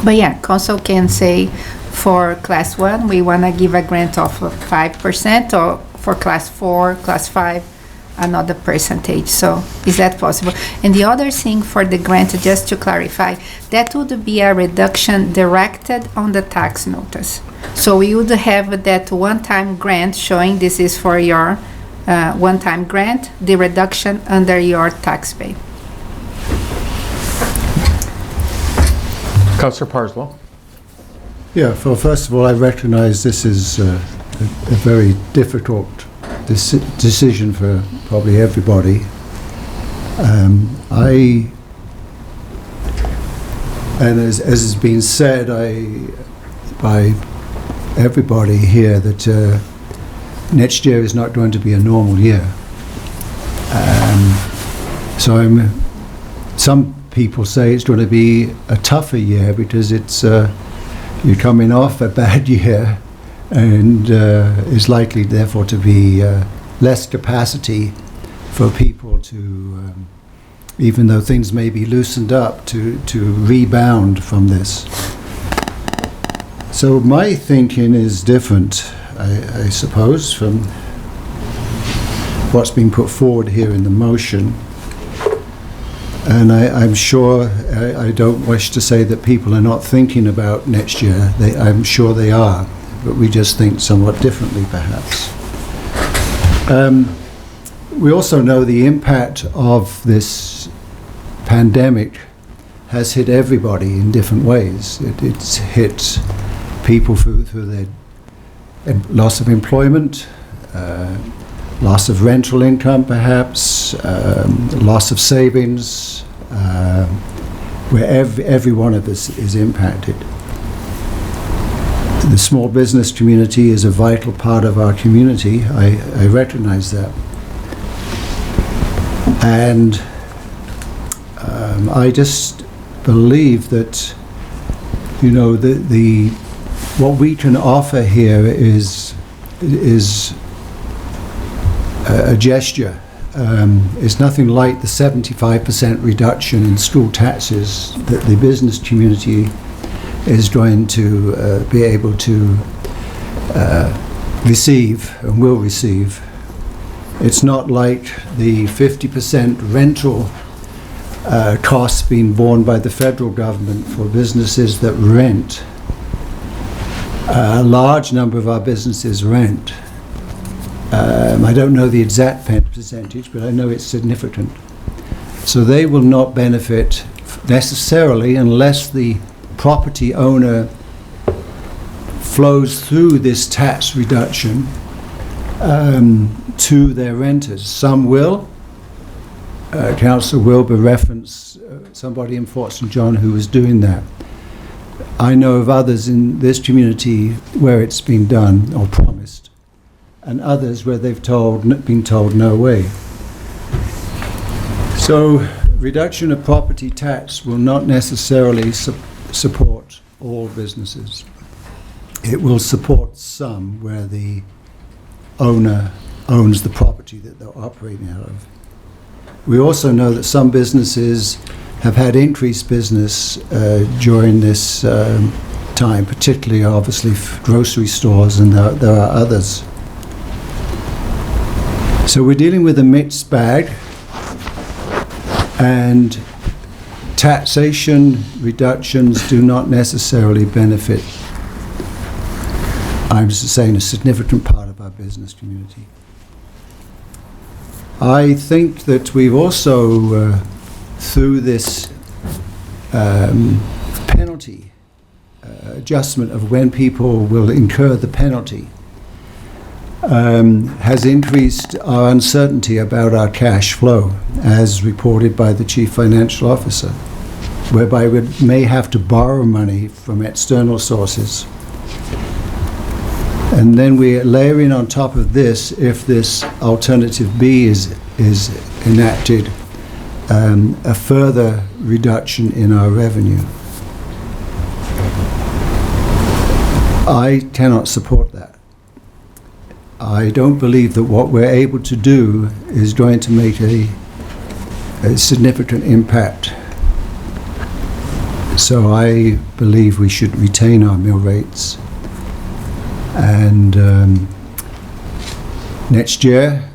But yeah, council can say for class 1, we want to give a grant of 5%, or for class 4, class 5, another percentage. So is that possible? And the other thing for the grant, just to clarify, that would be a reduction directed on the tax notice. So we would have that one-time grant showing this is for your one-time grant, the reduction under your tax pay. Councillor Parslow. Yeah, well, first of all, I recognize this is a very difficult decision for probably everybody. And as has been said by everybody here, that next year is not going to be a normal year. So some people say it's going to be a tougher year, because it's you're coming off a bad year, and is likely therefore to be less capacity for people to, even though things may be loosened up, to rebound from this. So my thinking is different, I suppose, from what's been put forward here in the motion. And I'm sure, I don't wish to say that people are not thinking about next year. I'm sure they are, but we just think somewhat differently, perhaps. We also know the impact of this pandemic has hit everybody in different ways. It's hit people through their loss of employment, loss of rental income, perhaps, loss of savings, where every one of us is impacted. The small business community is a vital part of our community. I recognize that. And I just believe that, you know, the what we can offer here is a gesture. It's nothing like the 75% reduction in school taxes that the business community is going to be able to receive and will receive. It's not like the 50% rental costs being borne by the federal government for businesses that rent. A large number of our businesses rent. I don't know the exact percentage, but I know it's significant. So they will not benefit necessarily unless the property owner flows through this tax reduction to their renters. Some will. Councillor Wilbur referenced somebody in Fort St. John who was doing that. I know of others in this community where it's been done or promised, and others where they've been told no way. So reduction of property tax will not necessarily support all businesses. It will support some where the owner owns the property that they're operating out of. We also know that some businesses have had increased business during this time, particularly obviously grocery stores, and there are others. So we're dealing with a mixed bag, and taxation reductions do not necessarily benefit, I'm just saying, a significant part of our business community. I think that we've also, through this penalty adjustment of when people will incur the penalty, has increased our uncertainty about our cash flow, as reported by the Chief Financial Officer, whereby we may have to borrow money from external sources. And then we're layering on top of this, if this alternative B is enacted, a further reduction in our revenue. I cannot support that. I don't believe that what we're able to do is going to make a significant impact. So I believe we should retain our mill rates. And next year,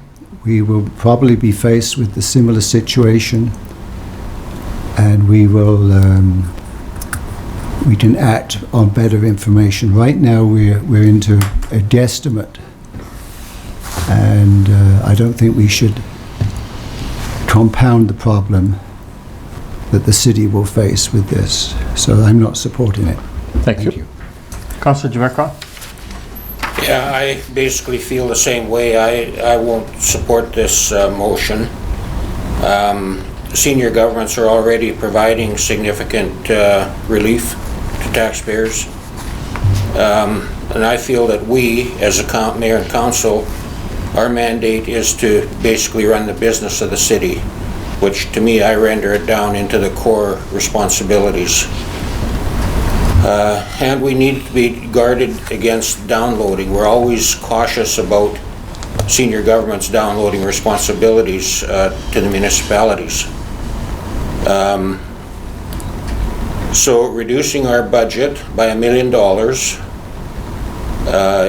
we will probably be faced with a similar situation, and we can act on better information. Right now, we're into a guesstimate, and I don't think we should compound the problem that the city will face with this. So I'm not supporting it. Thank you. Councillor Jebecca? Yeah, I basically feel the same way. I won't support this motion. Senior governments are already providing significant relief to taxpayers. And I feel that we, as a mayor and council, our mandate is to basically run the business of the city, which to me, I render it down into the core responsibilities. And we need to be guarded against downloading. We're always cautious about senior governments downloading responsibilities to the municipalities. So reducing our budget by $1 million,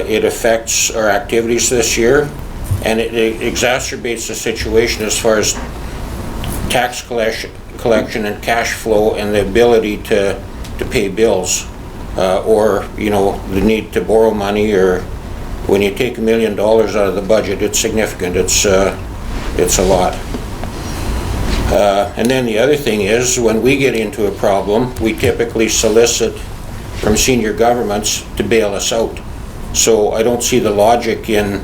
it affects our activities this year, and it exacerbates the situation as far as tax collection and cash flow and the ability to pay bills, or the need to borrow money. Or when you take $1 million out of the budget, it's significant. It's a lot. And then the other thing is, when we get into a problem, we typically solicit from senior governments to bail us out. So I don't see the logic in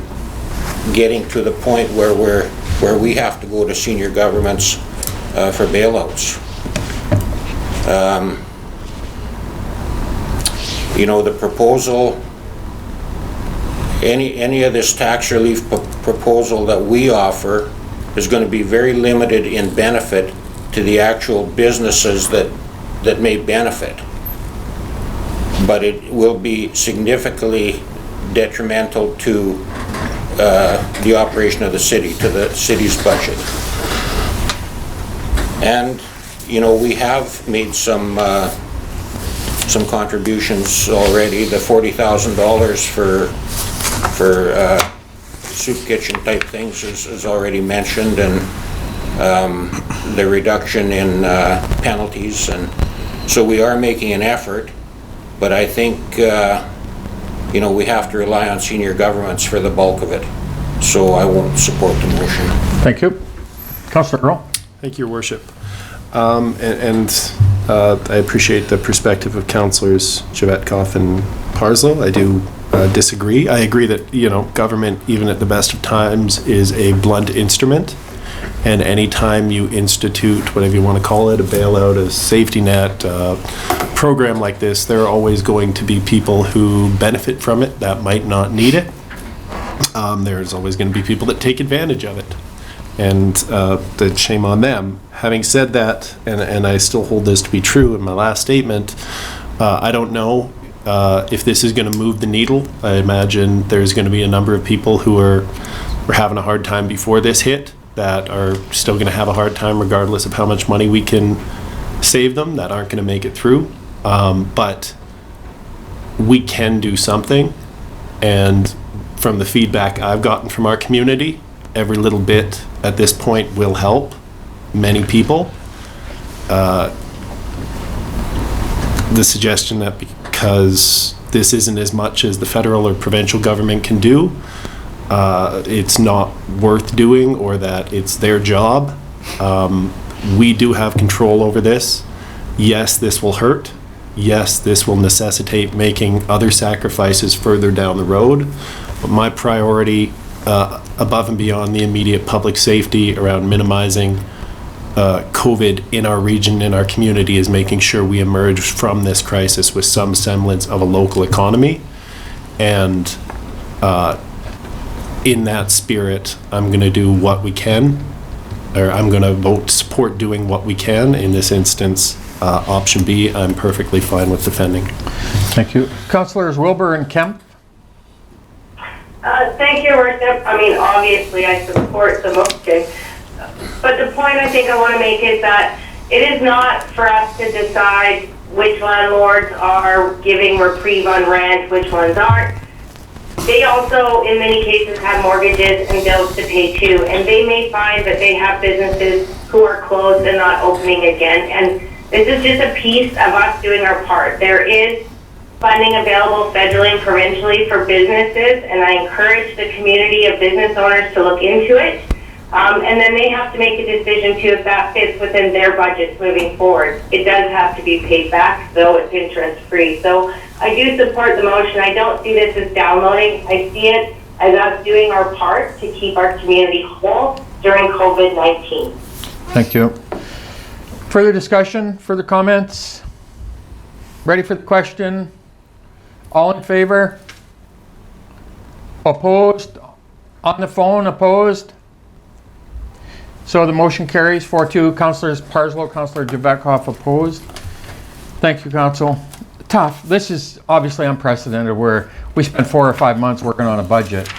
getting to the point where we have to go to senior governments for bailouts. The proposal, any of this tax relief proposal that we offer is going to be very limited in benefit to the actual businesses that may benefit. but it will be significantly detrimental to the operation of the city, to the city's budget. And, you know, we have made some contributions already. The $40,000 for soup kitchen type things is already mentioned, and the reduction in penalties, and so we are making an effort, but I think you know, we have to rely on senior governments for the bulk of it, so I won't support the motion. Thank you. Councillor Earl. Thank you, Your Worship. I appreciate the perspective of Councillors Jebecca and Parslow. I do disagree. I agree that, you know, government, even at the best of times, is a blunt instrument. And anytime you institute, whatever you want to call it, a bailout, a safety net, program like this, there are always going to be people who benefit from it that might not need it. There's always going to be people that take advantage of it. And the shame on them. Having said that, and I still hold this to be true in my last statement, I don't know if this is going to move the needle. I imagine there's going to be a number of people who were having a hard time before this hit that are still going to have a hard time regardless of how much money we can save them, that aren't going to make it through. But we can do something, and from the feedback I've gotten from our community, every little bit at this point will help many people. The suggestion that because this isn't as much as the federal or provincial government can do, it's not worth doing, or that it's their job. We do have control over this. Yes, this will hurt. Yes, this will necessitate making other sacrifices further down the road. But my priority, above and beyond the immediate public safety around minimizing COVID in our region, in our community, is making sure we emerge from this crisis with some semblance of a local economy. And in that spirit, I'm going to do what we can, or I'm going to vote to support doing what we can. In this instance, option B, I'm perfectly fine with defending. Thank you. Councillors Wilbur and Kemp. Thank you, Worship. I mean, obviously I support the motion, but the point I think I want to make is that it is not for us to decide which landlords are giving reprieve on rent, which ones aren't. They also, in many cases, have mortgages and bills to pay too, and they may find that they have businesses who are closed and not opening again, and this is just a piece of us doing our part. There is funding available federally and provincially for businesses, and I encourage the community of business owners to look into it. And then they have to make a decision too if that fits within their budgets moving forward. It does have to be paid back, though it's interest-free. So I do support the motion. I don't see this as downloading. I see it as us doing our part to keep our community whole during COVID-19. Thank you. Further discussion, further comments? Ready for the question? All in favor? Opposed? On the phone, opposed? So the motion carries 4-2. Councillors Parslow, Councillor Jebecca opposed. Thank you, Council. Tough. This is obviously unprecedented, where we spent 4 or 5 months working on a budget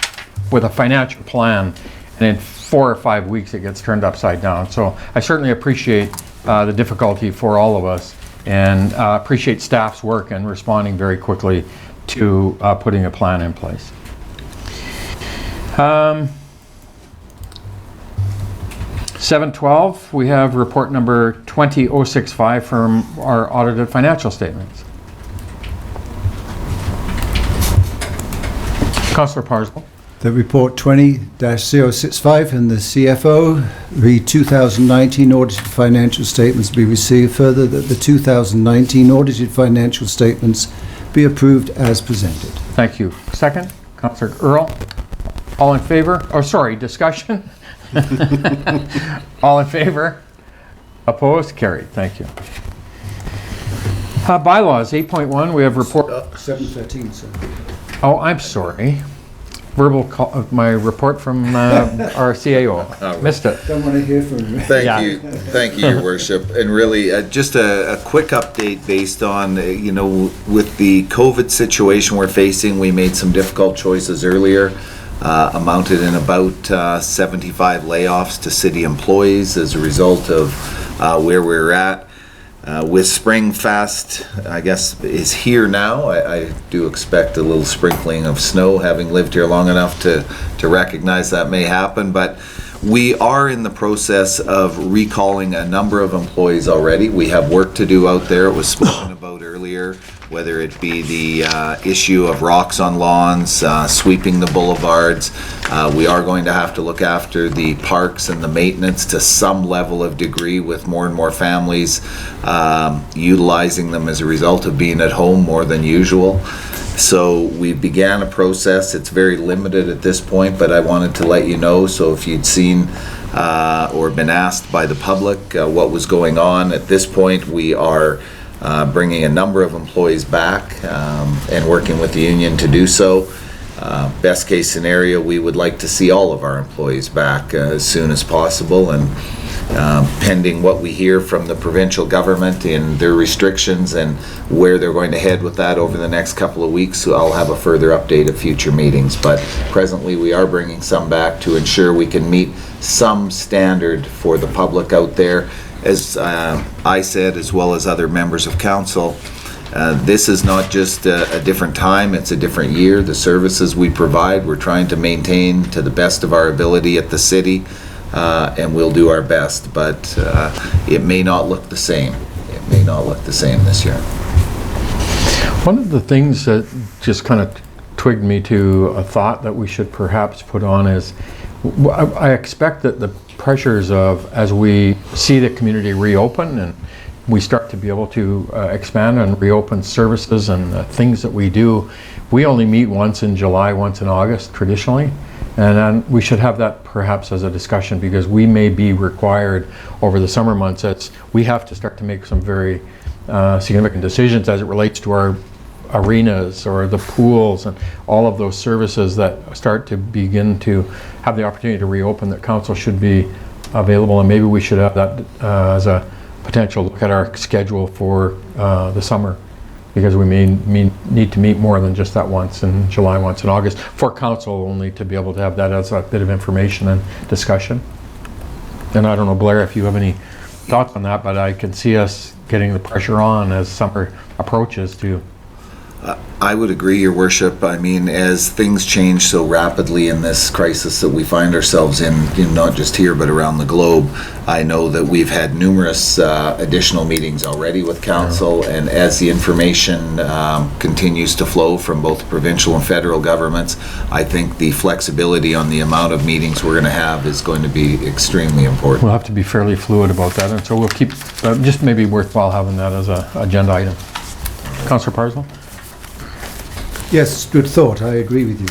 with a financial plan, and in 4 or 5 weeks it gets turned upside down. So I certainly appreciate the difficulty for all of us, and appreciate staff's work in responding very quickly to putting a plan in place. 7:12, we have report number 20065 from our audited financial statements. Councillor Parslow. The report 20-065 and the CFO, the 2019 audited financial statements be received. Further, that the 2019 audited financial statements be approved as presented. Thank you. Second, Councillor Earl. All in favor? Oh, sorry, discussion? All in favor? Opposed? Carried. Thank you. Bylaws 8.1, we have report. 713, sir. Oh, I'm sorry. my report from our CAO. Missed it. Don't want to hear from you. Thank you, Your Worship. And really, just a quick update based on, with the COVID situation we're facing, we made some difficult choices earlier, amounted in about 75 layoffs to city employees as a result of where we're at. With Spring Fast, I guess, is here now. I do expect a little sprinkling of snow, having lived here long enough to recognize that may happen. But we are in the process of recalling a number of employees already. We have work to do out there. It was spoken about earlier, whether it be the issue of rocks on lawns, sweeping the boulevards. We are going to have to look after the parks and the maintenance to some level of degree, with more and more families utilizing them as a result of being at home more than usual. So we began a process. It's very limited at this point, but I wanted to let you know. So if you'd seen or been asked by the public what was going on, at this point we are bringing a number of employees back and working with the union to do so. Best case scenario, we would like to see all of our employees back as soon as possible, and pending what we hear from the provincial government in their restrictions and where they're going to head with that over the next couple of weeks, so I'll have a further update at future meetings. But presently we are bringing some back to ensure we can meet some standard for the public out there. As I said, as well as other members of council, this is not just a different time, it's a different year. The services we provide, we're trying to maintain to the best of our ability at the city, and we'll do our best, but it may not look the same. It may not look the same this year. One of the things that just kind of twigged me to a thought that we should perhaps put on is, I expect that the pressures of, as we see the community reopen and we start to be able to expand and reopen services and things that we do, we only meet once in July, once in August traditionally, and then we should have that perhaps as a discussion, because we may be required over the summer months that we have to start to make some very significant decisions as it relates to our arenas or the pools and all of those services that start to begin to have the opportunity to reopen, that council should be available, and maybe we should have that as a potential look at our schedule for the summer, because we may need to meet more than just that once in July, once in August, for council only to be able to have that as a bit of information and discussion. And I don't know, Blair, if you have any thoughts on that, but I can see us getting the pressure on as summer approaches to. I would agree, Your Worship. I mean, as things change so rapidly in this crisis that we find ourselves in, not just here but around the globe, I know that we've had numerous additional meetings already with council, and as the information continues to flow from both provincial and federal governments, I think the flexibility on the amount of meetings we're going to have is going to be extremely important. We'll have to be fairly fluid about that, and so we'll keep, just maybe worthwhile having that as an agenda item. Councillor Parslow? Yes, good thought. I agree with you.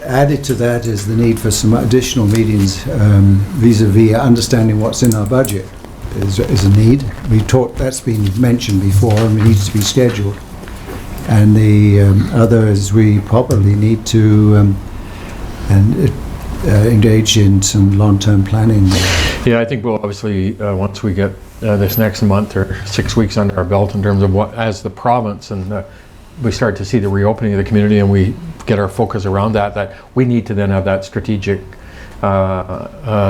Added to that is the need for some additional meetings vis-a-vis understanding what's in our budget is a need. That's been mentioned before, and it needs to be scheduled. And the other is we probably need to engage in some long-term planning. Yeah, I think we'll obviously, once we get this next month or 6 weeks under our belt in terms of what, as the province, and we start to see the reopening of the community and we get our focus around that we need to then have that strategic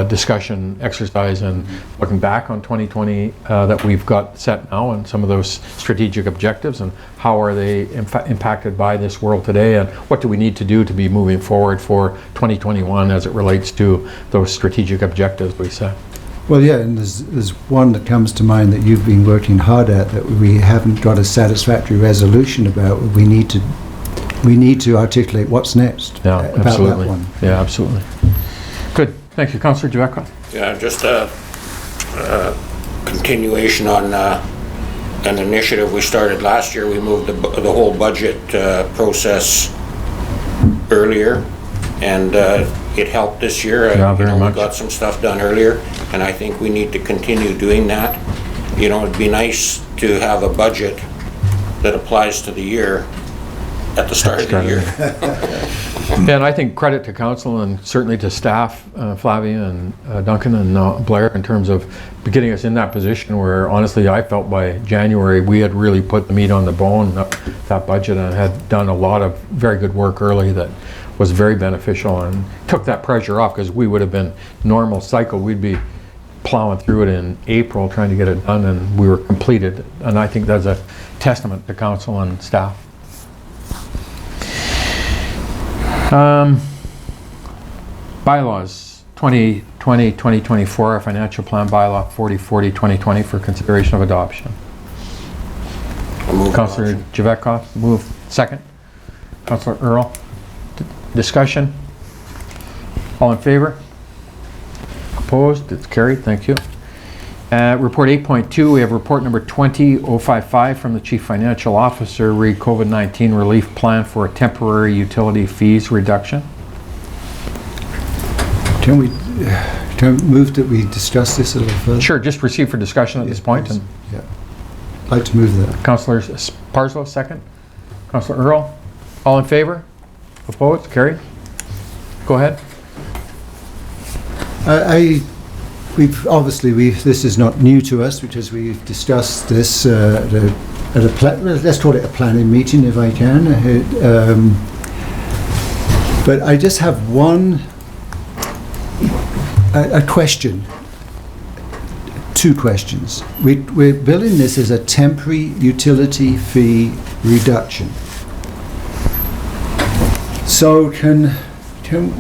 discussion exercise, and looking back on 2020 that we've got set now, and some of those strategic objectives, and how are they impacted by this world today, and what do we need to do to be moving forward for 2021 as it relates to those strategic objectives we set. Well, yeah, and there's one that comes to mind that you've been working hard at that we haven't got a satisfactory resolution about. We need to articulate what's next about absolutely. that one. Yeah, absolutely. Good. Thank you, Councillor Jebecca. Yeah, just a continuation on an initiative we started last year. We moved the whole budget process earlier, and it helped this year. Yeah, very much. We got some stuff done earlier, and I think we need to continue doing that. It'd be nice to have a budget that applies to the year at the start of the year. And I think credit to council and certainly to staff, Flavia and Duncan and Blair, in terms of getting us in that position where honestly I felt by January we had really put the meat on the bone, that budget, and had done a lot of very good work early that was very beneficial and took that pressure off, because we would have been normal cycle. We'd be plowing through it in April trying to get it done, and we were completed. And I think that's a testament to council and staff. Bylaws 2020-2024, our financial plan bylaw 4040-2020 for consideration of adoption. Councillor Jebecca, move. Second. Councillor Earl. Discussion. All in favor? Opposed? It's carried. Thank you. Report 8.2, we have report number 20055 from the Chief Financial Officer, re COVID-19 relief plan for a temporary utility fees reduction. Can we move that we discuss this a little further? Sure, just proceed for discussion at this point. And yeah. I'd like to move that. Councillor Parslow, second. Councillor Earl, all in favor? Opposed? Carried. Go ahead. This is not new to us because we've discussed this at let's call it a planning meeting if I can. But I just have a question, two questions. We're billing this as a temporary utility fee reduction. So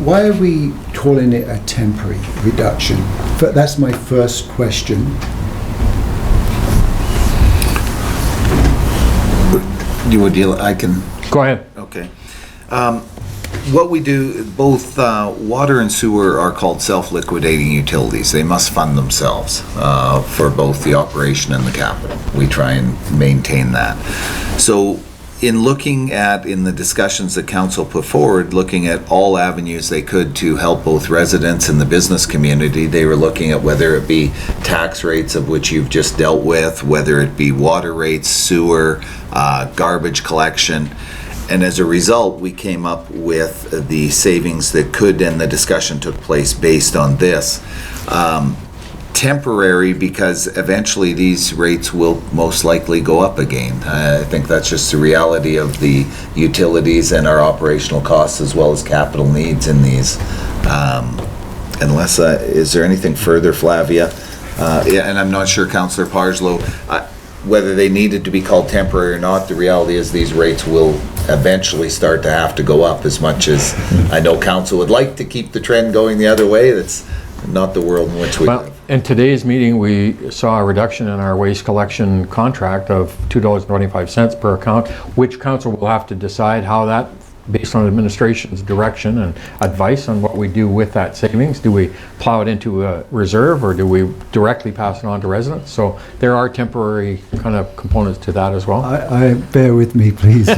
why are we calling it a temporary reduction? But that's my first question. I can... Go ahead. Okay. What we do, both water and sewer are called self-liquidating utilities. They must fund themselves for both the operation and the capital. We try and maintain that. So in looking at, in the discussions that council put forward, looking at all avenues they could to help both residents and the business community, they were looking at whether it be tax rates, of which you've just dealt with, whether it be water rates, sewer, garbage collection. And as a result, we came up with the savings that could, and the discussion took place based on this. Temporary, because eventually these rates will most likely go up again. I think that's just the reality of the utilities and our operational costs as well as capital needs in these. Unless, is there anything further, Flavia? Yeah, and I'm not sure, Councillor Parslow, whether they needed to be called temporary or not. The reality is these rates will eventually start to have to go up, as much as I know council would like to keep the trend going the other way. That's not the world in which we live. In today's meeting, we saw a reduction in our waste collection contract of $2.25 per account, which council will have to decide how that, based on administration's direction and advice on what we do with that savings. Do we plow it into a reserve, or do we directly pass it on to residents? So there are temporary kind of components to that as well. I bear with me, please. We're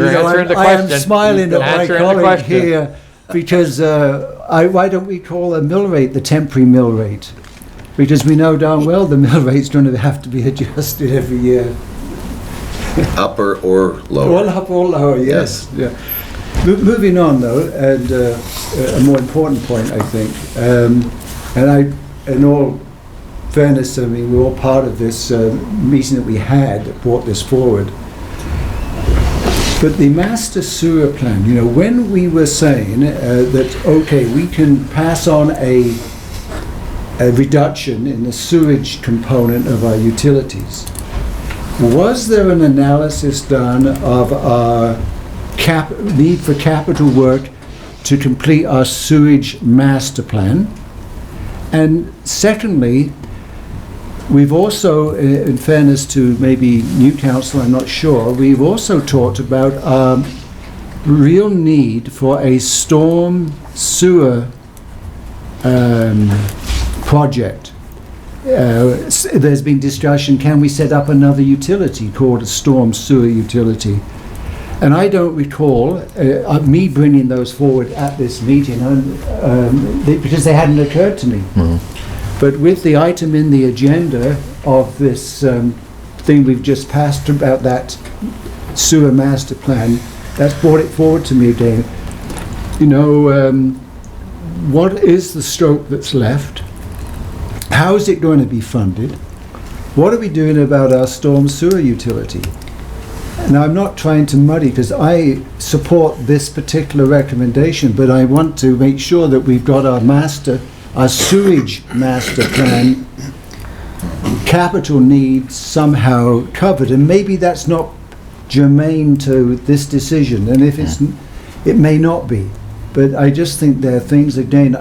answering the question. I am smiling at my colleague here, because why don't we call a mill rate the temporary mill rate? Because we know darn well the mill rate's going to have to be adjusted every year. Upper or lower? Well, up or lower, yes. Yeah. Moving on, though, and a more important point, I think, in all fairness, I mean, we're all part of this meeting that we had that brought this forward. But the master sewer plan, you know, when we were saying that, okay, we can pass on a reduction in the sewage component of our utilities, was there an analysis done of our need for capital work to complete our sewage master plan? And secondly, we've also, in fairness to maybe new council, I'm not sure, we've also talked about real need for a storm sewer project. There's been discussion, can we set up another utility called a storm sewer utility? And I don't recall me bringing those forward at this meeting because they hadn't occurred to me. Mm-hmm. But with the item in the agenda of this thing we've just passed about that sewer master plan, that's brought it forward to me again. You know, what is the stroke that's left? How is it going to be funded? What are we doing about our storm sewer utility? Now, I'm not trying to muddy, because I support this particular recommendation, but I want to make sure that we've got our sewage master plan capital needs somehow covered, and maybe that's not germane to this decision, and if it may not be, but I just think there are things, again,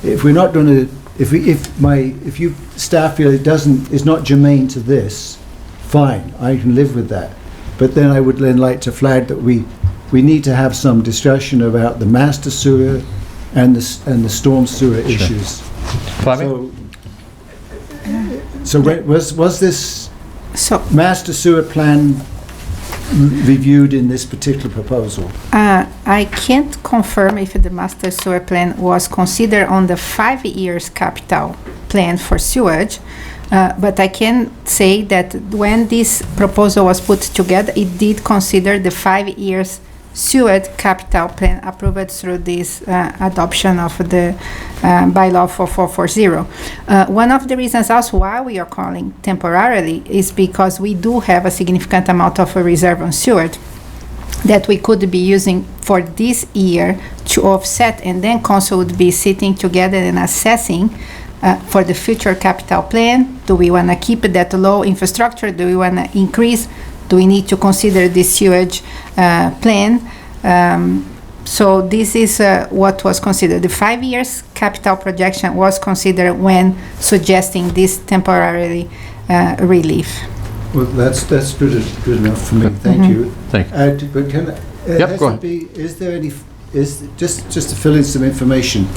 if we're not going to, if you staff feel it's not germane to this, fine, I can live with that. But then I would then like to flag that we need to have some discussion about the master sewer and the storm sewer issues. Flavia? So was this master sewer plan reviewed in this particular proposal? I can't confirm if the master sewer plan was considered on the 5 years capital plan for sewage, but I can say that when this proposal was put together, it did consider the 5 years sewage capital plan approved through this adoption of the bylaw 4440. One of the reasons also why we are calling temporarily is because we do have a significant amount of a reserve on sewage that we could be using for this year to offset, and then council would be sitting together and assessing for the future capital plan. Do we want to keep that low infrastructure? Do we want to increase? Do we need to consider the sewage plan? So this is what was considered. The 5 years capital projection was considered when suggesting this temporary relief. Well, that's good enough for me. Thank you. Thank you. But can Yep, go ahead. is there any? Just to fill in some information?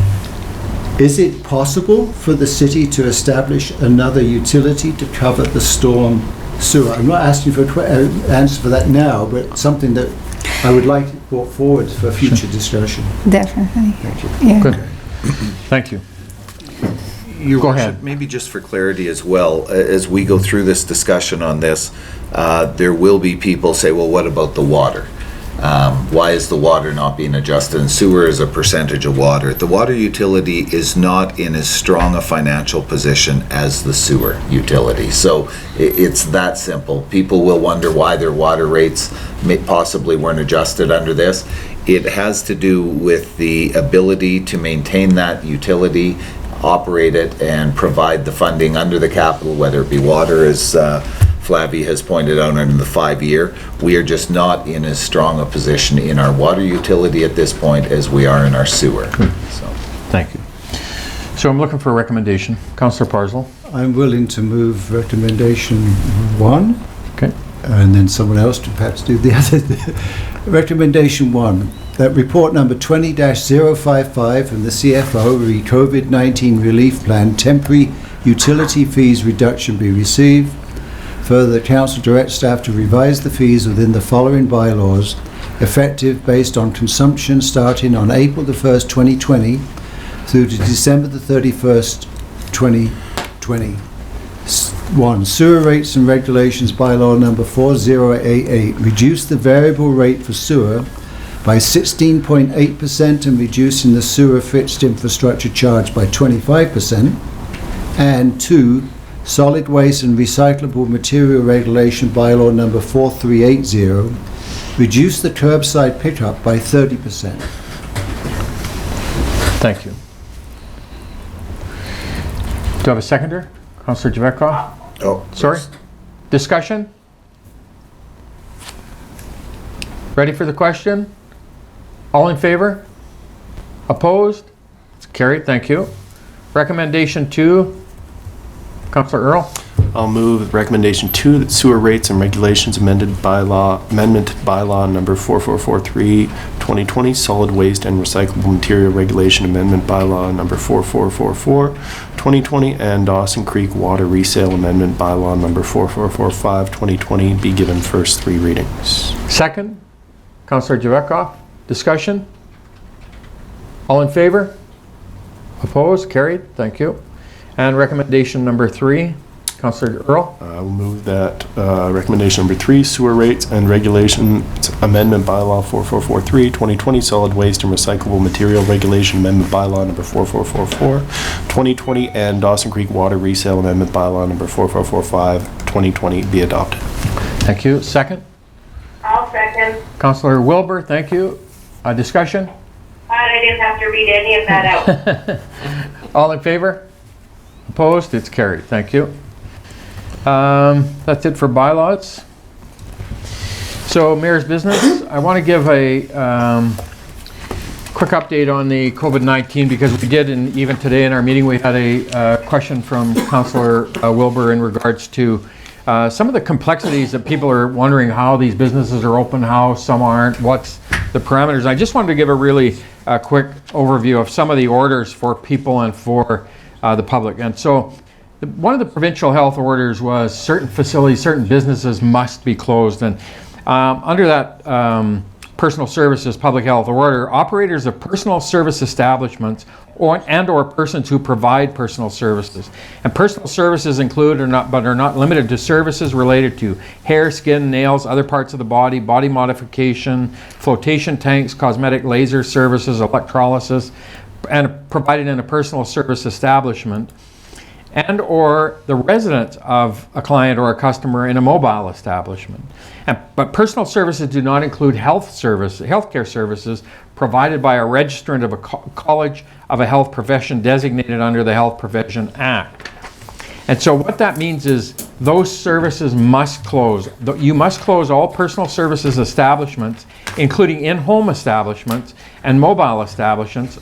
Is it possible for the city to establish another utility to cover the storm sewer? I'm not asking for an answer for that now, but something that I would like brought forward for future discussion. Definitely. Thank you. Yeah. Good. Thank you. Your Go Worship, ahead. maybe just for clarity as well, as we go through this discussion on this, there will be people say, well, what about the water? Why is the water not being adjusted? And sewer is a percentage of water. The water utility is not in as strong a financial position as the sewer utility. So it's that simple. People will wonder why their water rates possibly weren't adjusted under this. It has to do with the ability to maintain that utility, operate it, and provide the funding under the capital, whether it be water, as Flavie has pointed out, in the 5 year. We are just not in as strong a position in our water utility at this point as we are in our sewer. So. Thank you. So I'm looking for a recommendation. Councillor Parslow. I'm willing to move recommendation 1. Okay. And then someone else to perhaps do the other. Recommendation 1, that report number 20-055 from the CFO, the COVID-19 relief plan, temporary utility fees reduction be received. Further, the council directs staff to revise the fees within the following bylaws, effective based on consumption starting on April the 1st, 2020 through to December the 31st, 2020. 1. Sewer rates and regulations bylaw number 4088. Reduce the variable rate for sewer by 16.8% and reducing the sewer fixed infrastructure charge by 25%. And 2. Solid waste and recyclable material regulation bylaw number 4380. Reduce the curbside pickup by 30%. Thank you. Do I have a seconder? Councillor Jebecca? Oh, Sorry? Discussion? Ready for the question? All in favor? Opposed? It's carried, thank you. Recommendation 2, Councillor Earl. I'll move recommendation 2, that sewer rates and regulations amendment bylaw number 4443 2020, solid waste and recyclable material regulation amendment bylaw number 4444 2020, and Dawson Creek water resale amendment bylaw number 4445 2020 be given first 3 readings. Second, Councillor Jebecka. Discussion? All in favor? Opposed? Carried, thank you. And recommendation number 3. Councillor Earl? I'll move that recommendation number 3, sewer rates and regulations amendment bylaw 4443, 2020 solid waste and recyclable material regulation amendment bylaw number 4444, 2020 and Dawson Creek water resale amendment bylaw number 4445, 2020 be adopted. Thank you. Second? I'll second. Councillor Wilbur, thank you. Discussion? I didn't have to read any of that out. All in favor? Opposed? It's carried. Thank you. That's it for bylaws. So, Mayor's business. I want to give a quick update on the COVID-19 because we did, and even today in our meeting, we had a question from Councillor Wilbur in regards to some of the complexities that people are wondering how these businesses are open, how some aren't, what's the parameters. I just wanted to give a really quick overview of some of the orders for people and for the public. And so one of the provincial health orders was certain facilities, certain businesses must be closed. And under that personal services public health order, operators of personal service establishments or persons who provide personal services. And personal services include but are not limited to services related to hair, skin, nails, other parts of the body, body modification, flotation tanks, cosmetic laser services, electrolysis, and provided in a personal service establishment, and or the residence of a client or a customer in a mobile establishment. But personal services do not include healthcare services provided by a registrant of a college of a health profession designated under the Health Profession Act. And so what that means is those services must close. You must close all personal services establishments, including in-home establishments and mobile establishments,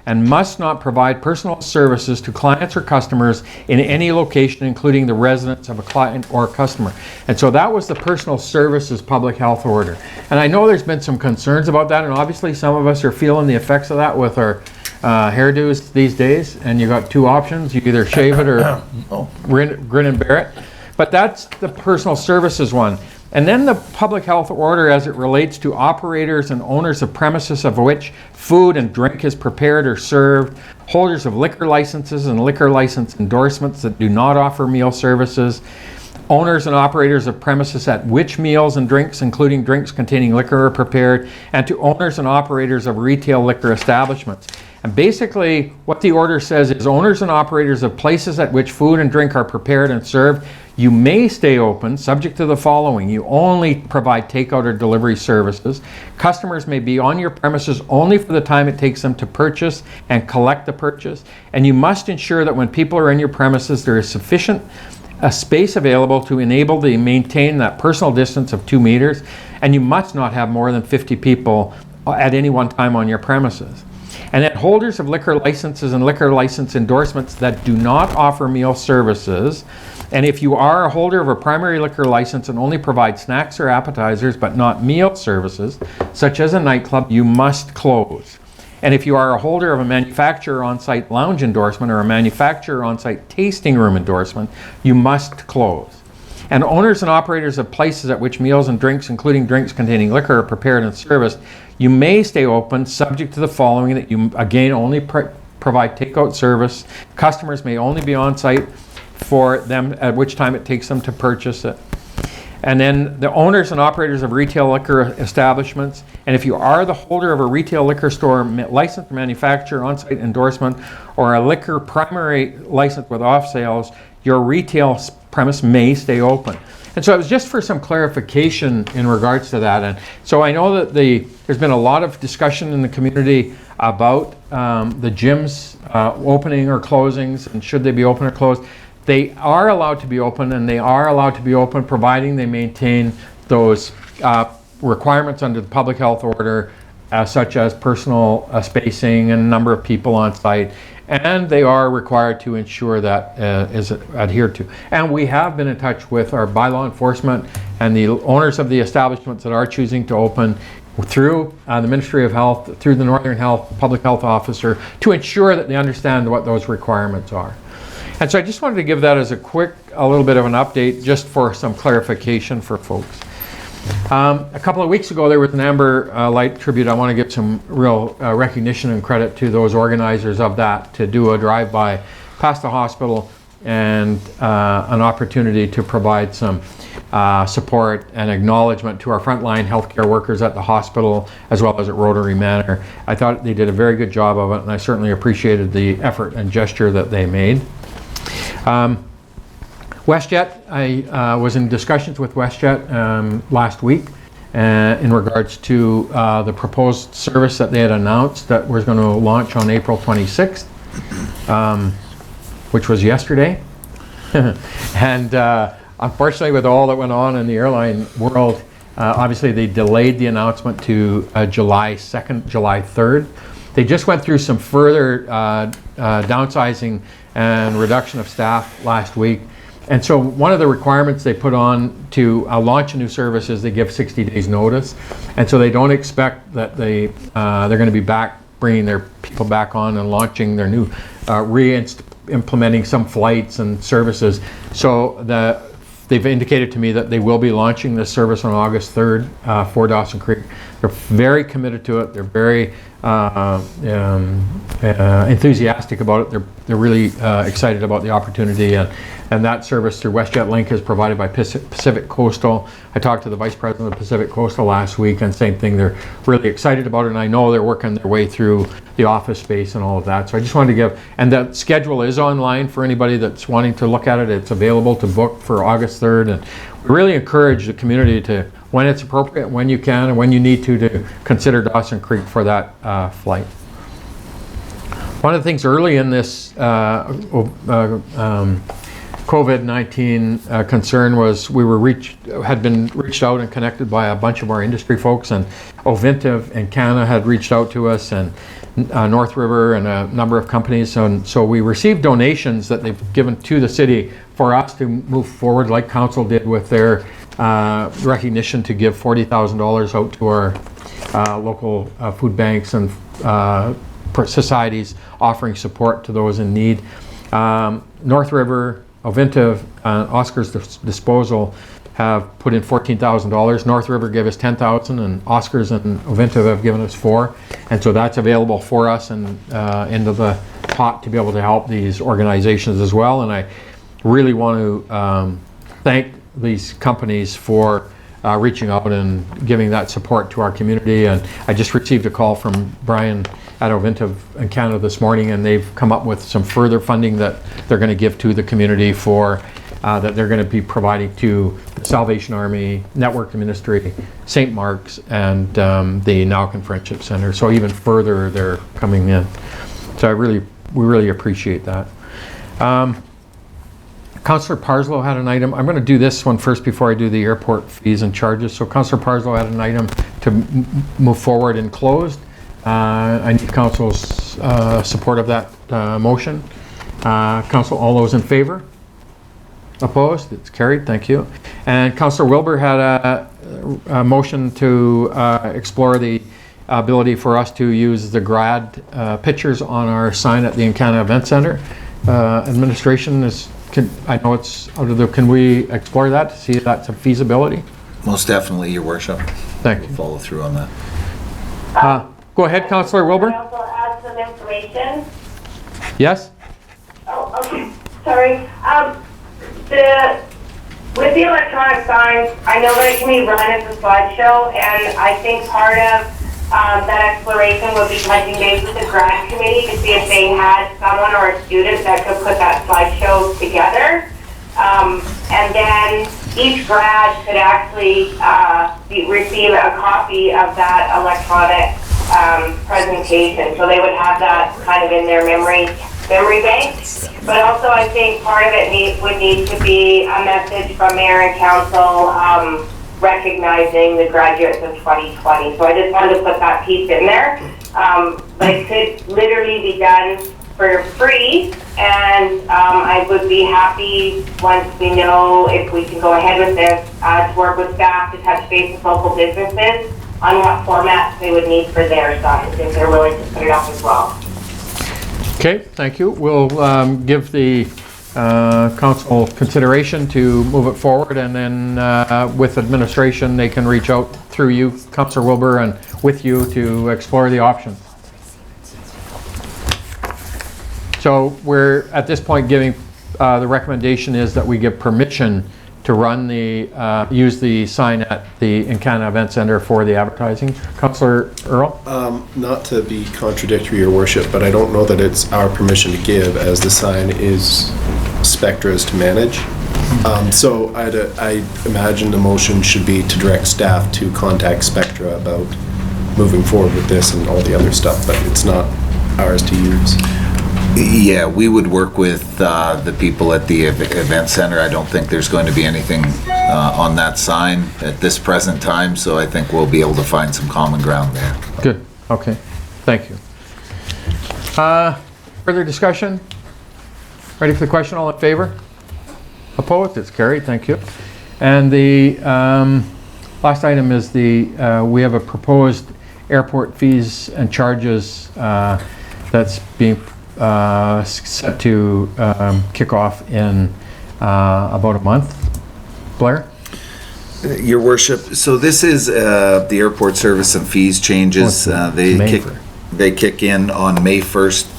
and must not provide personal services to clients or customers in any location, including the residence of a client or a customer. And so that was the personal services public health order. And I know there's been some concerns about that, and obviously some of us are feeling the effects of that with our hairdos these days, and you got two options. You either shave it or grin and bear it. But that's the personal services one. And then the public health order as it relates to operators and owners of premises of which food and drink is prepared or served, holders of liquor licenses and liquor license endorsements that do not offer meal services, owners and operators of premises at which meals and drinks, including drinks containing liquor, are prepared, and to owners and operators of retail liquor establishments. And basically what the order says is owners and operators of places at which food and drink are prepared and served, you may stay open subject to the following. You only provide takeout or delivery services. Customers may be on your premises only for the time it takes them to purchase and collect the purchase. And you must ensure that when people are in your premises, there is sufficient space available to enable to maintain that personal distance of 2 meters. And you must not have more than 50 people at any one time on your premises. And then holders of liquor licenses and liquor license endorsements that do not offer meal services. And if you are a holder of a primary liquor license and only provide snacks or appetizers but not meal services, such as a nightclub, you must close. And if you are a holder of a manufacturer on-site lounge endorsement or a manufacturer on-site tasting room endorsement, you must close. And owners and operators of places at which meals and drinks, including drinks containing liquor, are prepared and serviced, you may stay open subject to the following: that you again only provide takeout service. Customers may only be on site for them at which time it takes them to purchase it. And then the owners and operators of retail liquor establishments, and if you are the holder of a retail liquor store licensed manufacturer on-site endorsement or a liquor primary license with off sales, your retail premise may stay open. And so it was just for some clarification in regards to that. And so I know that there's been a lot of discussion in the community about the gyms opening or closings, and should they be open or closed. They are allowed to be open, and they are allowed to be open providing they maintain those requirements under the public health order, such as personal spacing and number of people on site. And they are required to ensure that is adhered to. And we have been in touch with our bylaw enforcement and the owners of the establishments that are choosing to open through the Ministry of Health, through the Northern Health Public Health Officer, to ensure that they understand what those requirements are. And so I just wanted to give that as a little bit of an update, just for some clarification for folks. A couple of weeks ago, there was an Amber Light tribute. I want to give some real recognition and credit to those organizers of that, to do a drive-by past the hospital and an opportunity to provide some support and acknowledgement to our frontline healthcare workers at the hospital as well as at Rotary Manor. I thought they did a very good job of it, and I certainly appreciated the effort and gesture that they made. WestJet, I was in discussions with WestJet last week in regards to the proposed service that they had announced that was going to launch on April 26th, which was yesterday. And unfortunately, with all that went on in the airline world, obviously they delayed the announcement to July 2nd, July 3rd. They just went through some further downsizing and reduction of staff last week. And so one of the requirements they put on to launch a new service is they give 60 days notice. And so they don't expect that they're going to be back, bringing their people back on and launching their new, implementing some flights and services. So they've indicated to me that they will be launching this service on August 3rd for Dawson Creek. They're very committed to it. They're very enthusiastic about it. They're really excited about the opportunity, and that service through WestJet Link is provided by Pacific Coastal. I talked to the Vice President of Pacific Coastal last week, and same thing, they're really excited about it, and I know they're working their way through the office space and all of that. So I just wanted to give, and that schedule is online for anybody that's wanting to look at it. It's available to book for August 3rd, and we really encourage the community to, when it's appropriate, when you can, and when you need to consider Dawson Creek for that flight. One of the things early in this COVID-19 concern was we had been reached out and connected by a bunch of our industry folks, and Ovintiv and Canna had reached out to us, and North River and a number of companies, and so we received donations that they've given to the city for us to move forward, like Council did with their recognition to give $40,000 out to our local food banks and societies offering support to those in need. North River, Ovintiv, and Oscar's Disposal have put in $14,000. North River gave us $10,000, and Oscar's and Ovintiv have given us $4,000, and so that's available for us and into the pot to be able to help these organizations as well. And I really want to thank these companies for reaching out and giving that support to our community. And I just received a call from Brian at Ovintiv in Canada this morning, and they've come up with some further funding that they're going to give to the community for that they're going to be providing to the Salvation Army, Network Ministry, St. Mark's, and the Nowkin Friendship Center. So even further, they're coming in. So we really appreciate that. Councillor Parslow had an item. I'm going to do this one first before I do the airport fees and charges. So Councillor Parslow had an item to move forward and closed. I need Council's support of that motion. Council, all those in favor? Opposed? It's carried. Thank you. And Councillor Wilbur had a motion to explore the ability for us to use the grad pictures on our sign at the Encana Event Center. Administration is, I know it's out of the, can we explore that to see if that's a feasibility? Most definitely, Your Worship. Thank you. We'll follow through on that. Go ahead, Councillor Wilbur. Can I also add some information? Yes? Oh, okay. Sorry. With the electronic signs, I know that it can be run as a slideshow, and I think part of that exploration would be touching base with the grad committee to see if they had someone or a student that could put that slideshow together. And then each grad could actually receive a copy of that electronic presentation. So they would have that kind of in their memory bank. But also I think part of it would need to be a message from Mayor and Council recognizing the graduates of 2020. So I just wanted to put that piece in there. But it could literally be done for free, and I would be happy once we know if we can go ahead with this to work with staff to touch base with local businesses on what formats they would need for their signs if they're willing to put it up as well. Okay, thank you. We'll give the council consideration to move it forward, and then with administration they can reach out through you, Councillor Wilbur, and with you to explore the options. So we're at this point giving the recommendation is that we give permission to run use the sign at the Encana Event Center for the advertising. Councillor Earl? Not to be contradictory, Your Worship, but I don't know that it's our permission to give, as the sign is Spectra's to manage. So I imagine the motion should be to direct staff to contact Spectra about moving forward with this and all the other stuff, but it's not ours to use. Yeah, we would work with the people at the event center. I don't think there's going to be anything on that sign at this present time, so I think we'll be able to find some common ground there. Good, okay, thank you. Further discussion? Ready for the question, all in favor? Opposed? It's carried, thank you. And the last item is we have a proposed airport fees and charges that's being set to kick off in about a month. Blair? Your Worship, so this is the airport service and fees changes. They kick in on May 1st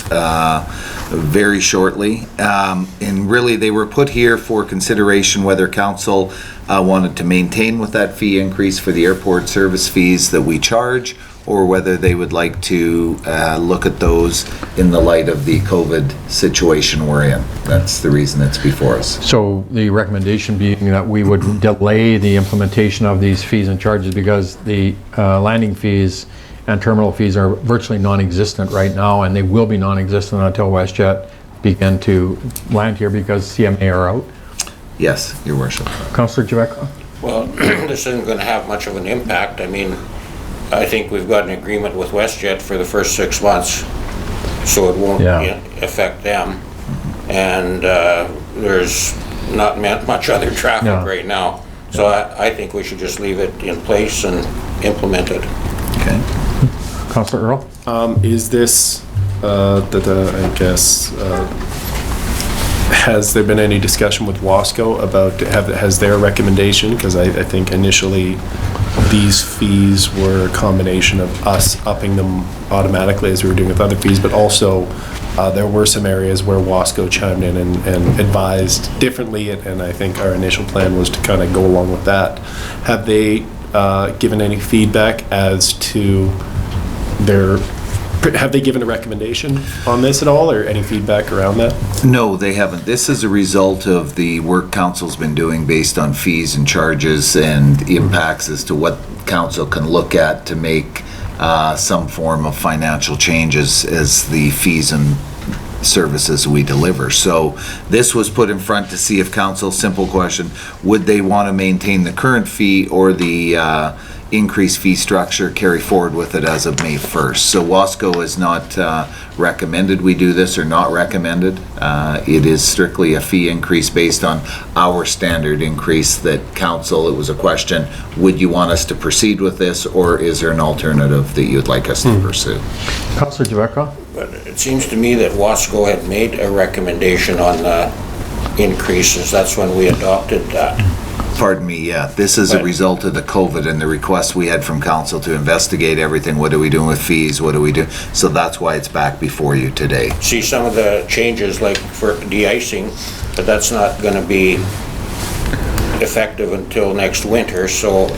very shortly. And really, they were put here for consideration whether council wanted to maintain with that fee increase for the airport service fees that we charge, or whether they would like to look at those in the light of the COVID situation we're in. That's the reason it's before us. So the recommendation being that we would delay the implementation of these fees and charges because the landing fees and terminal fees are virtually non-existent right now, and they will be non-existent until WestJet begin to land here because CMA are out. Yes, Your Worship. Councillor Jebecca? Well, this isn't going to have much of an impact. I mean, I think we've got an agreement with WestJet for the first 6 months, so it won't affect them. And there's not much other traffic right now. So I think we should just leave it in place and implement it. Okay. Councillor Earl? Is this, I guess, has there been any discussion with Wasco about, has their recommendation, because I think initially these fees were a combination of us upping them automatically as we were doing with other fees, but also there were some areas where Wasco chimed in and advised differently, and I think our initial plan was to kind of go along with that. Have they given any feedback as to have they given a recommendation on this at all, or any feedback around that? No, they haven't. This is a result of the work council's been doing based on fees and charges and impacts as to what council can look at to make some form of financial changes as the fees and services we deliver. So this was put in front to see if council, simple question, would they want to maintain the current fee or the increased fee structure, carry forward with it as of May 1st. So Wasco has not recommended we do this, or not recommended. It is strictly a fee increase based on our standard increase that council, it was a question, would you want us to proceed with this, or is there an alternative that you'd like us to pursue? Councillor Jebecca? But it seems to me that Wasco had made a recommendation on the increases. That's when we adopted that. Pardon me, yeah. This is a result of the COVID and the request we had from council to investigate everything. What are we doing with fees? What do we do? So that's why it's back before you today. See some of the changes like for de-icing, but that's not going to be effective until next winter. So,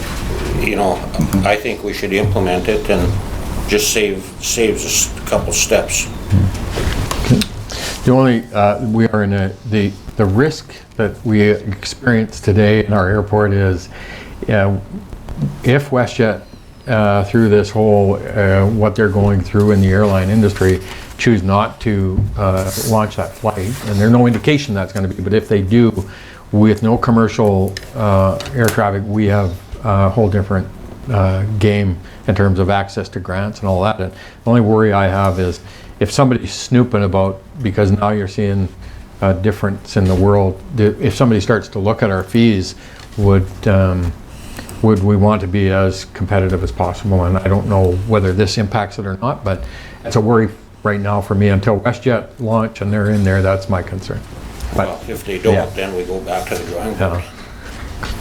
you know, I think we should implement it and just saves us a couple steps. The only, we are in the risk that we experience today in our airport is if WestJet, through this whole, what they're going through in the airline industry, choose not to launch that flight, and there's no indication that's going to be, but if they do, with no commercial air traffic, we have a whole different game in terms of access to grants and all that. And the only worry I have is if somebody's snooping about, because now you're seeing a difference in the world, if somebody starts to look at our fees, would we want to be as competitive as possible? And I don't know whether this impacts it or not, but it's a worry right now for me until WestJet launch and they're in there. That's my concern. Well, if they don't, then we go back to the drawing board.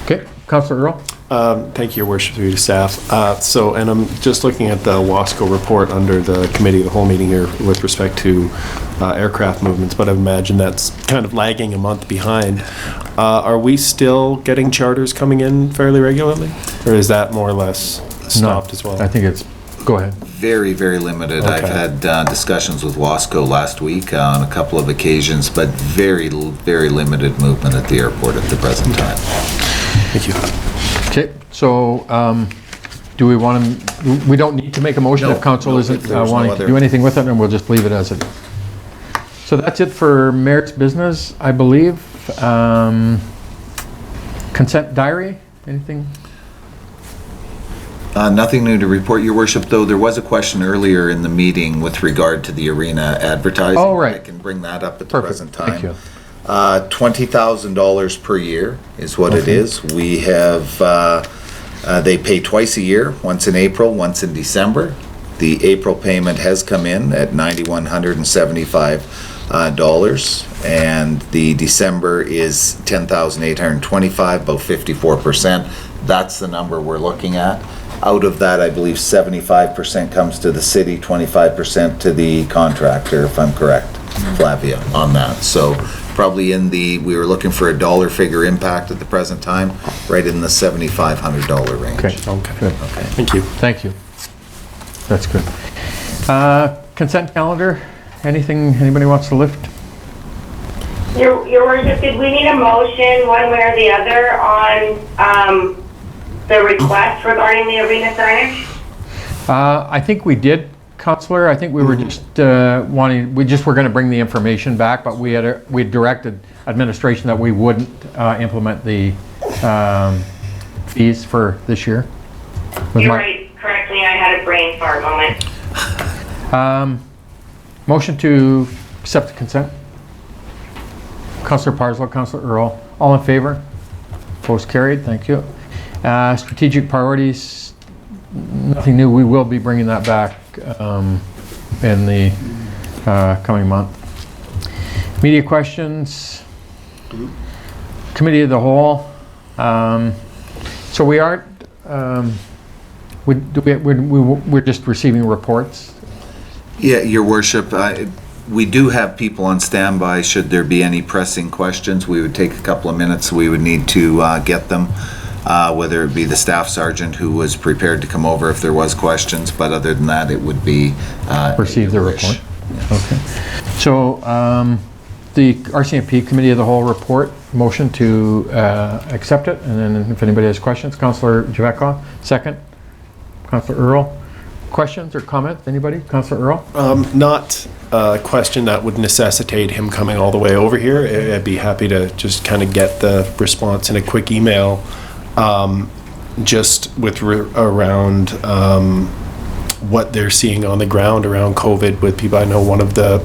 Okay, Councillor Earl? Thank you, Your Worship, through to staff. And I'm just looking at the WASCO report under the committee of the whole meeting here with respect to aircraft movements, but I imagine that's kind of lagging a month behind. Are we still getting charters coming in fairly regularly? Or is that more or less stopped as well? I think it's, go ahead. Very, very limited. Okay. I've had discussions with Wasco last week on a couple of occasions, but very, very limited movement at the airport at the present time. Thank you. Okay, so do we want to, we don't need to make a motion if council isn't if there's no wanting to other- do anything with it, and we'll just leave it as it. So that's it for Mayor's business, I believe. Consent diary, anything? Nothing new to report, Your Worship, though there was a question earlier in the meeting with regard to the arena advertising. Oh, right. I can bring that up at the Perfect, present time. thank you. $20,000 per year is what it is. We have, they pay twice a year, once in April, once in December. The April payment has come in at $9,175, and the December is $10,825, about 54%. That's the number we're looking at. Out of that, I believe 75% comes to the city, 25% to the contractor, if I'm correct, Flavia, on that. So probably we were looking for a dollar figure impact at the present time, right in the $7,500 range. Okay, good. Okay. Thank you. Thank you. That's good. Consent calendar, anything anybody wants to lift? Your Worship, did we need a motion one way or the other on the request regarding the arena signage? I think we did, Councillor. I think we were just we just were going to bring the information back, but we directed administration that we wouldn't implement the fees for this year. You're right, correctly, I had a brain fart moment. Motion to accept the consent. Councillor Parslow, Councillor Earl, all in favor? Opposed, carried, thank you. Strategic priorities, nothing new. We will be bringing that back in the coming month. Media questions, committee of the whole. So we aren't, we're just receiving reports. Yeah, Your Worship, we do have people on standby should there be any pressing questions. We would take a couple of minutes. We would need to get them, whether it be the staff sergeant who was prepared to come over if there was questions, but other than that, it would be receive the report. Okay. So the RCMP Committee of the Whole report, motion to accept it, and then if anybody has questions, Councillor Jebecca, second. Councillor Earl, questions or comments? Anybody? Councillor Earl? Not a question that would necessitate him coming all the way over here. I'd be happy to just kind of get the response in a quick email, just with around what they're seeing on the ground around COVID with people. I know one of the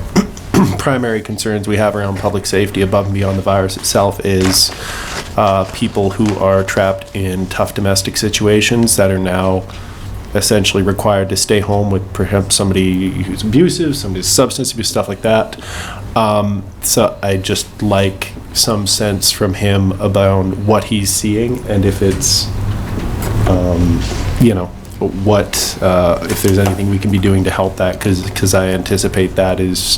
primary concerns we have around public safety above and beyond the virus itself is people who are trapped in tough domestic situations that are now essentially required to stay home with perhaps somebody who's abusive, somebody's substance abuse, stuff like that. So I just like some sense from him about what he's seeing and if it's, if there's anything we can be doing to help that, because I anticipate that is,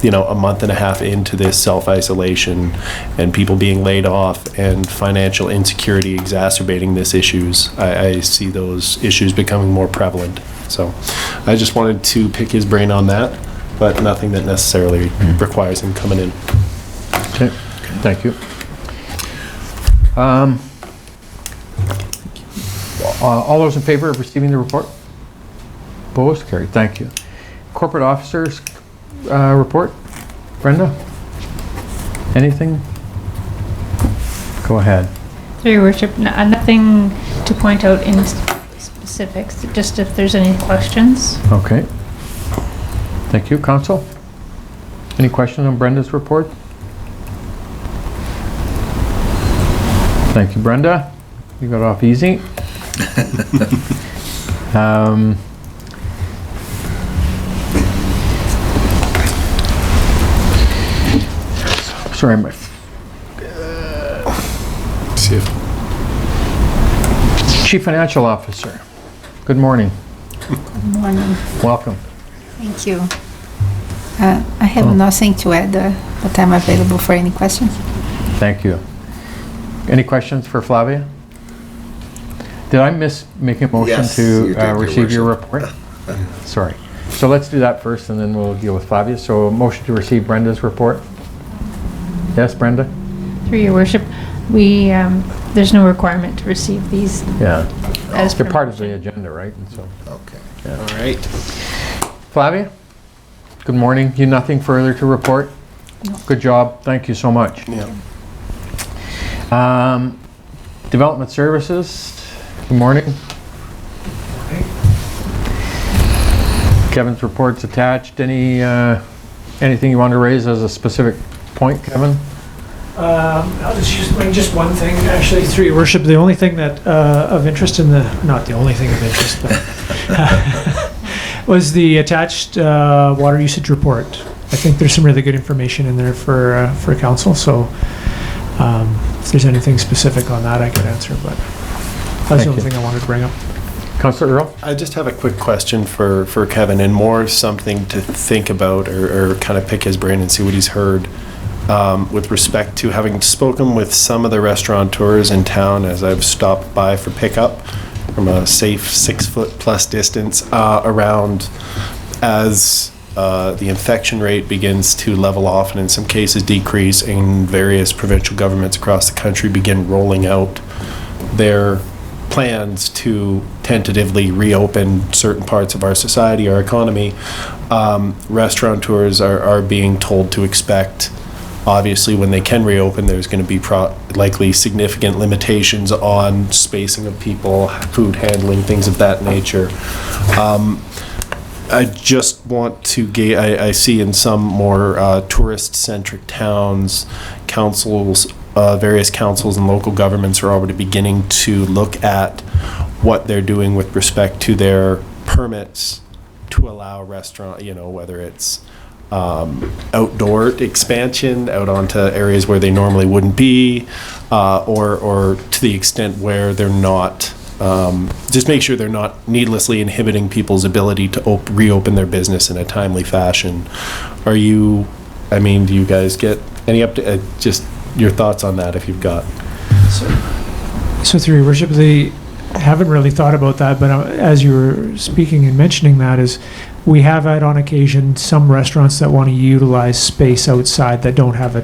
a month and a half into this self-isolation and people being laid off and financial insecurity exacerbating this issues. I see those issues becoming more prevalent. So I just wanted to pick his brain on that, but nothing that necessarily requires him coming in. Okay, thank you. All those in favor of receiving the report? Opposed? Carried. Thank you. Corporate officers report. Brenda? Anything? Go ahead. Through your worship, nothing to point out in specifics, just if there's any questions. Okay. Thank you. Council? Any questions on Brenda's report? Thank you, Brenda. You got off easy. Sorry, my. See if Chief Financial Officer, good morning. Good morning. Welcome. Thank you. I have nothing to add, but I'm available for any questions. Thank you. Any questions for Flavia? Did I miss making a motion Yes, you to did, Your receive your Worship. report? Sorry. So let's do that first and then we'll deal with Flavia. So a motion to receive Brenda's report. Yes, Brenda? Through your worship, we, there's no requirement to receive these Yeah. as They're per part of the motion. agenda, right? And so, Okay. All right. Flavia? Good morning. You nothing further to report? No. Good job. Thank you so much. Yeah. Development Services, good morning. Kevin's report's attached. Anything you want to raise as a specific point, Kevin? I'll just bring just one thing, actually, through your worship. The only thing that of interest in the, not the only thing of interest, but was the attached water usage report. I think there's some really good information in there for council, so if there's anything specific on that I could answer, but that's the only thing I wanted to bring up. Councillor Earl? I just have a quick question for Kevin, and more something to think about or kind of pick his brain and see what he's heard with respect to having spoken with some of the restaurateurs in town as I've stopped by for pickup from a safe 6 foot plus distance around as the infection rate begins to level off and in some cases decrease, and various provincial governments across the country begin rolling out their plans to tentatively reopen certain parts of our society, our economy. Restaurateurs are being told to expect, obviously, when they can reopen, there's going to be likely significant limitations on spacing of people, food handling, things of that nature. I just want to I see in some more tourist-centric towns, councils, various councils and local governments are already beginning to look at what they're doing with respect to their permits to allow restaurant, whether it's outdoor expansion out onto areas where they normally wouldn't be, or to the extent where they're not, just make sure they're not needlessly inhibiting people's ability to reopen their business in a timely fashion. Do you guys get any just your thoughts on that if you've got? So through your worship, they haven't really thought about that, but as you were speaking and mentioning that, is we have had on occasion some restaurants that want to utilize space outside that don't have a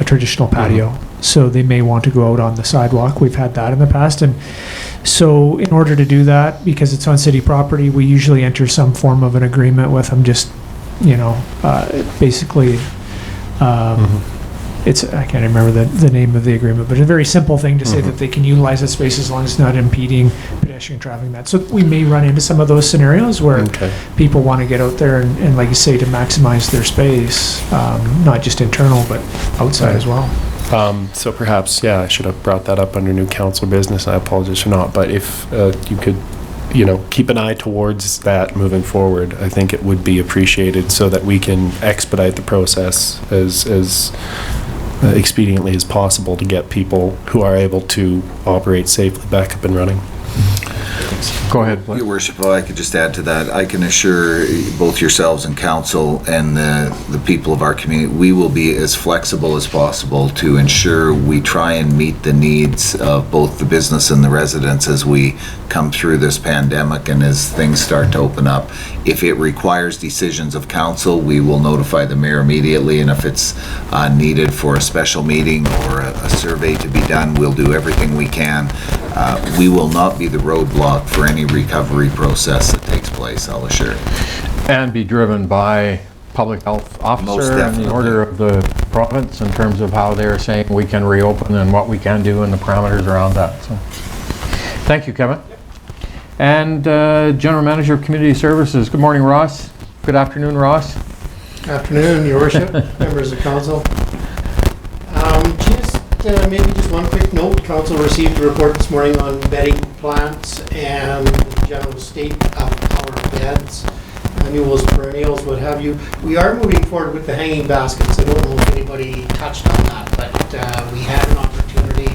traditional patio. So they may want to go out on the sidewalk. We've had that in the past. And so in order to do that, because it's on city property, we usually enter some form of an agreement with them, just, basically, I can't remember the name of the agreement, but a very simple thing to say that they can utilize that space as long as it's not impeding pedestrian traffic. So we may run into some of those scenarios where people want to get out there and, like you say, to maximize their space, not just internal, but outside as well. So perhaps, I should have brought that up under new council business. I apologize for not, but if you could, keep an eye towards that moving forward, I think it would be appreciated so that we can expedite the process as expediently as possible to get people who are able to operate safely back up and running. Go ahead. Your Worship, if I could just add to that, I can assure both yourselves and council and the people of our community, we will be as flexible as possible to ensure we try and meet the needs of both the business and the residents as we come through this pandemic and as things start to open up. If it requires decisions of council, we will notify the mayor immediately, and if it's needed for a special meeting or a survey to be done, we'll do everything we can. We will not be the roadblock for any recovery process that takes place, I'll assure. And be driven by public health officer and the order of the province in terms of how they're saying we can reopen and what we can do and the parameters around that. So, thank you, Kevin. And General Manager of Community Services. Good morning, Ross. Good afternoon, Ross. Afternoon, Your Worship, members of council. Maybe just one quick note. Council received a report this morning on bedding plants and the general state of our beds, annuals, perennials, what have you. We are moving forward with the hanging baskets. I don't know if anybody touched on that, but we had an opportunity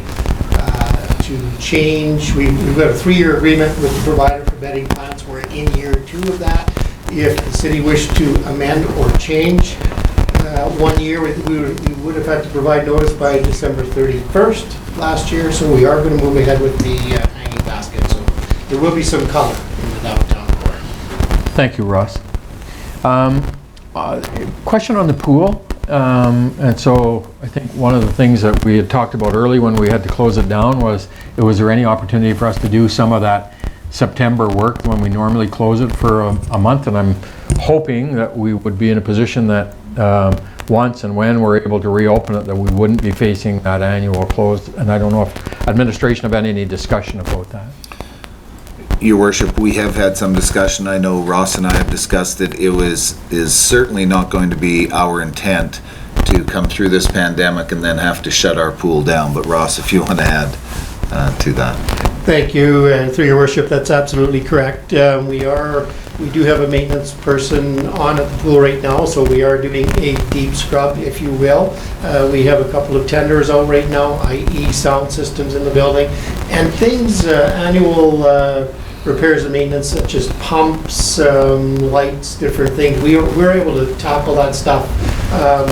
to change, we've got a 3-year agreement with the provider for bedding plants. We're in year 2 of that. If the city wished to amend or change 1 year, we would have had to provide notice by December 31st last year, so we are going to move ahead with the hanging basket. So there will be some color in the downtown core. Thank you, Ross. Question on the pool. And so I think one of the things that we had talked about early when we had to close it down was there any opportunity for us to do some of that September work when we normally close it for a month? And I'm hoping that we would be in a position that once and when we're able to reopen it, that we wouldn't be facing that annual close. And I don't know if administration have had any discussion about that. Your Worship, we have had some discussion. I know Ross and I have discussed it. It is certainly not going to be our intent to come through this pandemic and then have to shut our pool down. But Ross, if you want to add to that. Thank you, and through your worship, that's absolutely correct. We do have a maintenance person on at the pool right now, so we are doing a deep scrub, if you will. We have a couple of tenders out right now, i.e. sound systems in the building, and things, annual repairs and maintenance such as pumps, lights, different things. We're able to tackle that stuff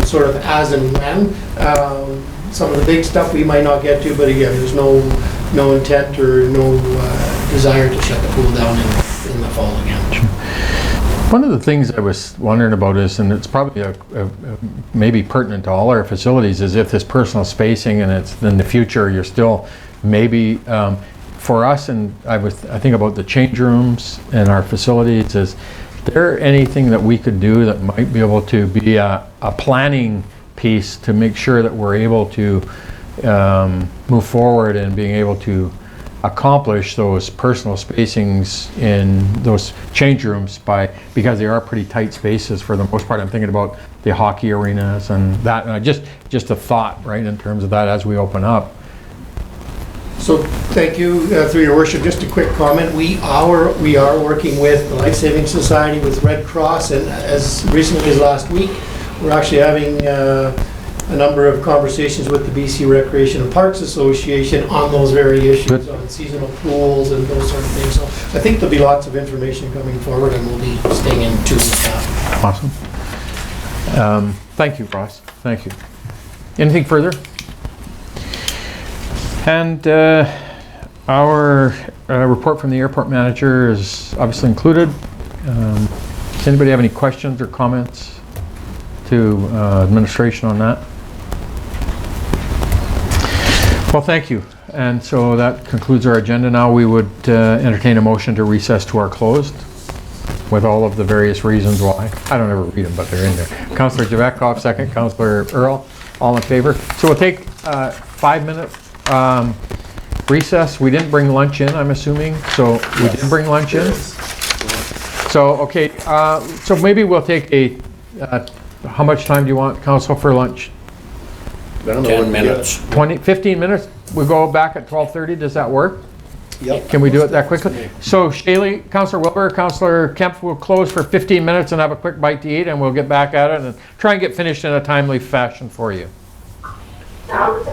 sort of as and when. Some of the big stuff we might not get to, but again, there's no intent or no desire to shut the pool down in the fall again. Sure. One of the things I was wondering about is, and it's probably maybe pertinent to all our facilities, is if this personal spacing and it's in the future, you're still maybe for us, and I think about the change rooms in our facilities, is there anything that we could do that might be able to be a planning piece to make sure that we're able to move forward and being able to accomplish those personal spacings in those change rooms because they are pretty tight spaces for the most part. I'm thinking about the hockey arenas and that, and just a thought, right, in terms of that as we open up. So thank you, through your worship. Just a quick comment. We are working with the Life Saving Society, with Red Cross, and as recently as last week, we're actually having a number of conversations with the BC Recreation and Parks Association on those very issues, on seasonal pools and those sort of things. So I think there'll be lots of information coming forward, and we'll be staying in tune with that. Awesome. Thank you, Ross. Thank you. Anything further? And our report from the airport manager is obviously included. Does anybody have any questions or comments to administration on that? Well, thank you. And so that concludes our agenda. Now we would entertain a motion to recess to our closed with all of the various reasons why. I don't ever read them, but they're in there. Councillor Jebecca, second. Councillor Earl, all in favor. So we'll take 5-minute recess. We didn't bring lunch in, I'm assuming. So we didn't bring lunch in. So, okay, so maybe we'll take a, how much time do you want, Council, for lunch? 10 minutes. 15 minutes? We go back at 12:30, does that work? Yep. Can we do it that quickly? So Shaley, Councillor Wilbur, Councillor Kemp will close for 15 minutes and have a quick bite to eat, and we'll get back at it and try and get finished in a timely fashion for you. I don't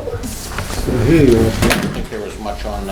think there was much on